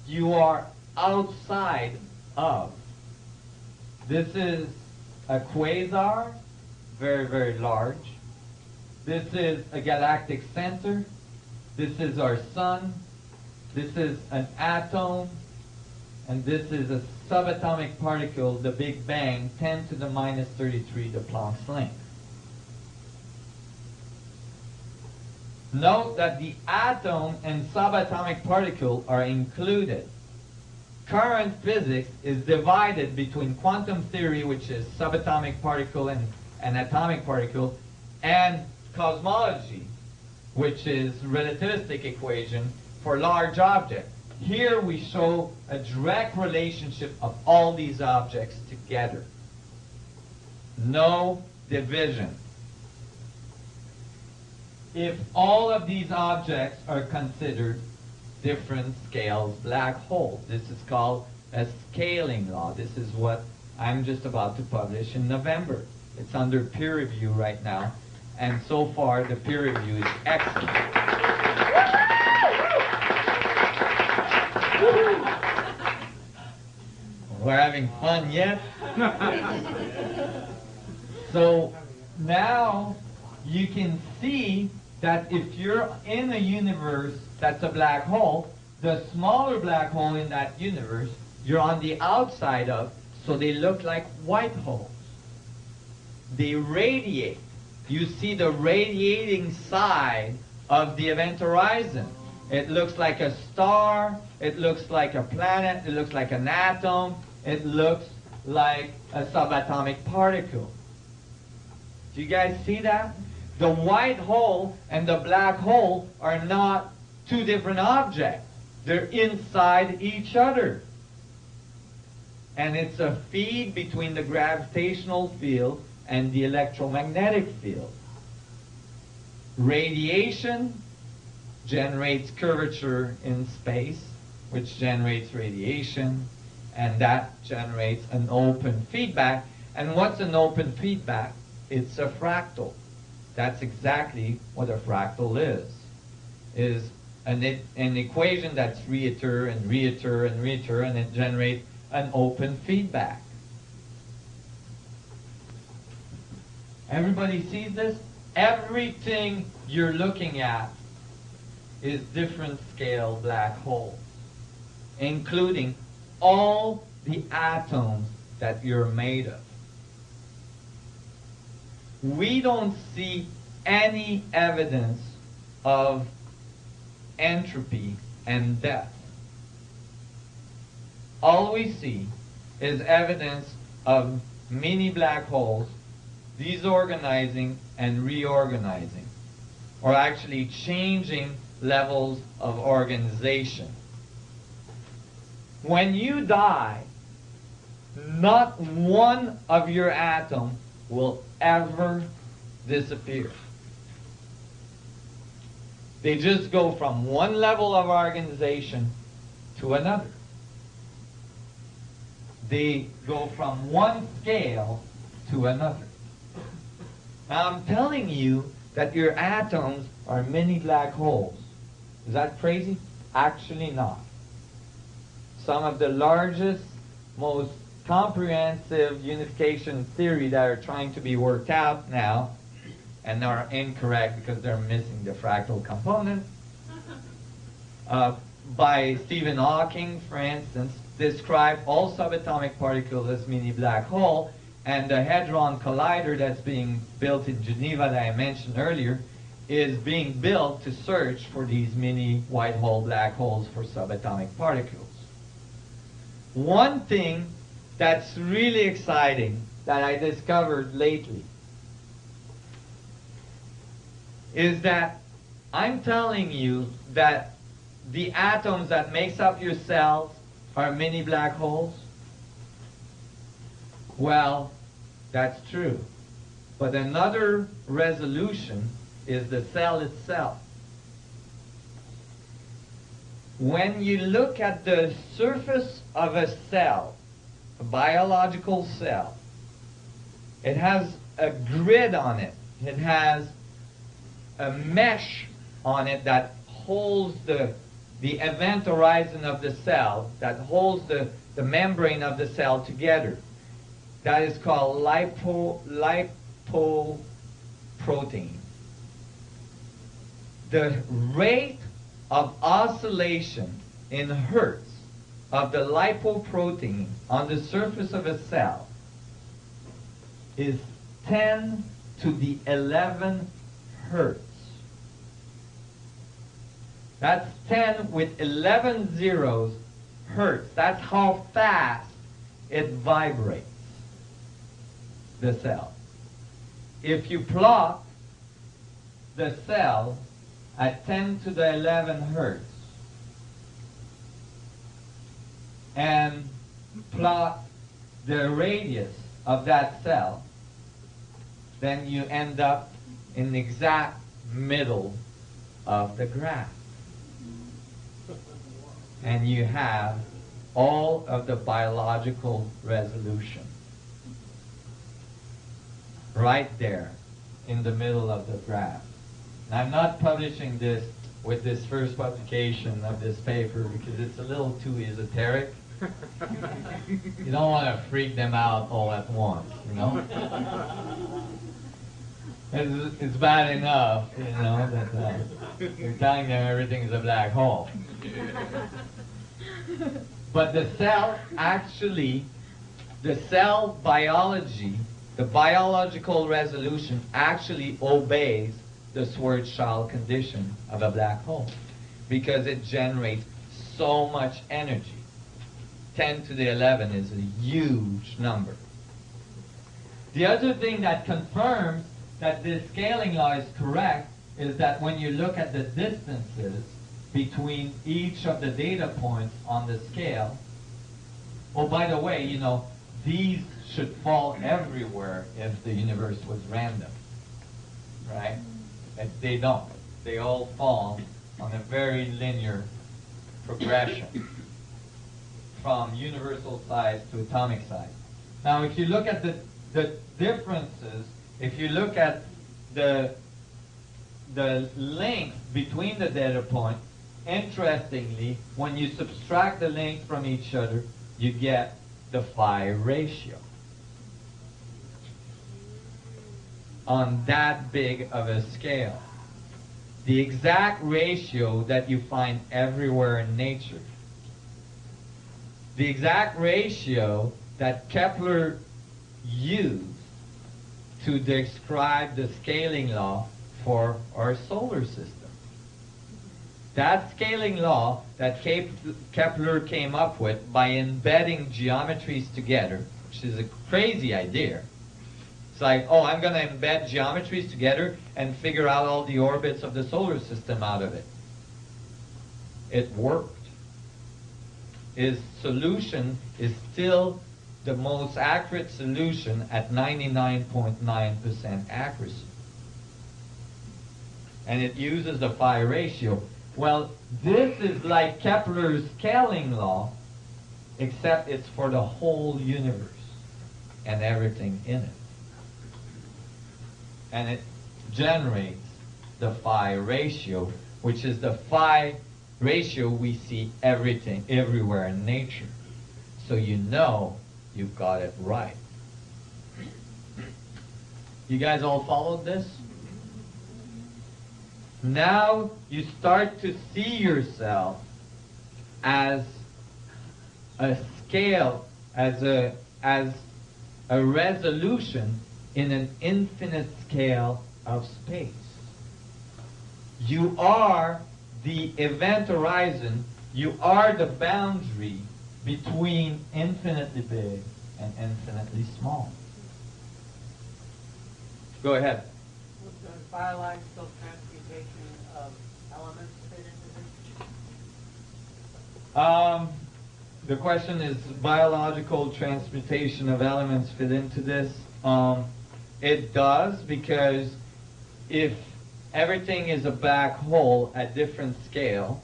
you are outside of. This is a quasar, very, very large. This is a galactic center. This is our sun. This is an atom. And this is a subatomic particle, the Big Bang, 10 to the minus 33, the Planck's length. Note that the atom and subatomic particle are included. Current physics is divided between quantum theory, which is subatomic particle and atomic particle, and cosmology, which is relativistic equation for large objects. Here we show a direct relationship of all these objects together. No division. If all of these objects are considered different scales black holes, this is called a scaling law. This is what I'm just about to publish in November. It's under peer review right now, and so far the peer review is excellent. We're having fun yet? So now you can see that if you're in a universe that's a black hole, the smaller black hole in that universe you're on the outside of, so they look like white holes. They radiate. You see the radiating side of the event horizon. It looks like a star, it looks like a planet, it looks like an atom, it looks like a subatomic particle. Do you guys see that? The white hole and the black hole are not two different objects. They're inside each other. And it's a feed between the gravitational field and the electromagnetic field. Radiation generates curvature in space, which generates radiation, and that generates an open feedback. And what's an open feedback? It's a fractal. That's exactly what a fractal is an equation that's reiter and reiter and reiter, and it generates an open feedback. Everybody sees this? Everything you're looking at is different scale black holes, including all the atoms that you're made of. We don't see any evidence of entropy and death. All we see is evidence of mini black holes disorganizing and reorganizing, or actually changing levels of organization. When you die, not one of your atoms will ever disappear. They just go from one level of organization to another. They go from one scale to another. Now I'm telling you that your atoms are mini black holes. Is that crazy? Actually not. Some of the largest, most comprehensive unification theory that are trying to be worked out now, and are incorrect because they're missing the fractal component, by Stephen Hawking, for instance, describe all subatomic particles as mini black hole, and the Hadron Collider that's being built in Geneva that I mentioned earlier is being built to search for these mini white hole black holes for subatomic particles. One thing that's really exciting that I discovered lately is that I'm telling you that the atoms that makes up your cells are mini black holes. Well, that's true. But another resolution is the cell itself. When you look at the surface of a cell, a biological cell, it has a grid on it. It has a mesh on it that holds the event horizon of the cell, that holds the membrane of the cell together. That is called lipoprotein. The rate of oscillation in hertz of the lipoprotein on the surface of a cell is 10 to the 11 hertz. That's 10 with 11 zeros hertz. That's how fast it vibrates, the cell. If you plot the cell at 10 to the 11 hertz and plot the radius of that cell, then you end up in the exact middle of the graph. And you have all of the biological resolution right there in the middle of the graph. And I'm not publishing this with this first publication of this paper because it's a little too esoteric. You don't want to freak them out all at once, you know? It's bad enough, you know, that you're telling them everything is a black hole. But the cell actually, the cell biology, the biological resolution actually obeys the Schwarzschild condition of a black hole because it generates so much energy. 10 to the 11 is a huge number. The other thing that confirms that this scaling law is correct is that when you look at the distances between each of the data points on the scale, oh, by the way, you know, these should fall everywhere if the universe was random, right? But they don't. They all fall on a very linear progression from universal size to atomic size. Now, if you look at the differences, if you look at the length between the data points, interestingly, when you subtract the length from each other, you get the phi ratio on that big of a scale. The exact ratio that you find everywhere in nature. The exact ratio that Kepler used to describe the scaling law for our solar system. That scaling law that Kepler came up with by embedding geometries together, which is a crazy idea. It's like, oh, I'm going to embed geometries together and figure out all the orbits of the solar system out of it. It worked. His solution is still the most accurate solution at 99.9% accuracy. And it uses the phi ratio. Well, this is like Kepler's scaling law, except it's for the whole universe and everything in it. And it generates the phi ratio, which is the phi ratio we see everything, everywhere in nature. So you know you've got it right. You guys all followed this? Now you start to see yourself as a scale, as a resolution in an infinite scale of space. You are the event horizon, you are the boundary between infinitely big and infinitely small. Go ahead.
Does biological transmutation of elements fit into this?
The question is, biological transmutation of elements fit into this? It does, because if everything is a black hole at different scale,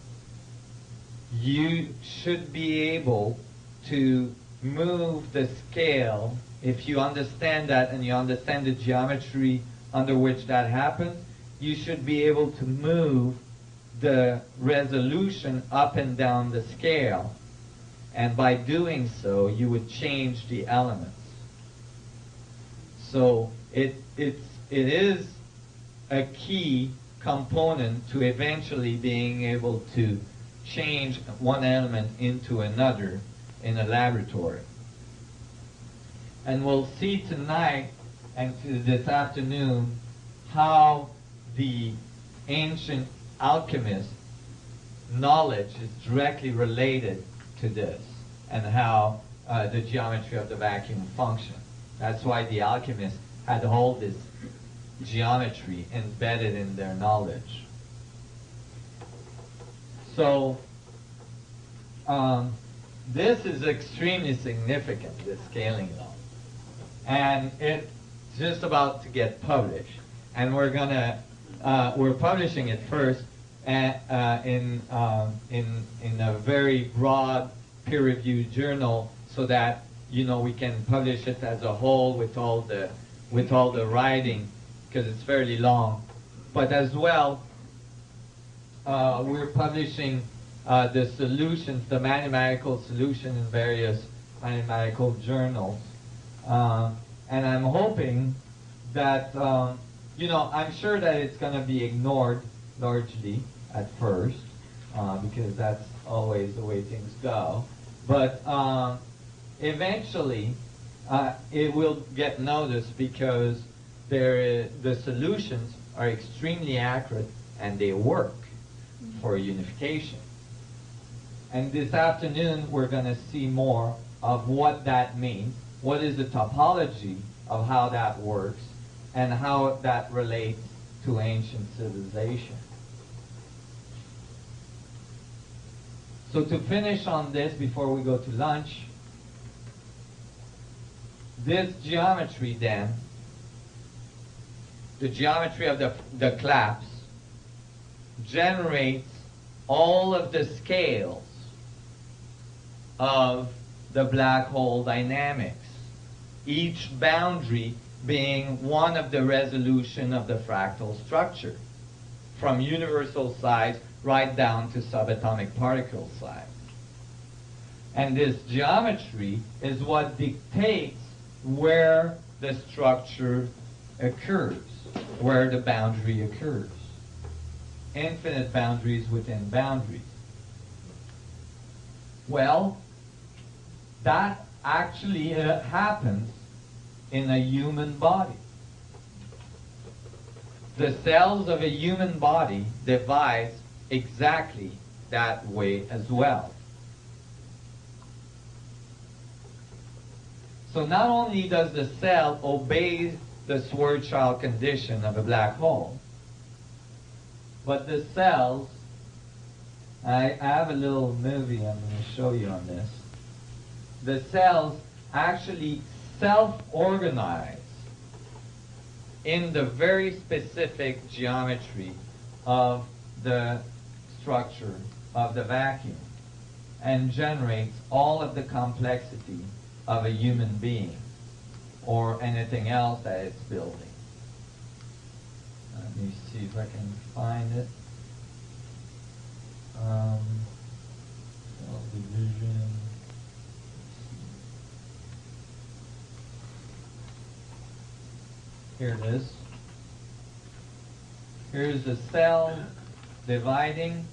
you should be able to move the scale. If you understand that and you understand the geometry under which that happens, you should be able to move the resolution up and down the scale. And by doing so, you would change the elements. So it is a key component to eventually being able to change one element into another in a laboratory. And we'll see tonight and this afternoon how the ancient alchemist knowledge is directly related to this, and how the geometry of the vacuum functions. That's why the alchemists had all this geometry embedded in their knowledge. So this is extremely significant, this scaling law. And it's just about to get published. And we're publishing it first in a very broad peer-reviewed journal, so that we can publish it as a whole with all the writing, because it's fairly long. But as well, we're publishing the solutions, the mathematical solution, in various mathematical journals. And I'm hoping that, I'm sure that it's going to be ignored largely at first, because that's always the way things go. But eventually, it will get noticed, because the solutions are extremely accurate and they work for unification. And this afternoon, we're going to see more of what that means, what is the topology of how that works, and how that relates to ancient civilization. So to finish on this before we go to lunch, this geometry then, the geometry of the collapse, generates all of the scales of the black hole dynamics, each boundary being one of the resolution of the fractal structure, from universal size right down to subatomic particle size. And this geometry is what dictates where the structure occurs, where the boundary occurs. Infinite boundaries within boundaries. Well, that actually happens in a human body. The cells of a human body divide exactly that way as well. So not only does the cell obey the Schwarzschild condition of a black hole, but the cells, I have a little movie I'm going to show you on this. The cells actually self-organize in the very specific geometry of the structure of the vacuum and generates all of the complexity of a human being or anything else that it's building. Let me see if I can find it. Cell division. Here it is. Here's the cell dividing,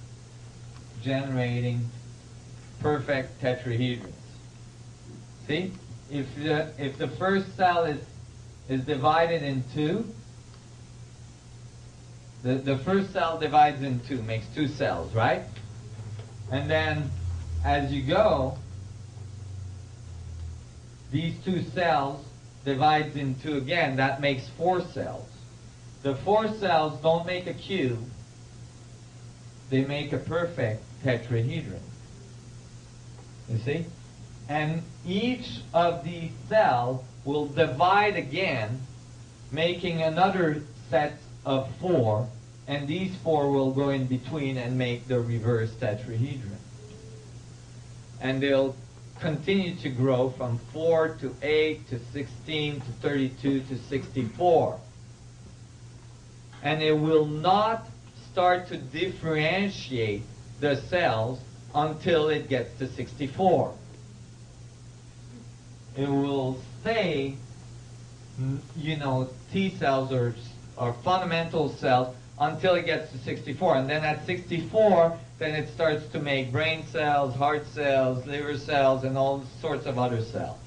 generating perfect tetrahedrons. See? If the first cell is divided in two, the first cell divides in two, makes two cells, right? And then as you go, these two cells divides in two again, that makes four cells. The four cells don't make a cube, they make a perfect tetrahedron. You see? And each of these cells will divide again, making another set of four, and these four will go in between and make the reverse tetrahedron. And they'll continue to grow from 4 to 8 to 16 to 32 to 64. And it will not start to differentiate the cells until it gets to 64. It will say, you know, T cells or fundamental cells until it gets to 64. And then at 64, then it starts to make brain cells, heart cells, liver cells, and all sorts of other cells.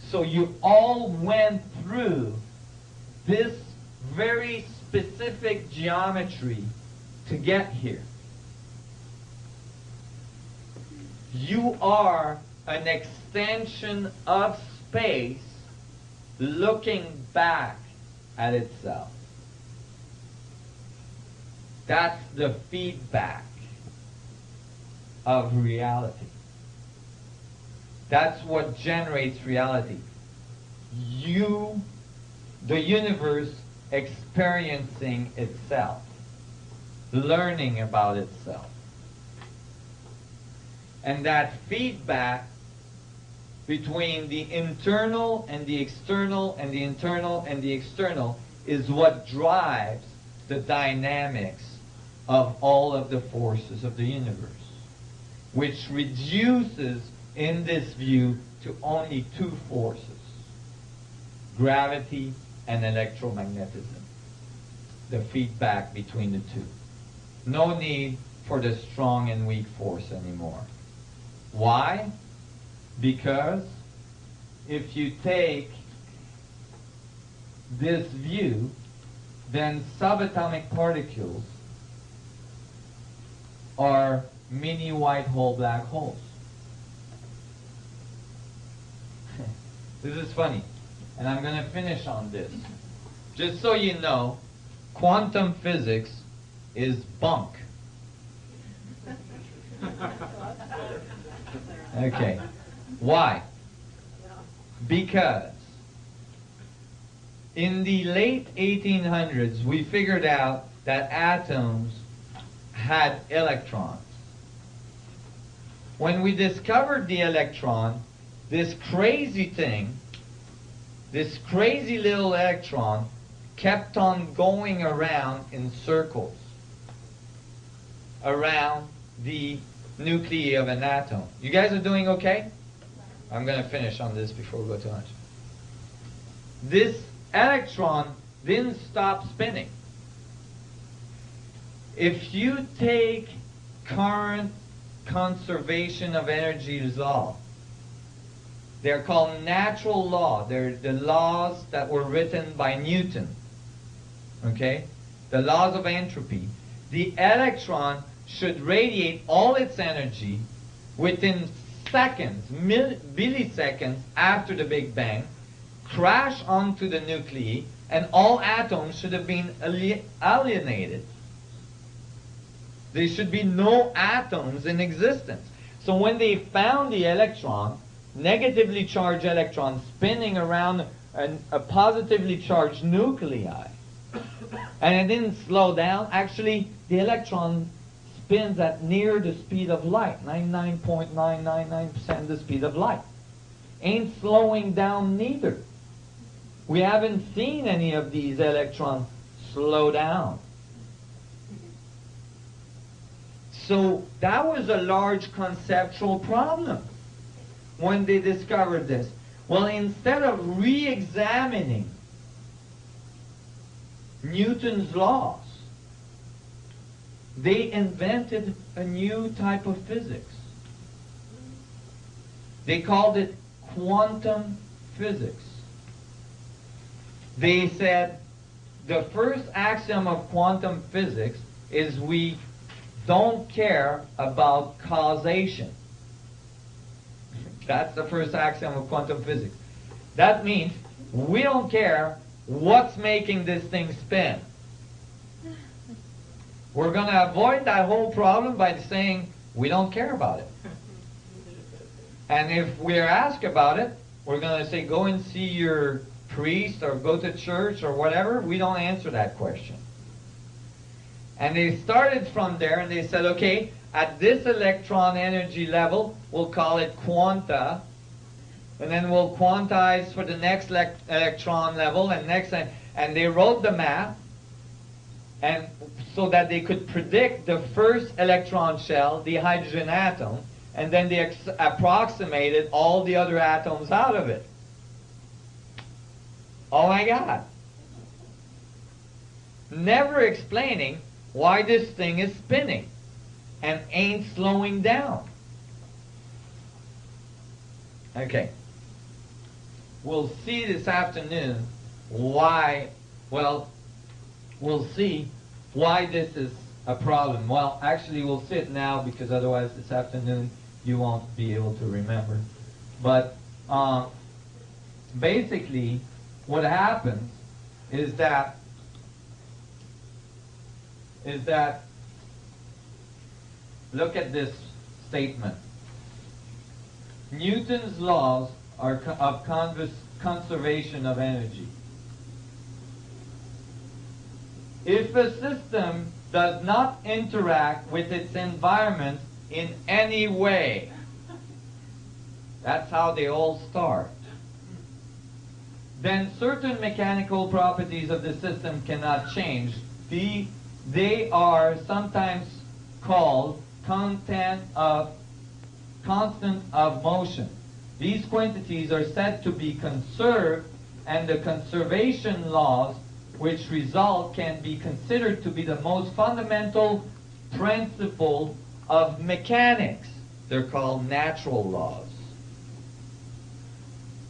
So you all went through this very specific geometry to get here. You are an extension of space looking back at itself. That's the feedback of reality. That's what generates reality. You, the universe, experiencing itself, learning about itself. And that feedback between the internal and the external and the internal and the external is what drives the dynamics of all of the forces of the universe, which reduces in this view to only two forces, gravity and electromagnetism, the feedback between the two. No need for the strong and weak force anymore. Why? Because if you take this view, then subatomic particles are mini white hole black holes. This is funny, and I'm going to finish on this. Just so you know, quantum physics is bunk. Okay. Why? Because in the late 1800s, we figured out that atoms had electrons. When we discovered the electron, this crazy thing, this crazy little electron, kept on going around in circles around the nuclei of an atom. You guys are doing okay? I'm going to finish on this before we go to lunch. This electron didn't stop spinning. If you take current conservation of energy law, they're called natural law. They're the laws that were written by Newton. Okay? The laws of entropy. The electron should radiate all its energy within seconds, milliseconds after the Big Bang, crash onto the nuclei, and all atoms should have been alienated. There should be no atoms in existence. So when they found the electron, negatively charged electron, spinning around a positively charged nuclei, and it didn't slow down, actually the electron spins at near the speed of light, 99.999% the speed of light. Ain't slowing down neither. We haven't seen any of these electrons slow down. So that was a large conceptual problem when they discovered this. Well, instead of re-examining Newton's laws, they invented a new type of physics. They called it quantum physics. They said the first axiom of quantum physics is we don't care about causation. That's the first axiom of quantum physics. That means we don't care what's making this thing spin. We're going to avoid that whole problem by saying we don't care about it. And if we're asked about it, we're going to say go and see your priest or go to church or whatever. We don't answer that question. And they started from there and they said, okay, at this electron energy level, we'll call it quanta. And then we'll quantize for the next electron level and next. And they wrote the math, and so that they could predict the first electron shell, the hydrogen atom, and then they approximated all the other atoms out of it. Oh my God. Never explaining why this thing is spinning and ain't slowing down. Okay. We'll see this afternoon why, well, we'll see why this is a problem. Well, actually we'll see it now because otherwise this afternoon you won't be able to remember. But basically what happens is that look at this statement. Newton's laws are of conservation of energy. If a system does not interact with its environment in any way, that's how they all start, then certain mechanical properties of the system cannot change. They are sometimes called constant of motion. These quantities are said to be conserved, and the conservation laws which result can be considered to be the most fundamental principle of mechanics. They're called natural laws.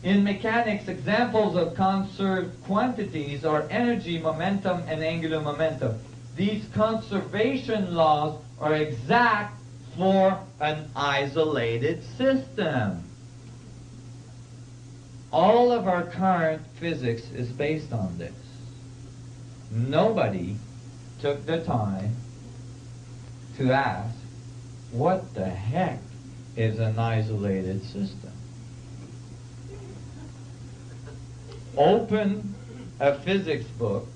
In mechanics, examples of conserved quantities are energy, momentum, and angular momentum. These conservation laws are exact for an isolated system. All of our current physics is based on this. Nobody took the time to ask, what the heck is an isolated system? Open a physics book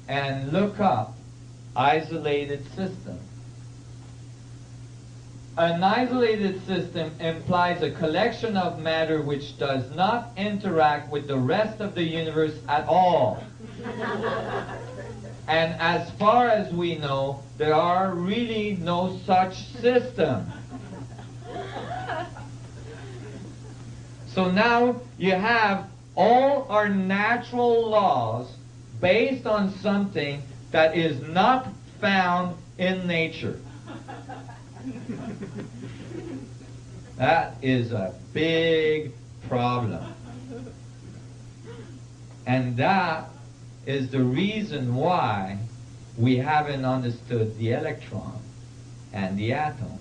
and look up isolated system. An isolated system implies a collection of matter which does not interact with the rest of the universe at all. And as far as we know, there are really no such system. So now you have all our natural laws based on something that is not found in nature. That is a big problem. And that is the reason why we haven't understood the electron and the atom.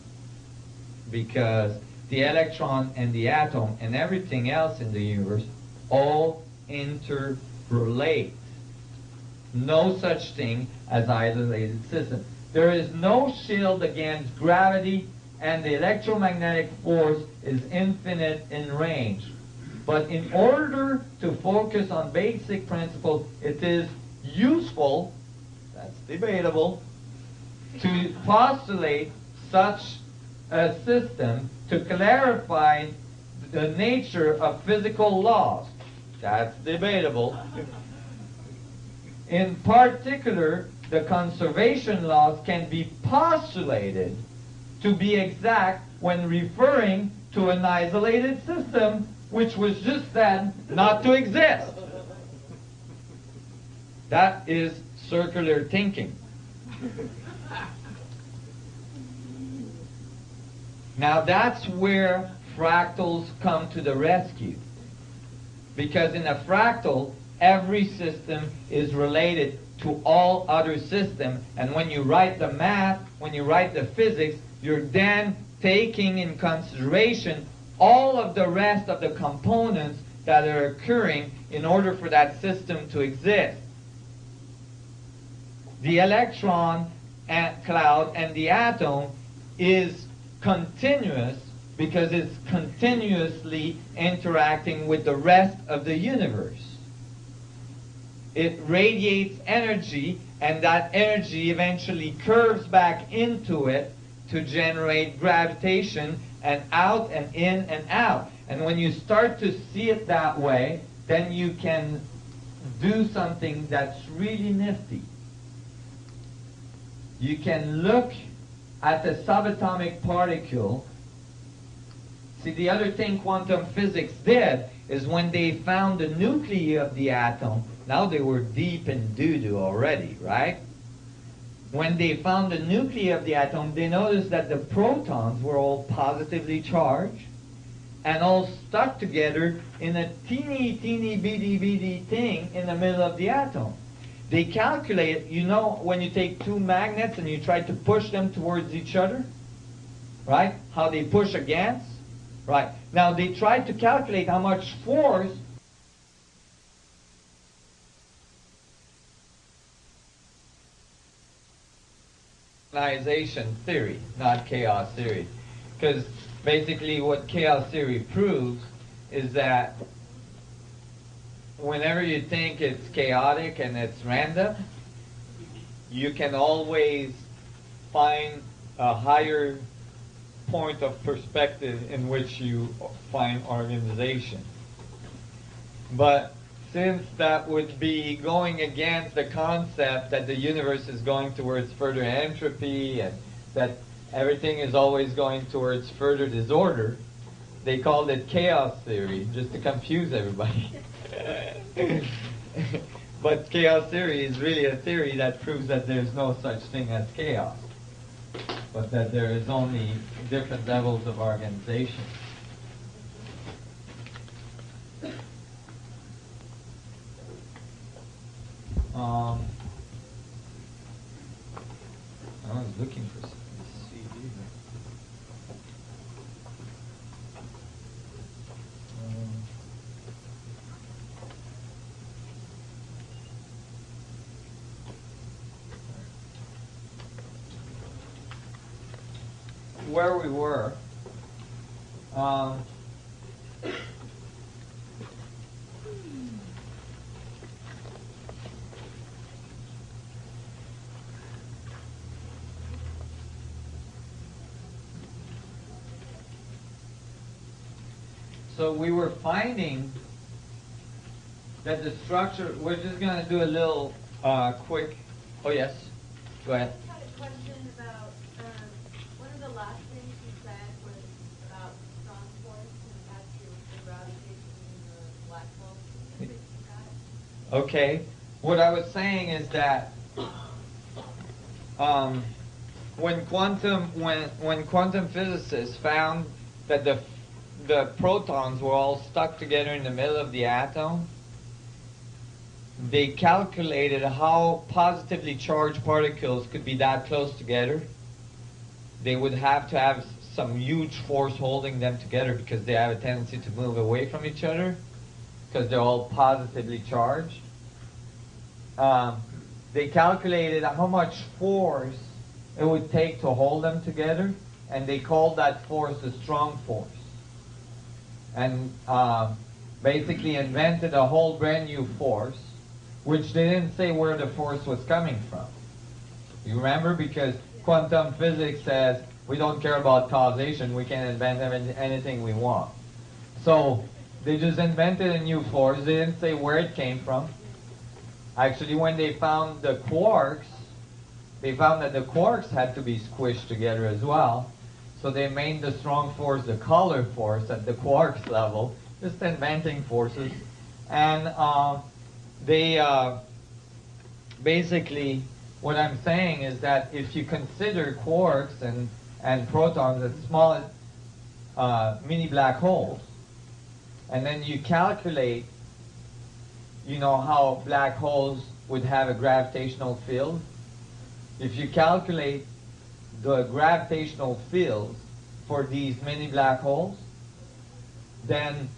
Because the electron and the atom and everything else in the universe all interrelate. No such thing as isolated system. There is no shield against gravity, and the electromagnetic force is infinite in range. But in order to focus on basic principles, it is useful, that's debatable, to postulate such a system to clarify the nature of physical laws. That's debatable. In particular, the conservation laws can be postulated to be exact when referring to an isolated system which was just said not to exist. That is circular thinking. Now that's where fractals come to the rescue. Because in a fractal, every system is related to all other systems, and when you write the math, when you write the physics, you're then taking in consideration all of the rest of the components that are occurring in order for that system to exist. The electron cloud and the atom is continuous because it's continuously interacting with the rest of the universe. It radiates energy, and that energy eventually curves back into it to generate gravitation, and out and in and out. And when you start to see it that way, then you can do something that's really nifty. You can look at the subatomic particle. See, the other thing quantum physics did is when they found the nuclei of the atom, now they were deep in doo-doo already, right? When they found the nuclei of the atom, they noticed that the protons were all positively charged and all stuck together in a teeny bitty thing in the middle of the atom. They calculated, you know, when you take two magnets and you try to push them towards each other, right? How they push against, right? Now they tried to calculate how much force theory, not chaos theory. Because basically what chaos theory proves is that whenever you think it's chaotic and it's random, you can always find a higher point of perspective in which you find organization. But since that would be going against the concept that the universe is going towards further entropy and that everything is always going towards further disorder, they called it chaos theory, just to confuse everybody. But chaos theory is really a theory that proves that there's no such thing as chaos, but that there is only different levels of organization. I was looking for something. CD. Where we were. So we were finding that the structure, we're just going to do a little quick, oh yes, go ahead.
I had a question about, one of the last things you said was about strong force and that's the gravitation in the black hole. Can you repeat that?
Okay, what I was saying is that when quantum physicists found that the protons were all stuck together in the middle of the atom, they calculated how positively charged particles could be that close together. They would have to have some huge force holding them together because they have a tendency to move away from each other because they're all positively charged. They calculated how much force it would take to hold them together, and they called that force a strong force. And basically invented a whole brand new force, which they didn't say where the force was coming from. You remember? Because quantum physics says we don't care about causation, we can invent anything we want. So they just invented a new force, they didn't say where it came from. Actually, when they found the quarks, they found that the quarks had to be squished together as well. So they made the strong force the color force at the quarks level, just inventing forces. And basically, what I'm saying is that if you consider quarks and protons as small mini black holes, and then you calculate, you know, how black holes would have a gravitational field. If you calculate the gravitational fields for these mini black holes, then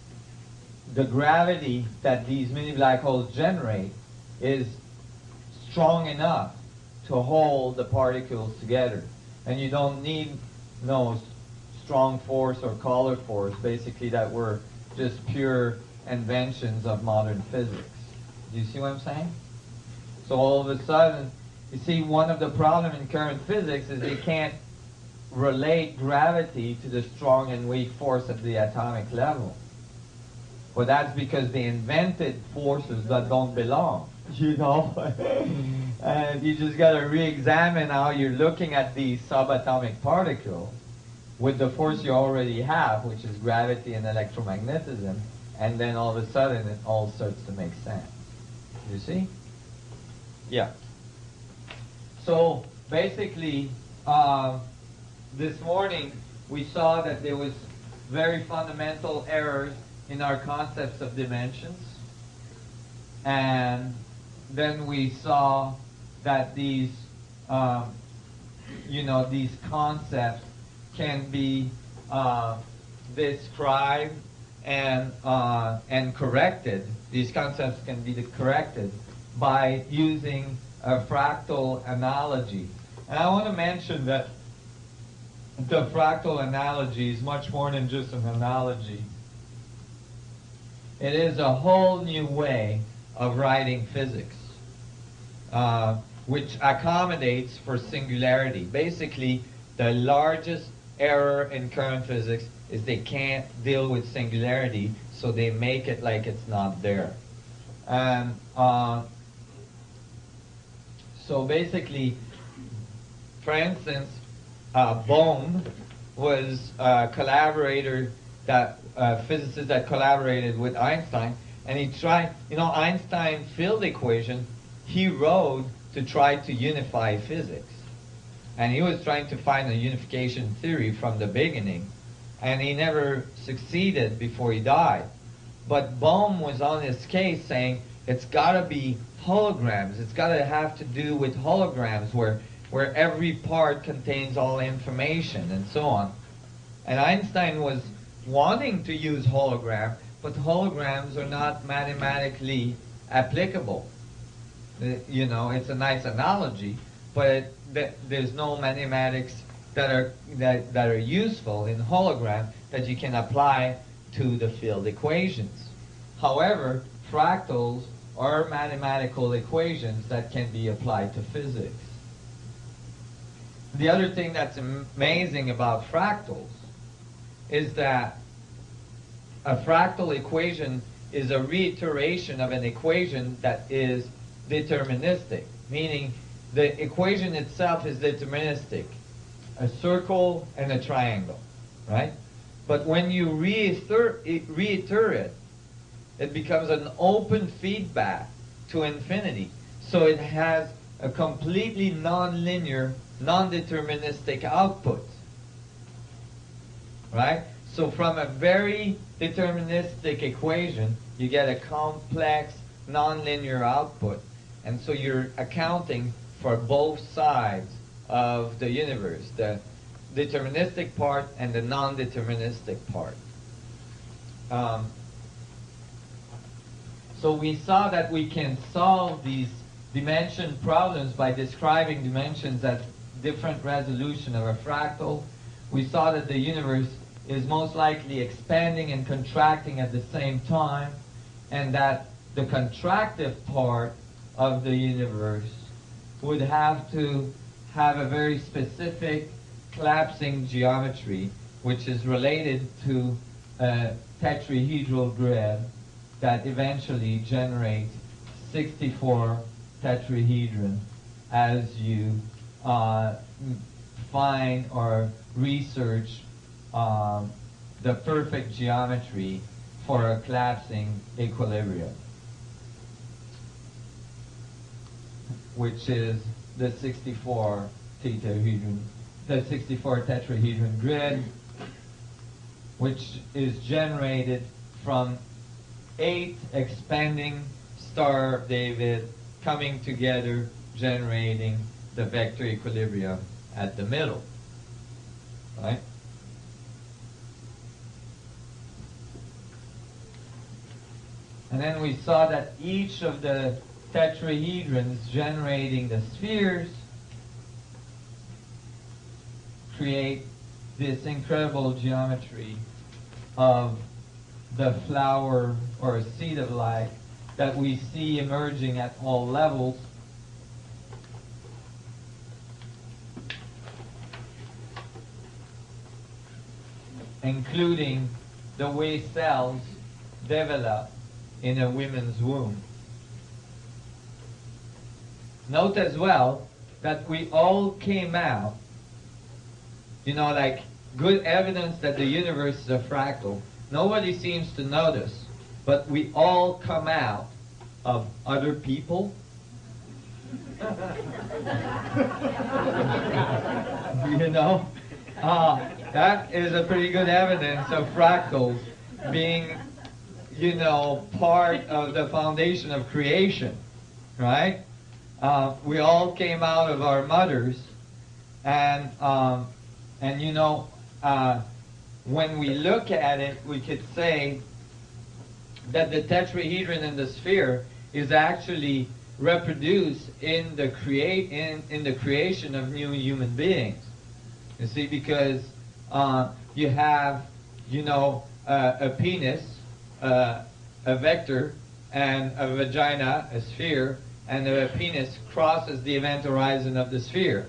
the gravity that these mini black holes generate is strong enough to hold the particles together. And you don't need no strong force or color force, basically, that were just pure inventions of modern physics. Do you see what I'm saying? So all of a sudden, you see, one of the problems in current physics is they can't relate gravity to the strong and weak force at the atomic level. But that's because they invented forces that don't belong, you know? And you just got to re-examine how you're looking at these subatomic particles with the force you already have, which is gravity and electromagnetism, and then all of a sudden it all starts to make sense. You see? Yeah. So basically, this morning we saw that there was very fundamental errors in our concepts of dimensions, and then we saw that these, these concepts can be described and corrected. These concepts can be corrected by using a fractal analogy. And I want to mention that the fractal analogy is much more than just an analogy. It is a whole new way of writing physics, which accommodates for singularity. Basically, the largest error in current physics is they can't deal with singularity, so they make it like it's not there. And so basically, for instance, Bohm was a collaborator, physicist that collaborated with Einstein, and he tried, Einstein's field equation, he wrote to try to unify physics. And he was trying to find a unification theory from the beginning, and he never succeeded before he died. But Bohm was on his case saying, it's got to be holograms. It's got to have to do with holograms where every part contains all information and so on. And Einstein was wanting to use hologram, but holograms are not mathematically applicable. It's a nice analogy, but there's no mathematics that are useful in hologram that you can apply to the field equations. However, fractals are mathematical equations that can be applied to physics. The other thing that's amazing about fractals is that a fractal equation is a reiteration of an equation that is deterministic, meaning the equation itself is deterministic, a circle and a triangle, right? But when you reiterate it, it becomes an open feedback to infinity. So it has a completely non-linear, non-deterministic output, right? So from a very deterministic equation, you get a complex, nonlinear output. And so you're accounting for both sides of the universe, the deterministic part and the non-deterministic part. So we saw that we can solve these dimension problems by describing dimensions at different resolution of a fractal. We saw that the universe is most likely expanding and contracting at the same time, and that the contractive part of the universe would have to have a very specific collapsing geometry, which is related to a tetrahedral grid that eventually generates 64 tetrahedron as you find or research the perfect geometry for a collapsing equilibrium, which is the 64 tetrahedron grid, which is generated from 8 expanding Star of David coming together, generating the vector equilibrium at the middle, right? And then we saw that each of the tetrahedrons generating the spheres create this incredible geometry of the flower or seed of light that we see emerging at all levels. Including the way cells develop in a woman's womb. Note as well that we all came out, like good evidence that the universe is a fractal. Nobody seems to notice, but we all come out of other people. That is a pretty good evidence of fractals being, part of the foundation of creation, right? We all came out of our mothers, and when we look at it, we could say that the tetrahedron in the sphere is actually reproduced in the creation of new human beings. You see, because you have, a penis, a vector, and a vagina, a sphere, and the penis crosses the event horizon of the sphere.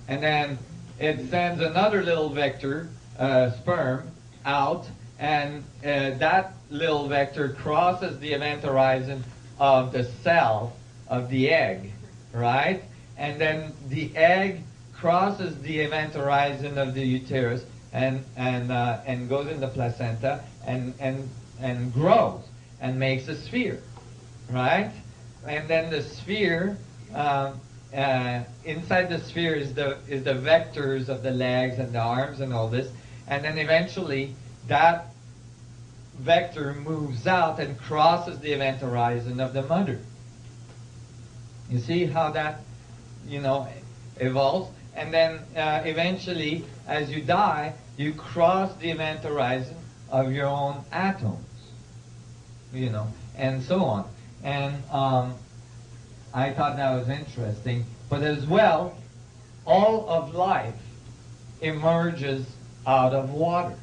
And then it sends another little vector, sperm, out, and that little vector crosses the event horizon of the cell of the egg, right? And then the egg crosses the event horizon of the uterus and goes in the placenta and grows and makes a sphere, right? And then the sphere, inside the sphere is the vectors of the legs and the arms and all this, and then eventually that vector moves out and crosses the event horizon of the mother. You see how that, evolves? And then eventually, as you die, you cross the event horizon of your own atoms, and so on. And I thought that was interesting. But as well, all of life emerges out of water.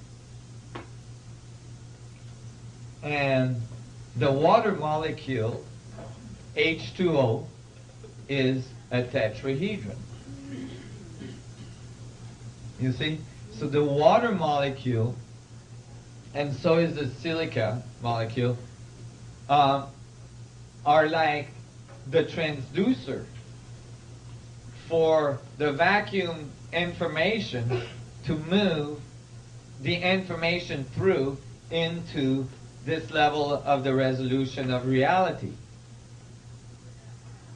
And the water molecule, H2O, is a tetrahedron. You see? So the water molecule, and so is the silica molecule, are like the transducer for the vacuum information to move the information through into this level of the resolution of reality.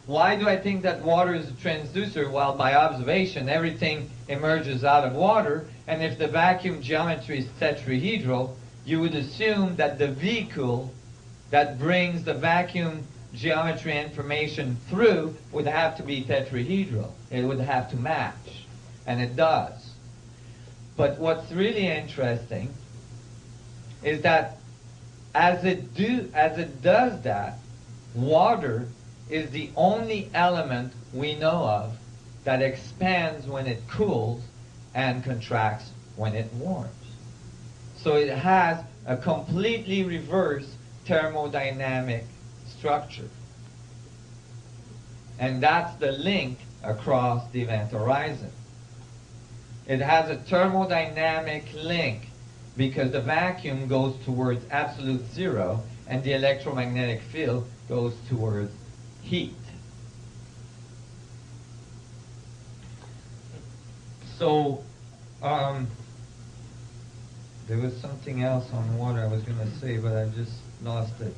Why do I think that water is a transducer? Well, by observation, everything emerges out of water, and if the vacuum geometry is tetrahedral, you would assume that the vehicle that brings the vacuum geometry information through would have to be tetrahedral. It would have to match, and it does. But what's really interesting is that as it does that, water is the only element we know of that expands when it cools and contracts when it warms. So it has a completely reverse thermodynamic structure. And that's the link across the event horizon. It has a thermodynamic link because the vacuum goes towards absolute zero and the electromagnetic field goes towards heat. So, there was something else on water I was going to say, but I just lost it.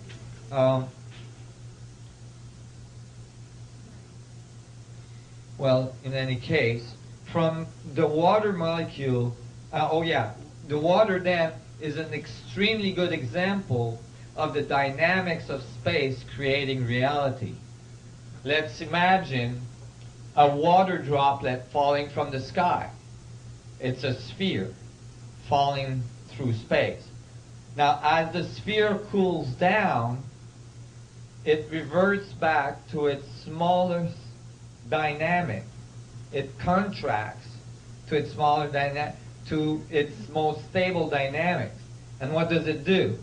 Well, in any case, from the water molecule, the water then is an extremely good example of the dynamics of space creating reality. Let's imagine a water droplet falling from the sky. It's a sphere falling through space. Now, as the sphere cools down, it reverts back to its smallest dynamic. It contracts to its smaller dynamic, to its most stable dynamics. And what does it do?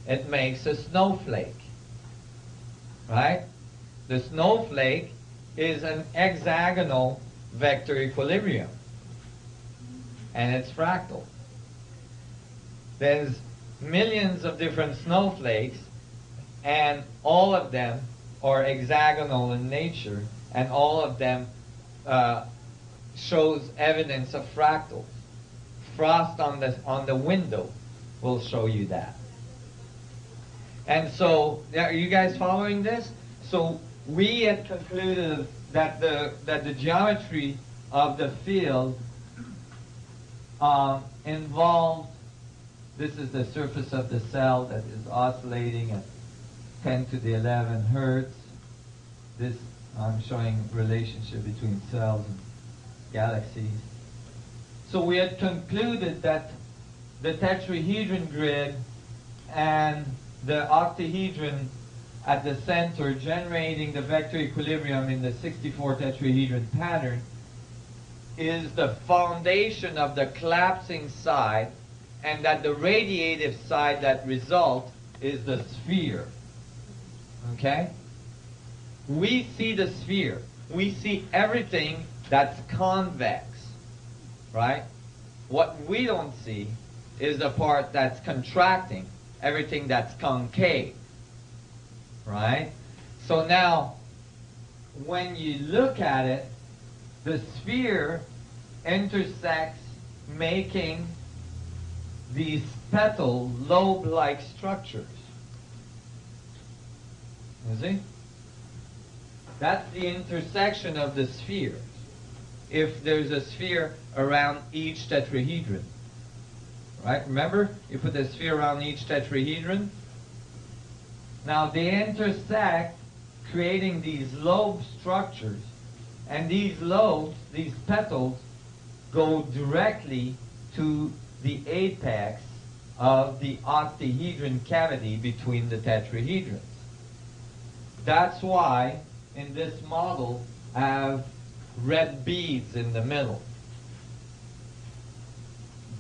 It makes a snowflake, right? The snowflake is an hexagonal vector equilibrium, and it's fractal. There's millions of different snowflakes, and all of them are hexagonal in nature, and all of them shows evidence of fractals. Frost on the window will show you that. And so, are you guys following this? So we had concluded that the geometry of the field involved, this is the surface of the cell that is oscillating at 10 to the 11 hertz. This, I'm showing relationship between cells and galaxies. So we had concluded that the tetrahedron grid and the octahedron at the center generating the vector equilibrium in the 64 tetrahedron pattern is the foundation of the collapsing side, and that the radiative side that results is the sphere. Okay? We see the sphere. We see everything that's convex, right? What we don't see is the part that's contracting, everything that's concave, right? So now, when you look at it, the sphere intersects, making these petal lobe-like structures. You see? That's the intersection of the spheres. If there's a sphere around each tetrahedron, right? Remember, you put a sphere around each tetrahedron. Now they intersect, creating these lobe structures, and these lobes, these petals, go directly to the apex of the octahedron cavity between the tetrahedrons. That's why in this model I have red beads in the middle.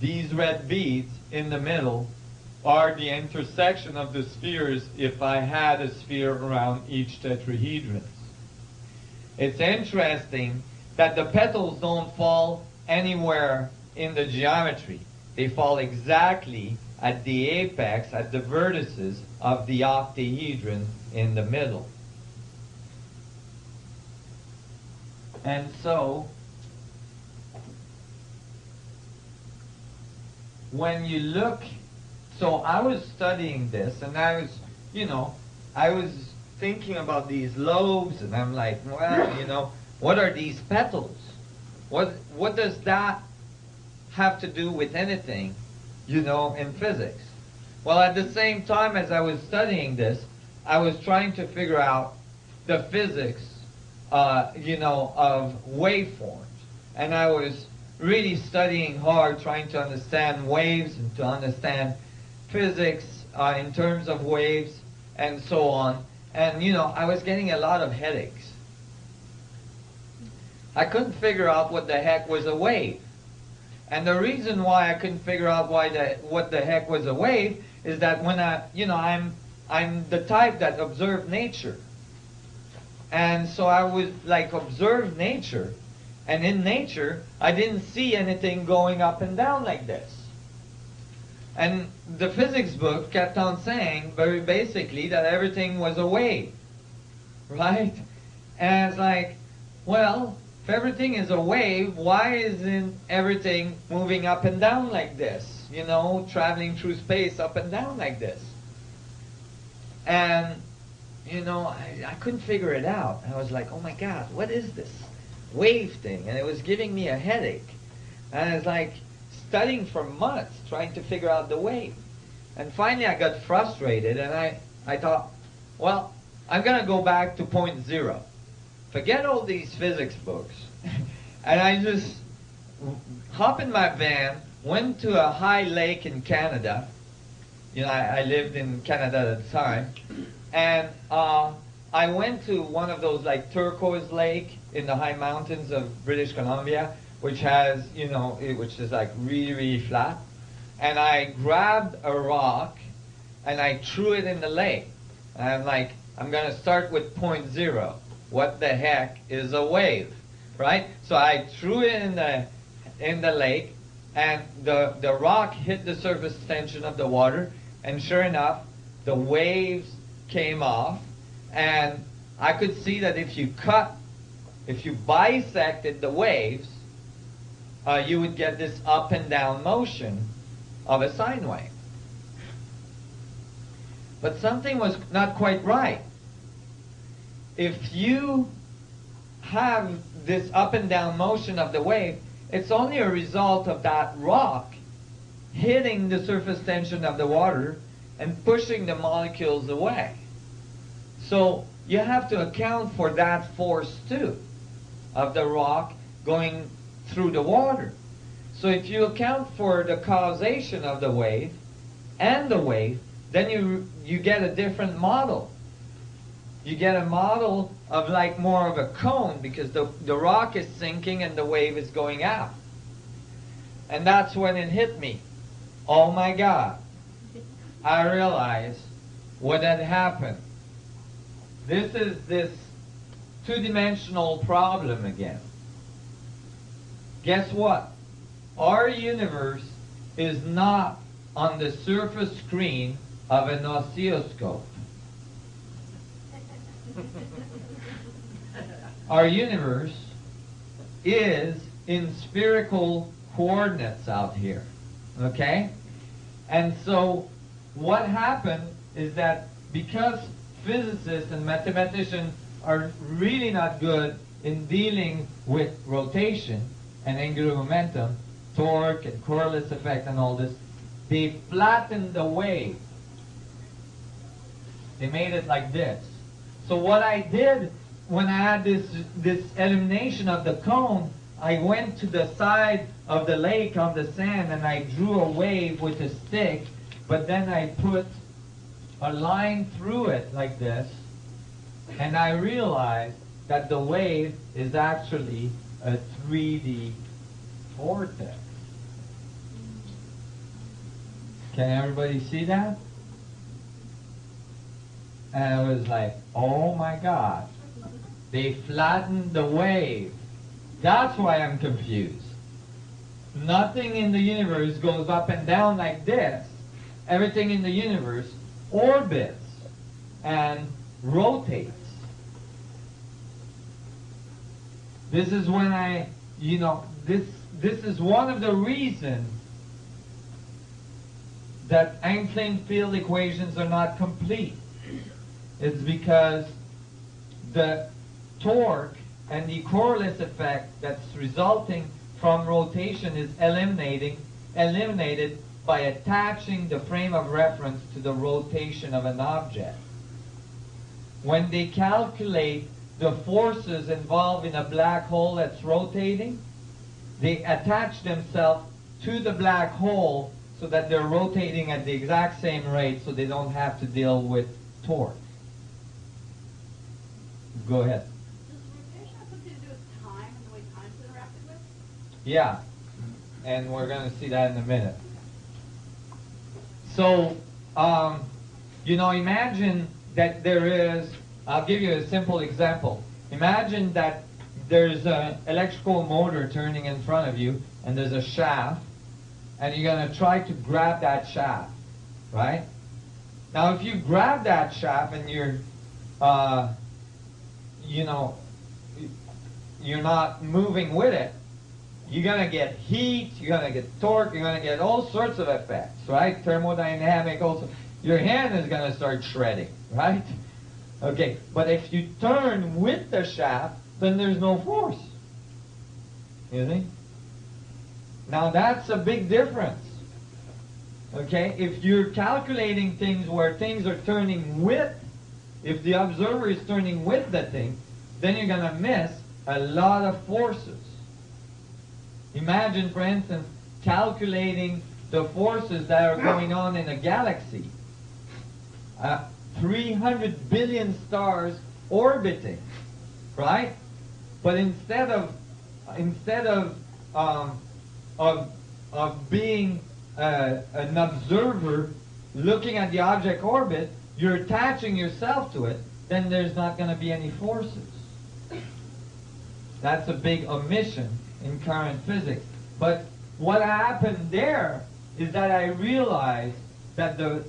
These red beads in the middle are the intersection of the spheres if I had a sphere around each tetrahedron. It's interesting that the petals don't fall anywhere in the geometry. They fall exactly at the apex, at the vertices of the octahedron in the middle. And so, when you look, so I was studying this, and I was thinking about these lobes, and I'm like, well, what are these petals? What does that have to do with anything, in physics? Well, at the same time as I was studying this, I was trying to figure out the physics, of waveforms. And I was really studying hard, trying to understand waves and to understand physics in terms of waves and so on. And, I was getting a lot of headaches. I couldn't figure out what the heck was a wave. And the reason why I couldn't figure out what the heck was a wave is that when I'm the type that observed nature. And so I would observe nature. And in nature, I didn't see anything going up and down like this. And the physics book kept on saying, very basically, that everything was a wave. Right? And it's like, well, if everything is a wave, why isn't everything moving up and down like this? Traveling through space up and down like this. And, I couldn't figure it out. I was like, oh my God, what is this wave thing? And it was giving me a headache. And I was like studying for months, trying to figure out the wave. And finally I got frustrated, and I thought, well, I'm going to go back to point zero. Forget all these physics books. And I just hop in my van, went to a high lake in Canada. I lived in Canada at the time. And I went to one of those turquoise lake in the high mountains of British Columbia, which has, which is really, really flat. And I grabbed a rock and I threw it in the lake. And I'm like, I'm going to start with point zero. What the heck is a wave? Right? So I threw it in the lake, and the rock hit the surface tension of the water, and sure enough, the waves came off, and I could see that if you bisected the waves, you would get this up and down motion of a sine wave. But something was not quite right. If you have this up and down motion of the wave, it's only a result of that rock hitting the surface tension of the water and pushing the molecules away. So you have to account for that force too, of the rock going through the water. So if you account for the causation of the wave and the wave, then you get a different model. You get a model of more of a cone, because the rock is sinking and the wave is going out. And that's when it hit me. Oh my God. I realized what had happened. This is this two-dimensional problem again. Guess what? Our universe is not on the surface screen of an oscilloscope. Our universe is in spherical coordinates out here. Okay? And so what happened is that because physicists and mathematicians are really not good in dealing with rotation and angular momentum, torque and Coriolis effect and all this, they flattened the wave. They made it like this. So what I did when I had this elimination of the cone, I went to the side of the lake on the sand and I drew a wave with a stick, but then I put a line through it like this, and I realized that the wave is actually a 3D vortex. Can everybody see that? And I was like, oh my God, they flattened the wave. That's why I'm confused. Nothing in the universe goes up and down like this. Everything in the universe orbits and rotates. This is when this is one of the reasons that Einstein field equations are not complete. It's because the torque and the Coriolis effect that's resulting from rotation is eliminated by attaching the frame of reference to the rotation of an object.
when they calculate the forces involved in a black hole that's rotating, they attach themselves to the black hole so that they're rotating at the exact same rate so they don't have to deal with torque. Go ahead.
Does rotation have something to do with time and the way time's interacted with?
Yeah, and we're going to see that in a minute. So, imagine that there is, I'll give you a simple example. Imagine that there's an electrical motor turning in front of you, and there's a shaft, and you're going to try to grab that shaft, right? Now, if you grab that shaft and you're not moving with it, you're going to get heat, you're going to get torque, you're going to get all sorts of effects, right? Thermodynamic also. Your hand is going to start shredding, right? Okay, but if you turn with the shaft, then there's no force. You see? Now that's a big difference. Okay, if you're calculating things where things are turning with, if the observer is turning with the thing, then you're going to miss a lot of forces. Imagine, for instance, calculating the forces that are going on in a galaxy. 300 billion stars orbiting, right? But instead of being an observer looking at the object orbit, you're attaching yourself to it, then there's not going to be any forces. That's a big omission in current physics. But what happened there is that I realized that the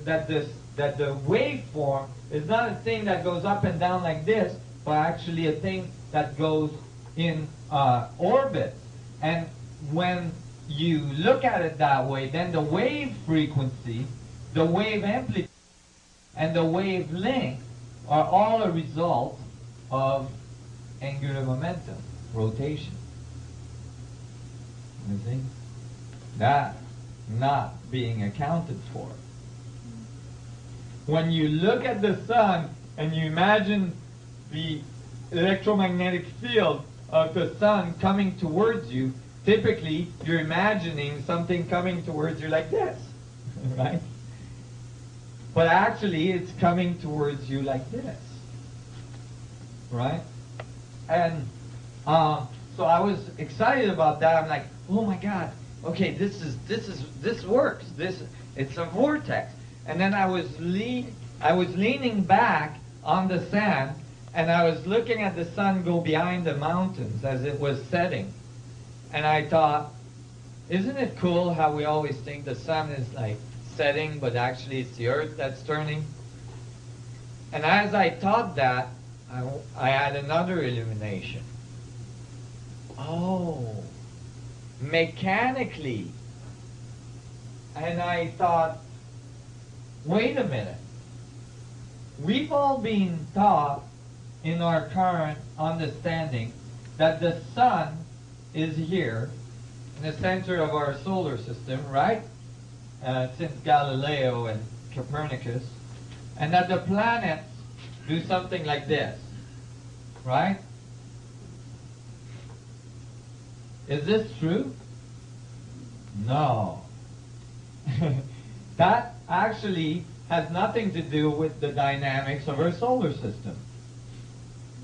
waveform is not a thing that goes up and down like this, but actually a thing that goes in orbit. And when you look at it that way, then the wave frequency, the wave amplitude, and the wavelength are all a result of angular momentum, rotation. You see? That not being accounted for. When you look at the sun and you imagine the electromagnetic field of the sun coming towards you, typically you're imagining something coming towards you like this, right? But actually it's coming towards you like this, right? And so I was excited about that. I'm like, oh my God, okay, this works. It's a vortex. And then I was leaning back on the sand, and I was looking at the sun go behind the mountains as it was setting. And I thought, isn't it cool how we always think the sun is like setting, but actually it's the earth that's turning? And as I thought that, I had another illumination. Oh, mechanically. And I thought, wait a minute. We've all been taught in our current understanding that the sun is here in the center of our solar system, right? Since Galileo and Copernicus. And that the planets do something like this, right? Is this true? No. That actually has nothing to do with the dynamics of our solar system.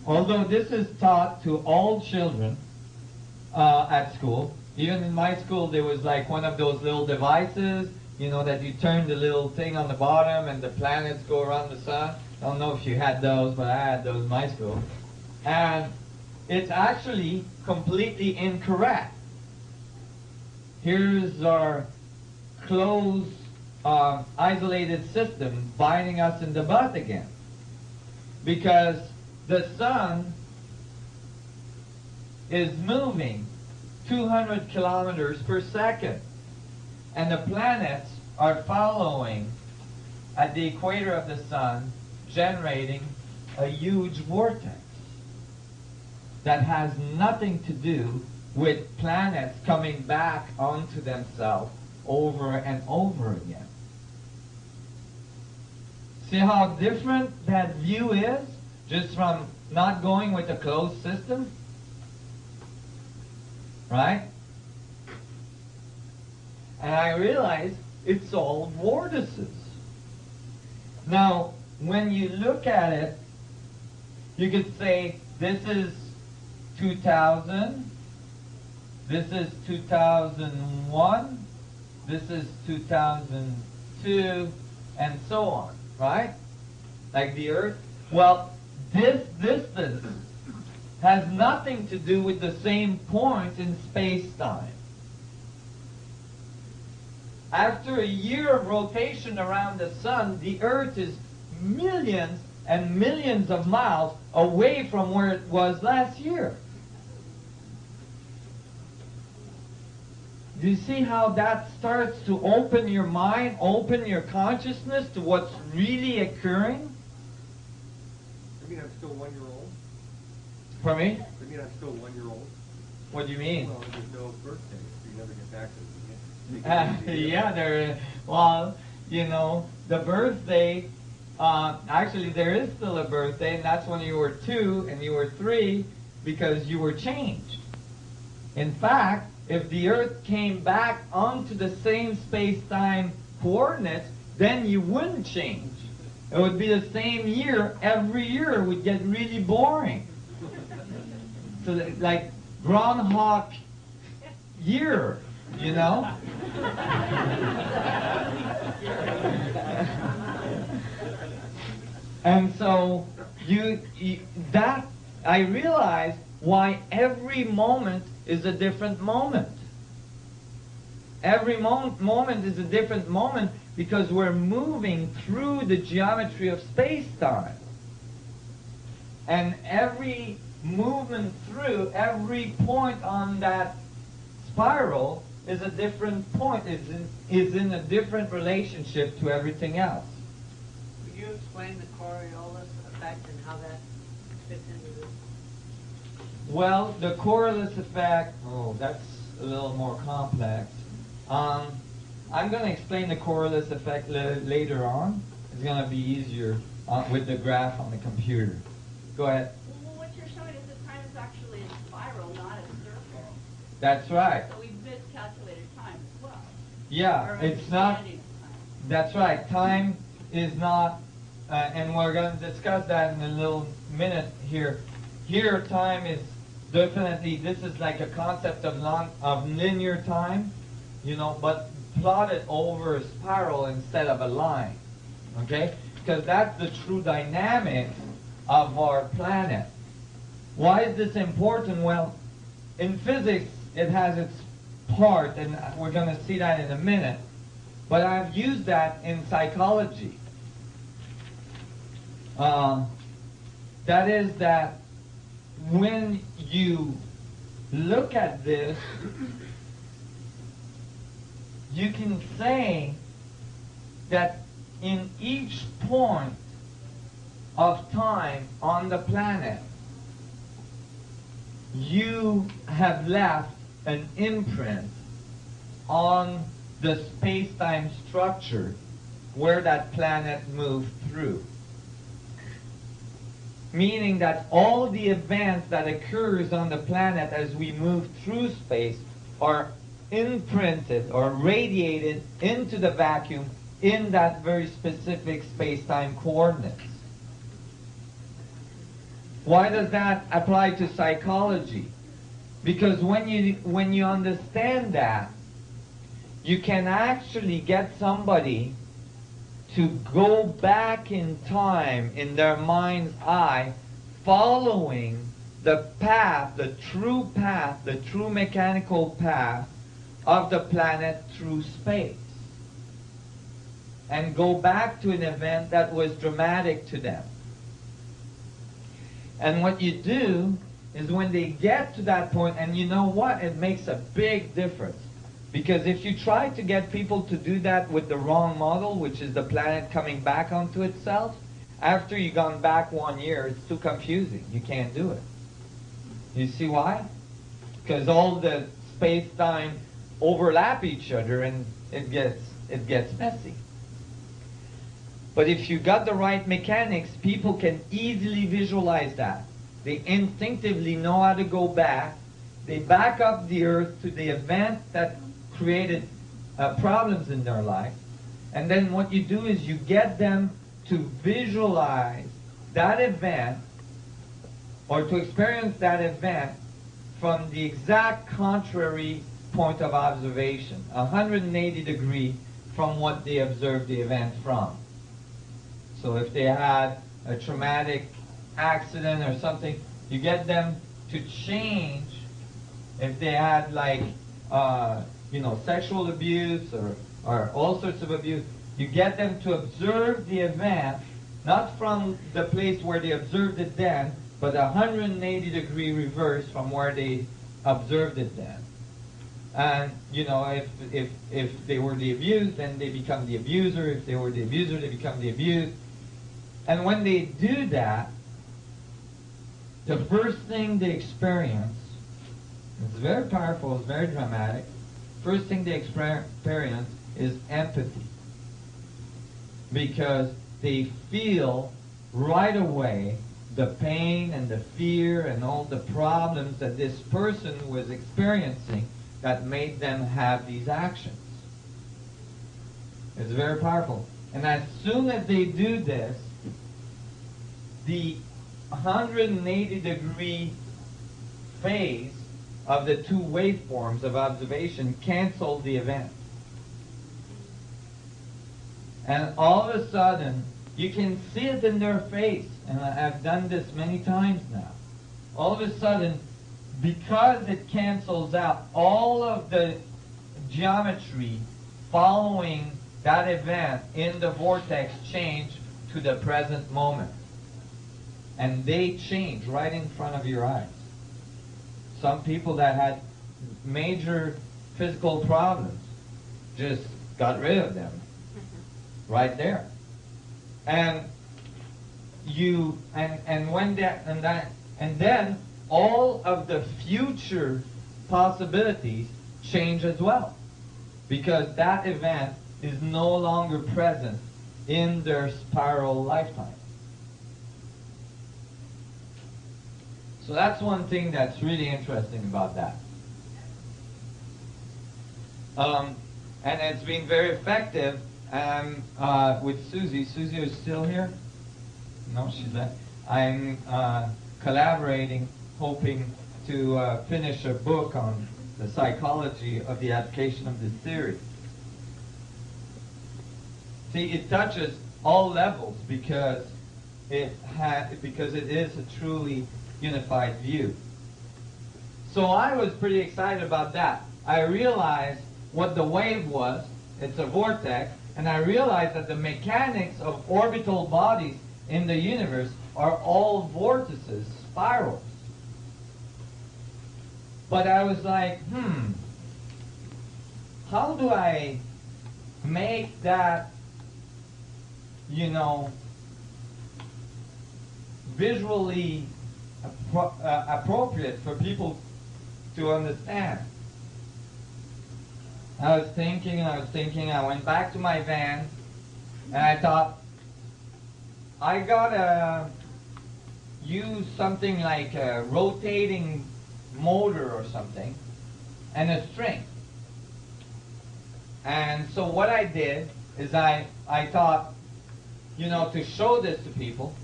Although this is taught to all children at school. Even in my school, there was like one of those little devices, you know, that you turn the little thing on the bottom and the planets go around the sun. I don't know if you had those, but I had those in my school. And it's actually completely incorrect. Here's our closed, isolated system biting us in the butt again. Because the sun is moving 200 kilometers per second. And the planets are following at the equator of the sun, generating a huge vortex that has nothing to do with planets coming back onto themselves over and over again. See how different that view is? just from not going with a closed system, right? And I realized it's all vortices. Now, when you look at it, you could say this is 2000, this is 2001, this is 2002, and so on, right? Like the Earth. Well, this distance has nothing to do with the same point in space-time. After a year of rotation around the sun, the Earth is millions and millions of miles away from where it was last year. Do you see how that starts to open your mind, open your consciousness to what's really occurring?
You mean I'm still 1 year old?
For me?
You mean I'm still 1 year old?
What do you mean?
Well, there's no birthday, so you never get back to the beginning.
Yeah, well, you know, the birthday, actually there is still a birthday, and that's when you were 2 and you were 3, because you were changed. In fact, if the Earth came back onto the same space-time coordinates, then you wouldn't change. It would be the same year. Every year would get really boring. So like Groundhog Year, you know? And so that I realized why every moment is a different moment. Every moment is a different moment because we're moving through the geometry of space-time. And every movement through, every point on that spiral is a different point, is in a different relationship to everything else.
Could you explain the Coriolis effect and how that fits into this?
Well, the Coriolis effect, that's a little more complex. I'm going to explain the Coriolis effect later on. It's going to be easier with the graph on the computer. Go ahead.
Well, what you're showing is that time is actually a spiral, not a circle.
That's right.
So we've miscalculated time as well.
Yeah,
Our
it's not.
understanding of time.
That's right. Time is not, and we're going to discuss that in a little minute here. Here, time is definitely, this is like a concept of linear time, you know, but plotted over a spiral instead of a line, okay? Because that's the true dynamics of our planet. Why is this important? Well, in physics, it has its part, and we're going to see that in a minute. But I've used that in psychology. That is that when you look at this, you can say that in each point of time on the planet, you have left an imprint on the space-time structure where that planet moved through. Meaning that all the events that occurs on the planet as we move through space are imprinted or radiated into the vacuum in that very specific space-time coordinates. Why does that apply to psychology? Because when you understand that, you can actually get somebody to go back in time in their mind's eye, following the path, the true mechanical path of the planet through space. And go back to an event that was dramatic to them. And what you do is when they get to that point, and you know what? It makes a big difference. Because if you try to get people to do that with the wrong model, which is the planet coming back onto itself, after you've gone back 1 year, it's too confusing. You can't do it. You see why? Because all the space-time overlap each other and it gets messy. But if you got the right mechanics, people can easily visualize that. They instinctively know how to go back. They back up the earth to the event that created problems in their life. And then what you do is you get them to visualize that event or to experience that event from the exact contrary point of observation, 180 degree from what they observed the event from. So if they had a traumatic accident or something, you get them to change. If they had like, sexual abuse or all sorts of abuse, you get them to observe the event, not from the place where they observed it then, but 180 degree reverse from where they observed it then. And, if they were the abused, then they become the abuser. If they were the abuser, they become the abused. And when they do that, the first thing they experience, it's very powerful, it's very dramatic, first thing they experience is empathy. Because they feel right away the pain and the fear and all the problems that this person was experiencing that made them have these actions. It's very powerful. And as soon as they do this, the 180 degree phase of the two waveforms of observation cancel the event. And all of a sudden, you can see it in their face, and I've done this many times now. All of a sudden, because it cancels out all of the geometry following that event in the vortex change to the present moment. And they change right in front of your eyes. Some people that had major physical problems just got rid of them right there. And then all of the future possibilities change as well, because that event is no longer present in their spiral lifetime. So that's one thing that's really interesting about that. And it's been very effective with Susie. Susie is still here? No, she's not. I'm collaborating, hoping to finish a book on the psychology of the application of this theory. See, it touches all levels because it is a truly unified view. So I was pretty excited about that. I realized what the wave was. It's a vortex. And I realized that the mechanics of orbital bodies in the universe are all vortices, spirals. But I was like, how do I make that, visually appropriate for people to understand? I was thinking, I went back to my van, and I thought, I gotta use something like a rotating motor or something, and a string. And so what I did is I thought, to show this to people,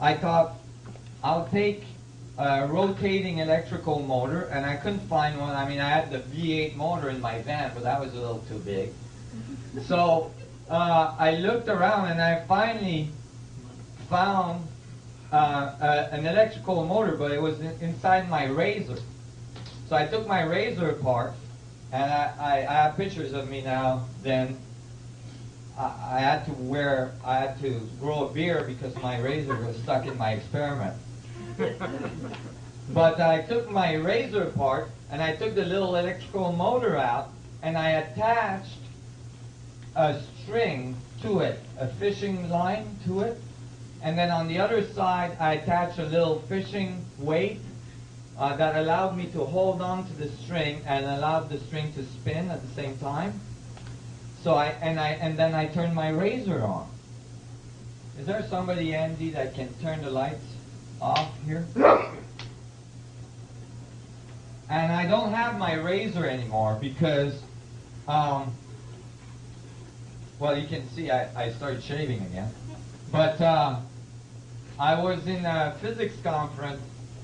I thought, I'll take a rotating electrical motor, and I couldn't find one. I mean, I had the V8 motor in my van, but that was a little too big. So I looked around, and I finally found an electrical motor, but it was inside my razor. So I took my razor apart, and I have pictures of me now. Then I had to grow a beard because my razor was stuck in my experiment. But I took my razor apart, and I took the little electrical motor out, and I attached a string to it, a fishing line to it, and then on the other side I attached a little fishing weight that allowed me to hold on to the string and allowed the string to spin at the same time. So then I turned my razor on. Is there somebody, Andy, that can turn the lights off here? And I don't have my razor anymore because, well, you can see I started shaving again. But I was in a physics conference,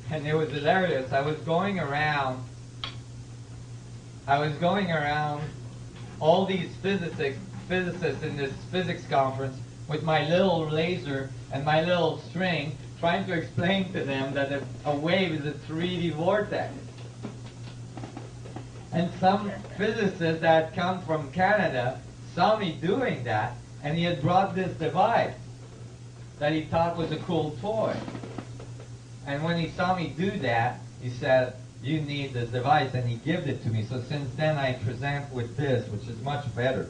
and it was hilarious. I was going around all these physicists in this physics conference with my little laser and my little string, trying to explain to them that a wave is a 3D vortex. And some physicist that had come from Canada saw me doing that, and he had brought this device that he thought was a cool toy. And when he saw me do that, he said, "You need this device," and he gave it to me. So since then I present with this, which is much better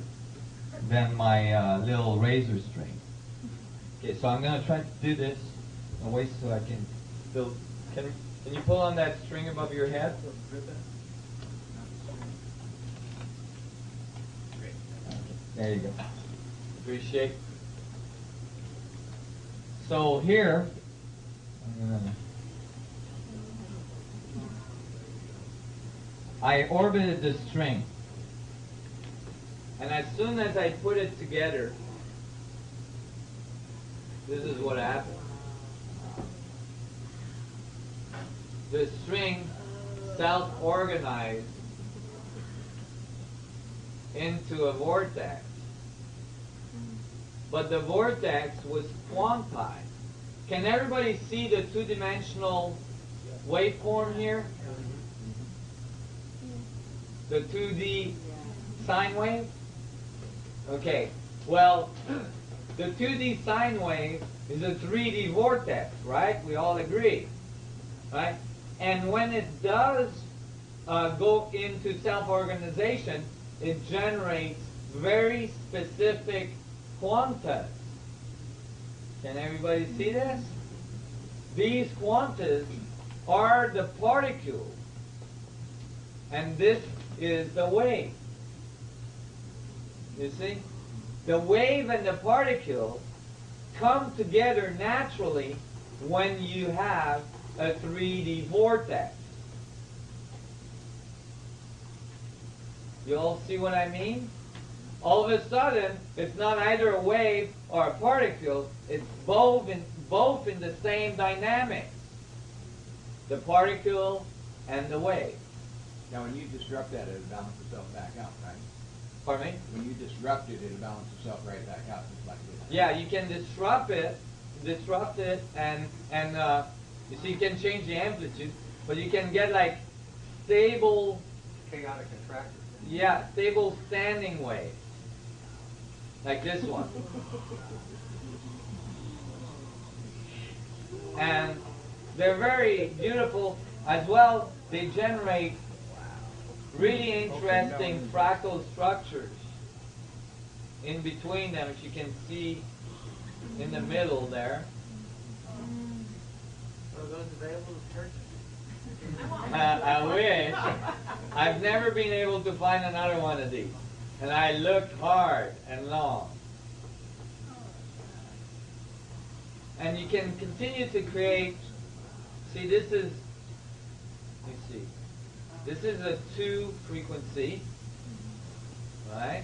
than my little razor string. Okay, so I'm going to try to do this in a way so I can still... Can you pull on that string above your head? There you go. Appreciate. So here, I orbited the string, and as soon as I put it together, this is what happened. The string self-organized into a vortex, but the vortex was quantized. Can everybody see the two-dimensional waveform here? The 2D sine wave? Okay, well, the 2D sine wave is a 3D vortex, right? We all agree, right? And when it does go into self-organization, it generates very specific quantas. Can everybody see this? These quantas are the particles, and this is the wave. You see? The wave and the particle come together naturally when you have a 3D vortex. You all see what I mean? All of a sudden, it's not either a wave or a particle, it's both in the same dynamics. The particle and the wave.
Now, when you disrupt that, it'll balance itself back out, right?
Pardon me?
When you disrupt it, it'll balance itself right back out, just like this.
Yeah, you can disrupt it, and you see, you can change the amplitude, but you can get like stable,
Chaotic attractor.
yeah, stable standing waves, like this one. And they're very beautiful as well. They generate really interesting fractal structures in between them, which you can see in the middle there.
Are those available to purchase?
I wish. I've never been able to find another one of these. And I looked hard and long. And you can continue to create, see, this is, let me see, this is a 2 frequency, right?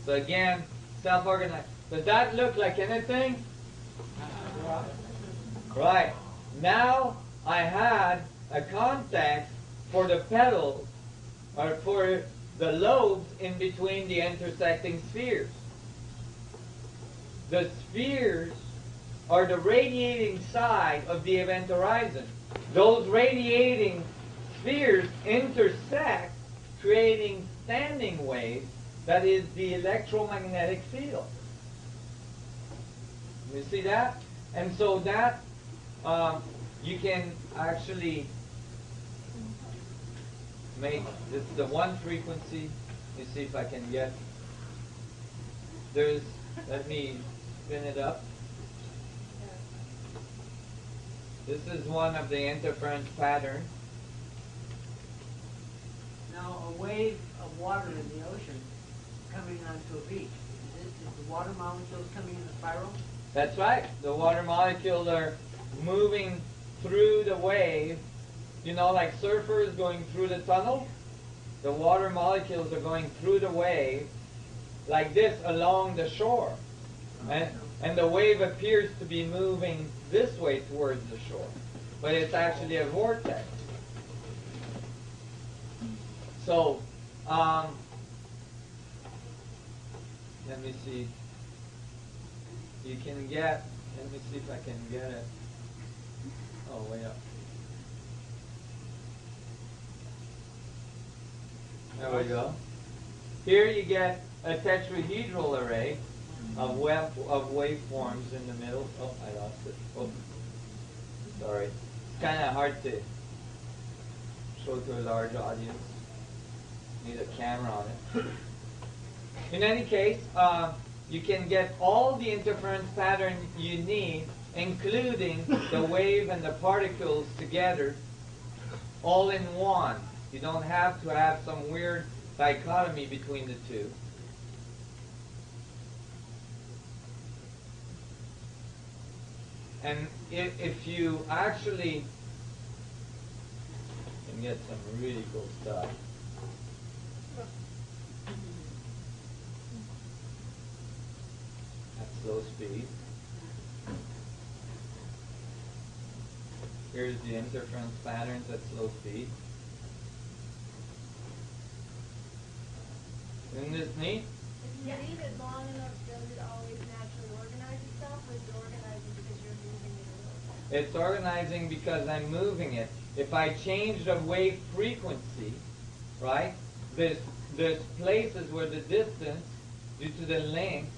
So again, self-organized. Does that look like anything? Right. Now I had a contact for the petals, or for the lobes in between the intersecting spheres. The spheres are the radiating side of the event horizon. Those radiating spheres intersect, creating standing waves, that is the electromagnetic field. You see that? And so that you can actually make this the 1 frequency. Let me see if I can get, let me spin it up. This is one of the interference patterns.
Now, a wave of water in the ocean coming onto a beach, is the water molecules coming in a spiral?
That's right. The water molecules are moving through the wave. You know, like surfers going through the tunnel? The water molecules are going through the wave like this along the shore. And the wave appears to be moving this way towards the shore. But it's actually a vortex. So, let me see. You can get, let me see if I can get it. Oh, way up. There we go. Here you get a tetrahedral array of waveforms in the middle. Oh, I lost it. Oh, sorry. It's kind of hard to show to a large audience. Need a camera on it. In any case, you can get all the interference pattern you need, including the wave and the particles together, all in one. You don't have to have some weird dichotomy between the two. And if you actually can get some really cool stuff. At slow speed. Here's the interference patterns at slow speed. Isn't this neat?
If you leave it long enough, does it always naturally organize itself, or is it organizing because you're moving it a little bit?
It's organizing because I'm moving it. If I change the wave frequency, right, there's places where the distance, due to the length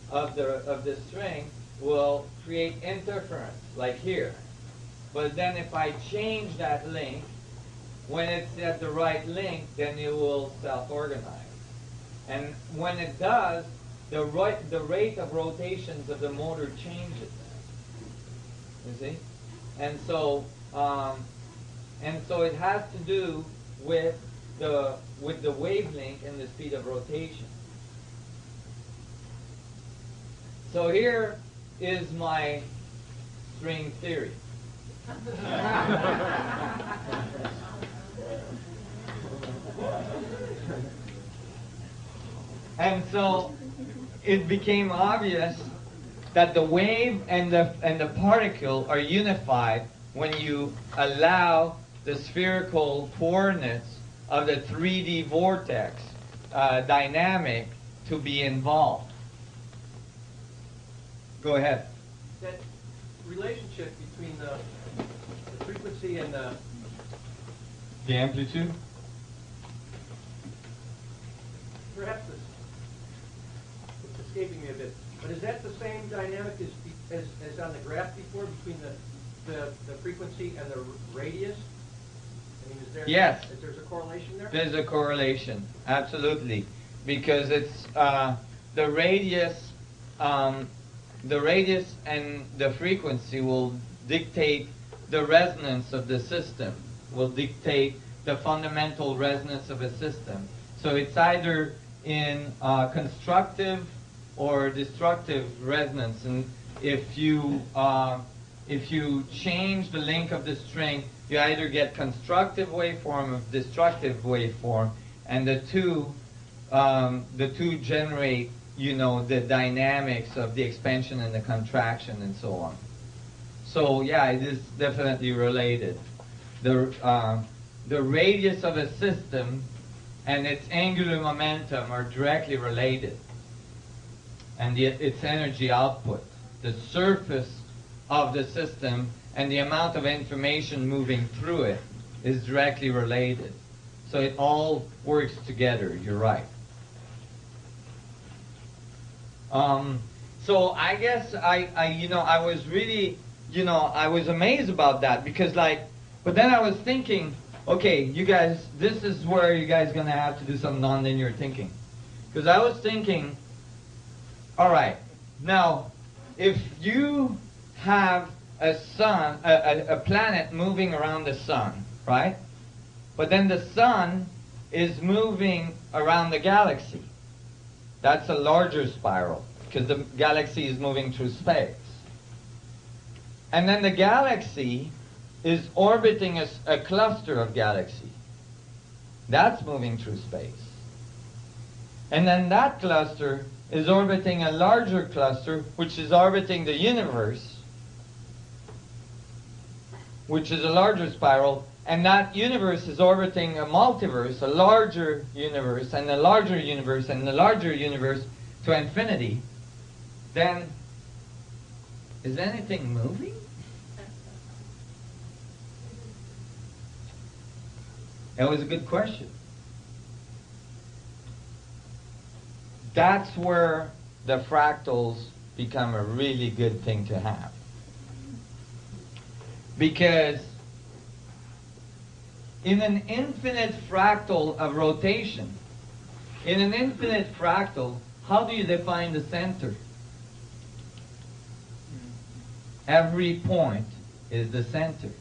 of the string, will create interference, like here. But then if I change that length, when it's at the right length, then it will self-organize. And when it does, the rate of rotations of the motor changes. You see? And so it has to do with the wavelength and the speed of rotation. So here is my string theory. And so it became obvious that the wave and the particle are unified when you allow the spherical coordinates of the 3D vortex dynamic to be involved. Go ahead.
That relationship between the frequency and the
amplitude?
perhaps it's escaping me a bit, but is that the same dynamic as on the graph before between the frequency and the radius? I mean, is there
Yes.
There's a correlation there?
There's a correlation, absolutely, because it's the radius and the frequency will dictate the resonance of the system, will dictate the fundamental resonance of a system. So it's either in constructive or destructive resonance, and if you change the length of the string, you either get constructive waveform or destructive waveform, and the two generate, the dynamics of the expansion and the contraction and so on. So yeah, it is definitely related. The radius of a system and its angular momentum are directly related, and its energy output, the surface of the system and the amount of information moving through it is directly related. So it all works together. You're right. So I guess I was really, I was amazed about that, because but then I was thinking, okay, you guys, this is where you guys are going to have to do some nonlinear thinking. Because I was thinking, all right, now, if you have a sun, a planet moving around the sun, right? But then the sun is moving around the galaxy. That's a larger spiral, because the galaxy is moving through space. And then the galaxy is orbiting a cluster of galaxies. That's moving through space. And then that cluster is orbiting a larger cluster, which is orbiting the universe, which is a larger spiral, and that universe is orbiting a multiverse, a larger universe, and a larger universe, and a larger universe to infinity. Then, is anything moving? That was a good question. That's where the fractals become a really good thing to have. Because in an infinite fractal of rotation, in an infinite fractal, how do you define the center? Every point is the center.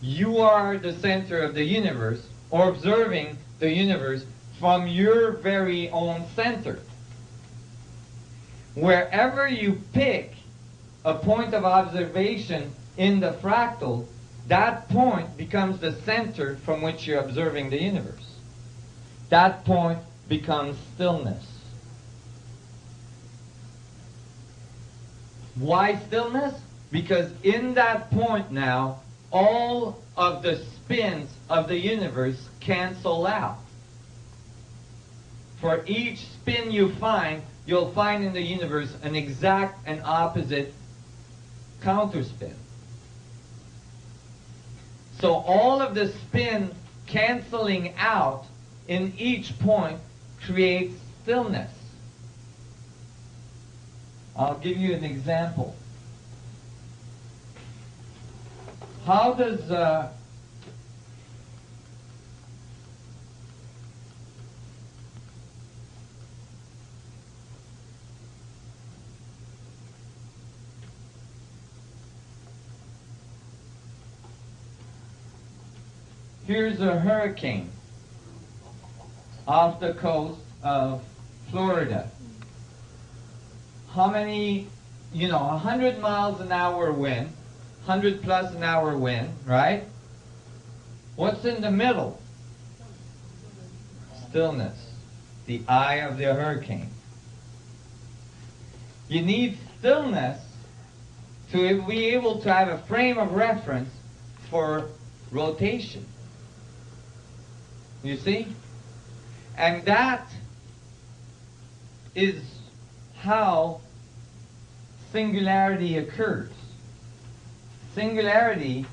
You are the center of the universe, or observing the universe from your very own center. Wherever you pick a point of observation in the fractal, that point becomes the center from which you're observing the universe. That point becomes stillness. Why stillness? Because in that point now, all of the spins of the universe cancel out. For each spin you find, you'll find in the universe an exact and opposite counterspin. So all of the spin canceling out in each point creates stillness. I'll give you an example. How does here's a hurricane off the coast of Florida. How many, 100 miles an hour wind, 100 plus an hour wind, right? What's in the middle? Stillness, the eye of the hurricane. You need stillness to be able to have a frame of reference for rotation. You see? And that is how singularity occurs. Singularity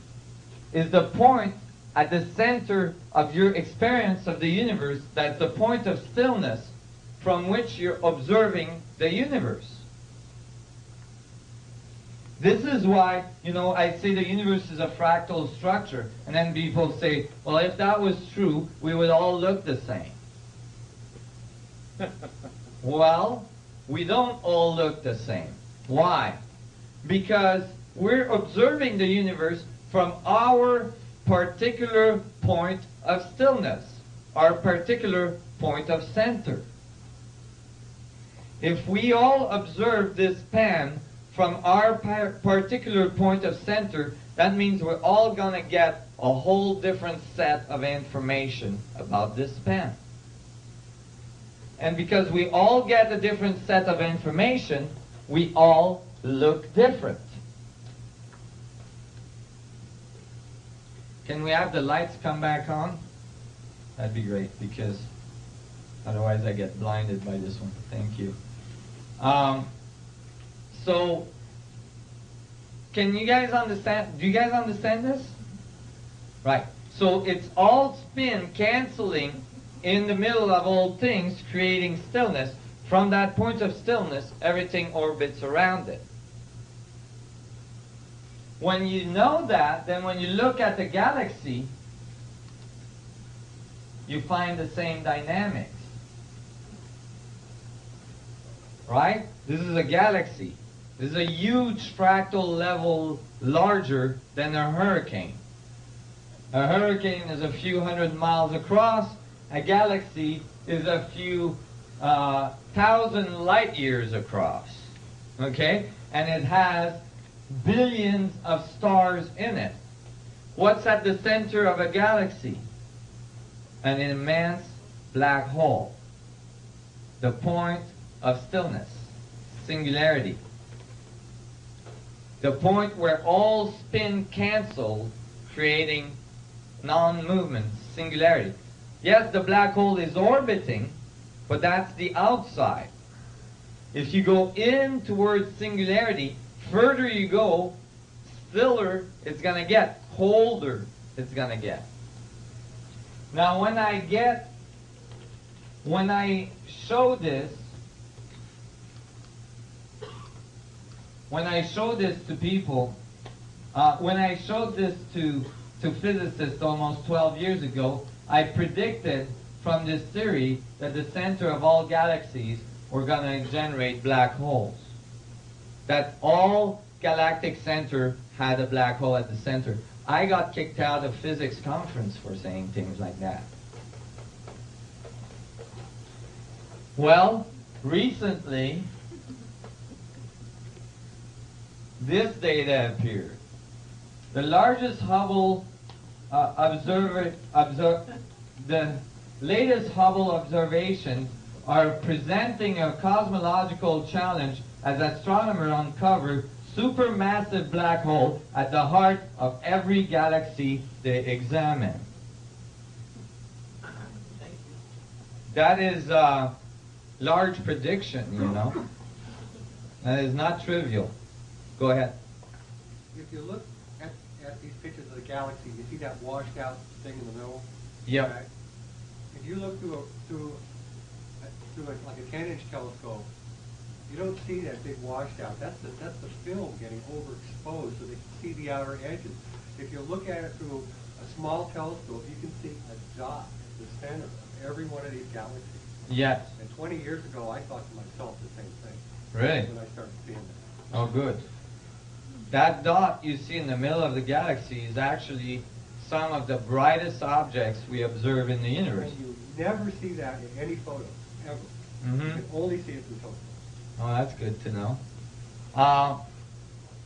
is the point at the center of your experience of the universe, that's the point of stillness from which you're observing the universe. This is why, I say the universe is a fractal structure, and then people say, well, if that was true, we would all look the same. Well, we don't all look the same. Why? Because we're observing the universe from our particular point of stillness, our particular point of center. If we all observe this pan from our particular point of center, that means we're all going to get a whole different set of information about this pen. And because we all get a different set of information, we all look different. Can we have the lights come back on? That'd be great, because otherwise I get blinded by this one. Thank you. So, can you guys understand? Do you guys understand this? Right. So it's all spin canceling in the middle of all things, creating stillness. From that point of stillness, everything orbits around it. When you know that, then when you look at the galaxy, you find the same dynamics. Right? This is a galaxy. This is a huge fractal level larger than a hurricane. A hurricane is a few hundred miles across. A galaxy is a few thousand light years across. Okay? And it has billions of stars in it. What's at the center of a galaxy? An immense black hole. The point of stillness, singularity. The point where all spin cancels, creating non-movement, singularity. Yes, the black hole is orbiting, but that's the outside. If you go in towards singularity, further you go, stiller it's going to get, colder it's going to get. Now when I show this to people, when I showed this to physicists almost 12 years ago, I predicted from this theory that the center of all galaxies were going to generate black holes. That all galactic center had a black hole at the center. I got kicked out of physics conference for saying things like that. Well, recently, this data appeared. The largest Hubble the latest Hubble observations are presenting a cosmological challenge as astronomers uncover supermassive black hole at the heart of every galaxy they examine. That is a large prediction, you know. That is not trivial. Go ahead.
If you look at these pictures of the galaxy, you see that washed out thing in the middle?
Yep.
Right? If you look through like a 10-inch telescope, you don't see that big washed out. That's the film getting overexposed so they can see the outer edges. If you look at it through a small telescope, you can see a dot at the center of every one of these galaxies.
Yes.
And 20 years ago, I thought to myself the same thing.
Really?
When I started seeing that.
Oh, good. That dot you see in the middle of the galaxy is actually some of the brightest objects we observe in the universe.
And you never see that in any photo, ever.
Mm-hmm.
You can only see it through telescopes.
Oh, that's good to know.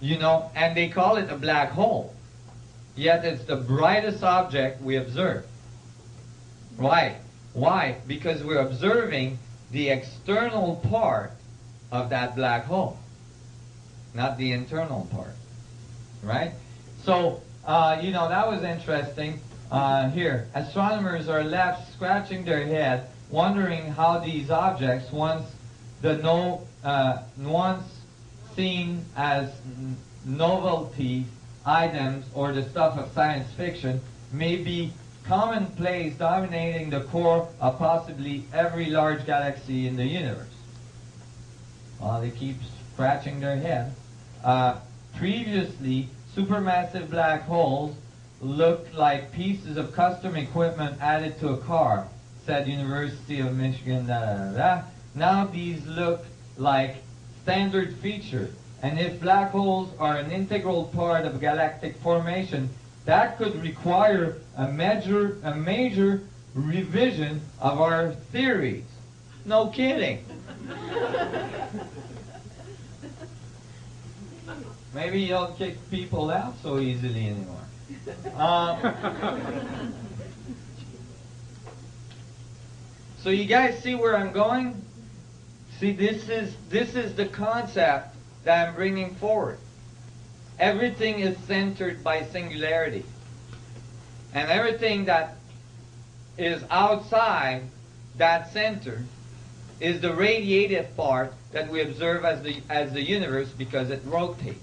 You know, and they call it a black hole. Yet it's the brightest object we observe. Right. Why? Because we're observing the external part of that black hole, not the internal part. Right? So, you know, that was interesting. Here, astronomers are left scratching their head, wondering how these objects, once seen as novelty items or the stuff of science fiction, may be commonplace, dominating the core of possibly every large galaxy in the universe. Well, they keep scratching their head. Previously, supermassive black holes looked like pieces of custom equipment added to a car, said University of Michigan, da, da, da, da. Now these look like standard feature, and if black holes are an integral part of galactic formation, that could require a major revision of our theories. No kidding. Maybe you don't kick people out so easily anymore. So you guys see where I'm going? See, this is the concept that I'm bringing forward. Everything is centered by singularity. And everything that is outside that center is the radiative part that we observe as the universe, because it rotates.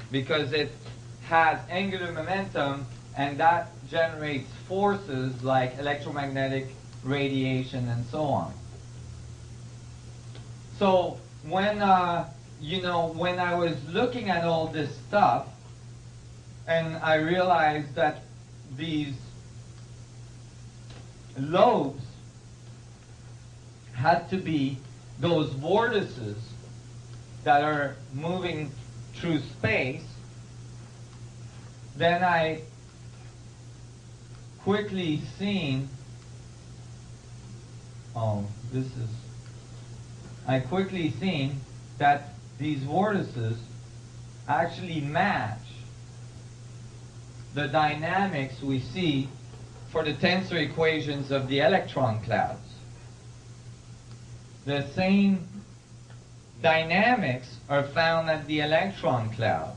Because it has angular momentum, and that generates forces like electromagnetic radiation and so on. So when when I was looking at all this stuff, and I realized that these lobes had to be those vortices that are moving through space, then I quickly seen, that these vortices actually match the dynamics we see for the tensor equations of the electron clouds. The same dynamics are found at the electron cloud.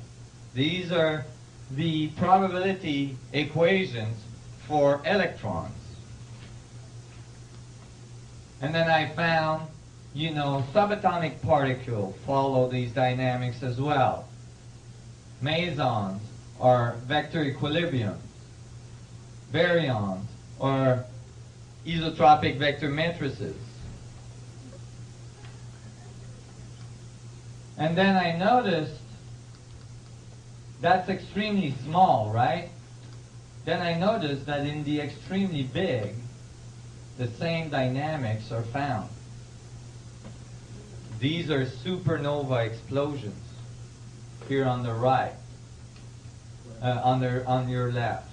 These are the probability equations for electrons. And then I found, subatomic particles follow these dynamics as well. Mesons are vector equilibriums. Baryons are isotropic vector matrices. And then I noticed that's extremely small, right? Then I noticed that in the extremely big, the same dynamics are found. These are supernova explosions here on the right, on your left.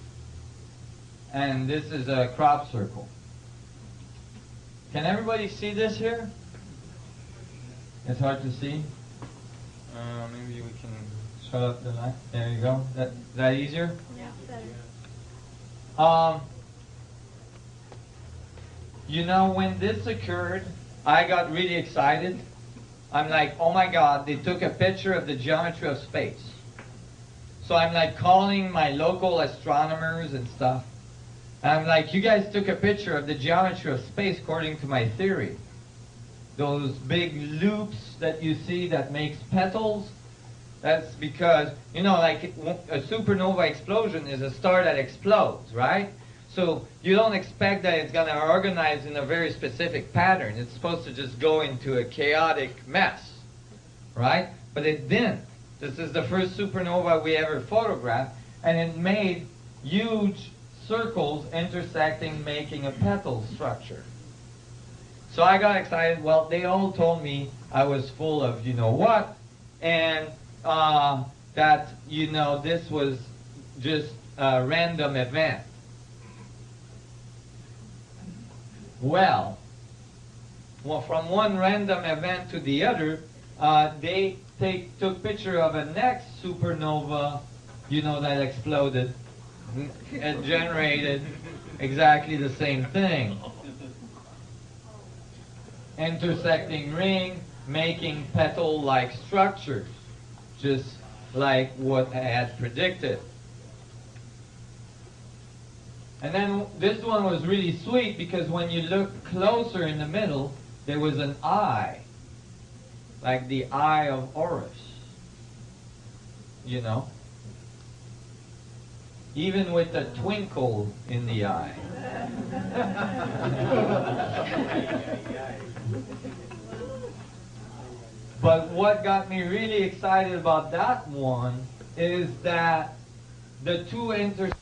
And this is a crop circle. Can everybody see this here? It's hard to see. Maybe we can shut up the light. There you go. Is that easier?
Yeah, better.
When this occurred, I got really excited. I'm like, oh my God, they took a picture of the geometry of space. So I'm like calling my local astronomers and stuff. And I'm like, you guys took a picture of the geometry of space according to my theory. Those big loops that you see that makes petals, that's because, like a supernova explosion is a star that explodes, right? So you don't expect that it's going to organize in a very specific pattern. It's supposed to just go into a chaotic mess, right? But it didn't. This is the first supernova we ever photographed, and it made huge circles intersecting, making a petal structure. So I got excited. Well, they all told me I was full of what, and that this was just a random event. Well, from one random event to the other, they took picture of a next supernova, that exploded and generated exactly the same thing. Intersecting ring, making petal-like structures, just like what I had predicted. And then this one was really sweet because when you look closer in the middle, there was an eye, like the eye of Horus, even with a twinkle in the eye. But what got me really excited about that one is that the two intersect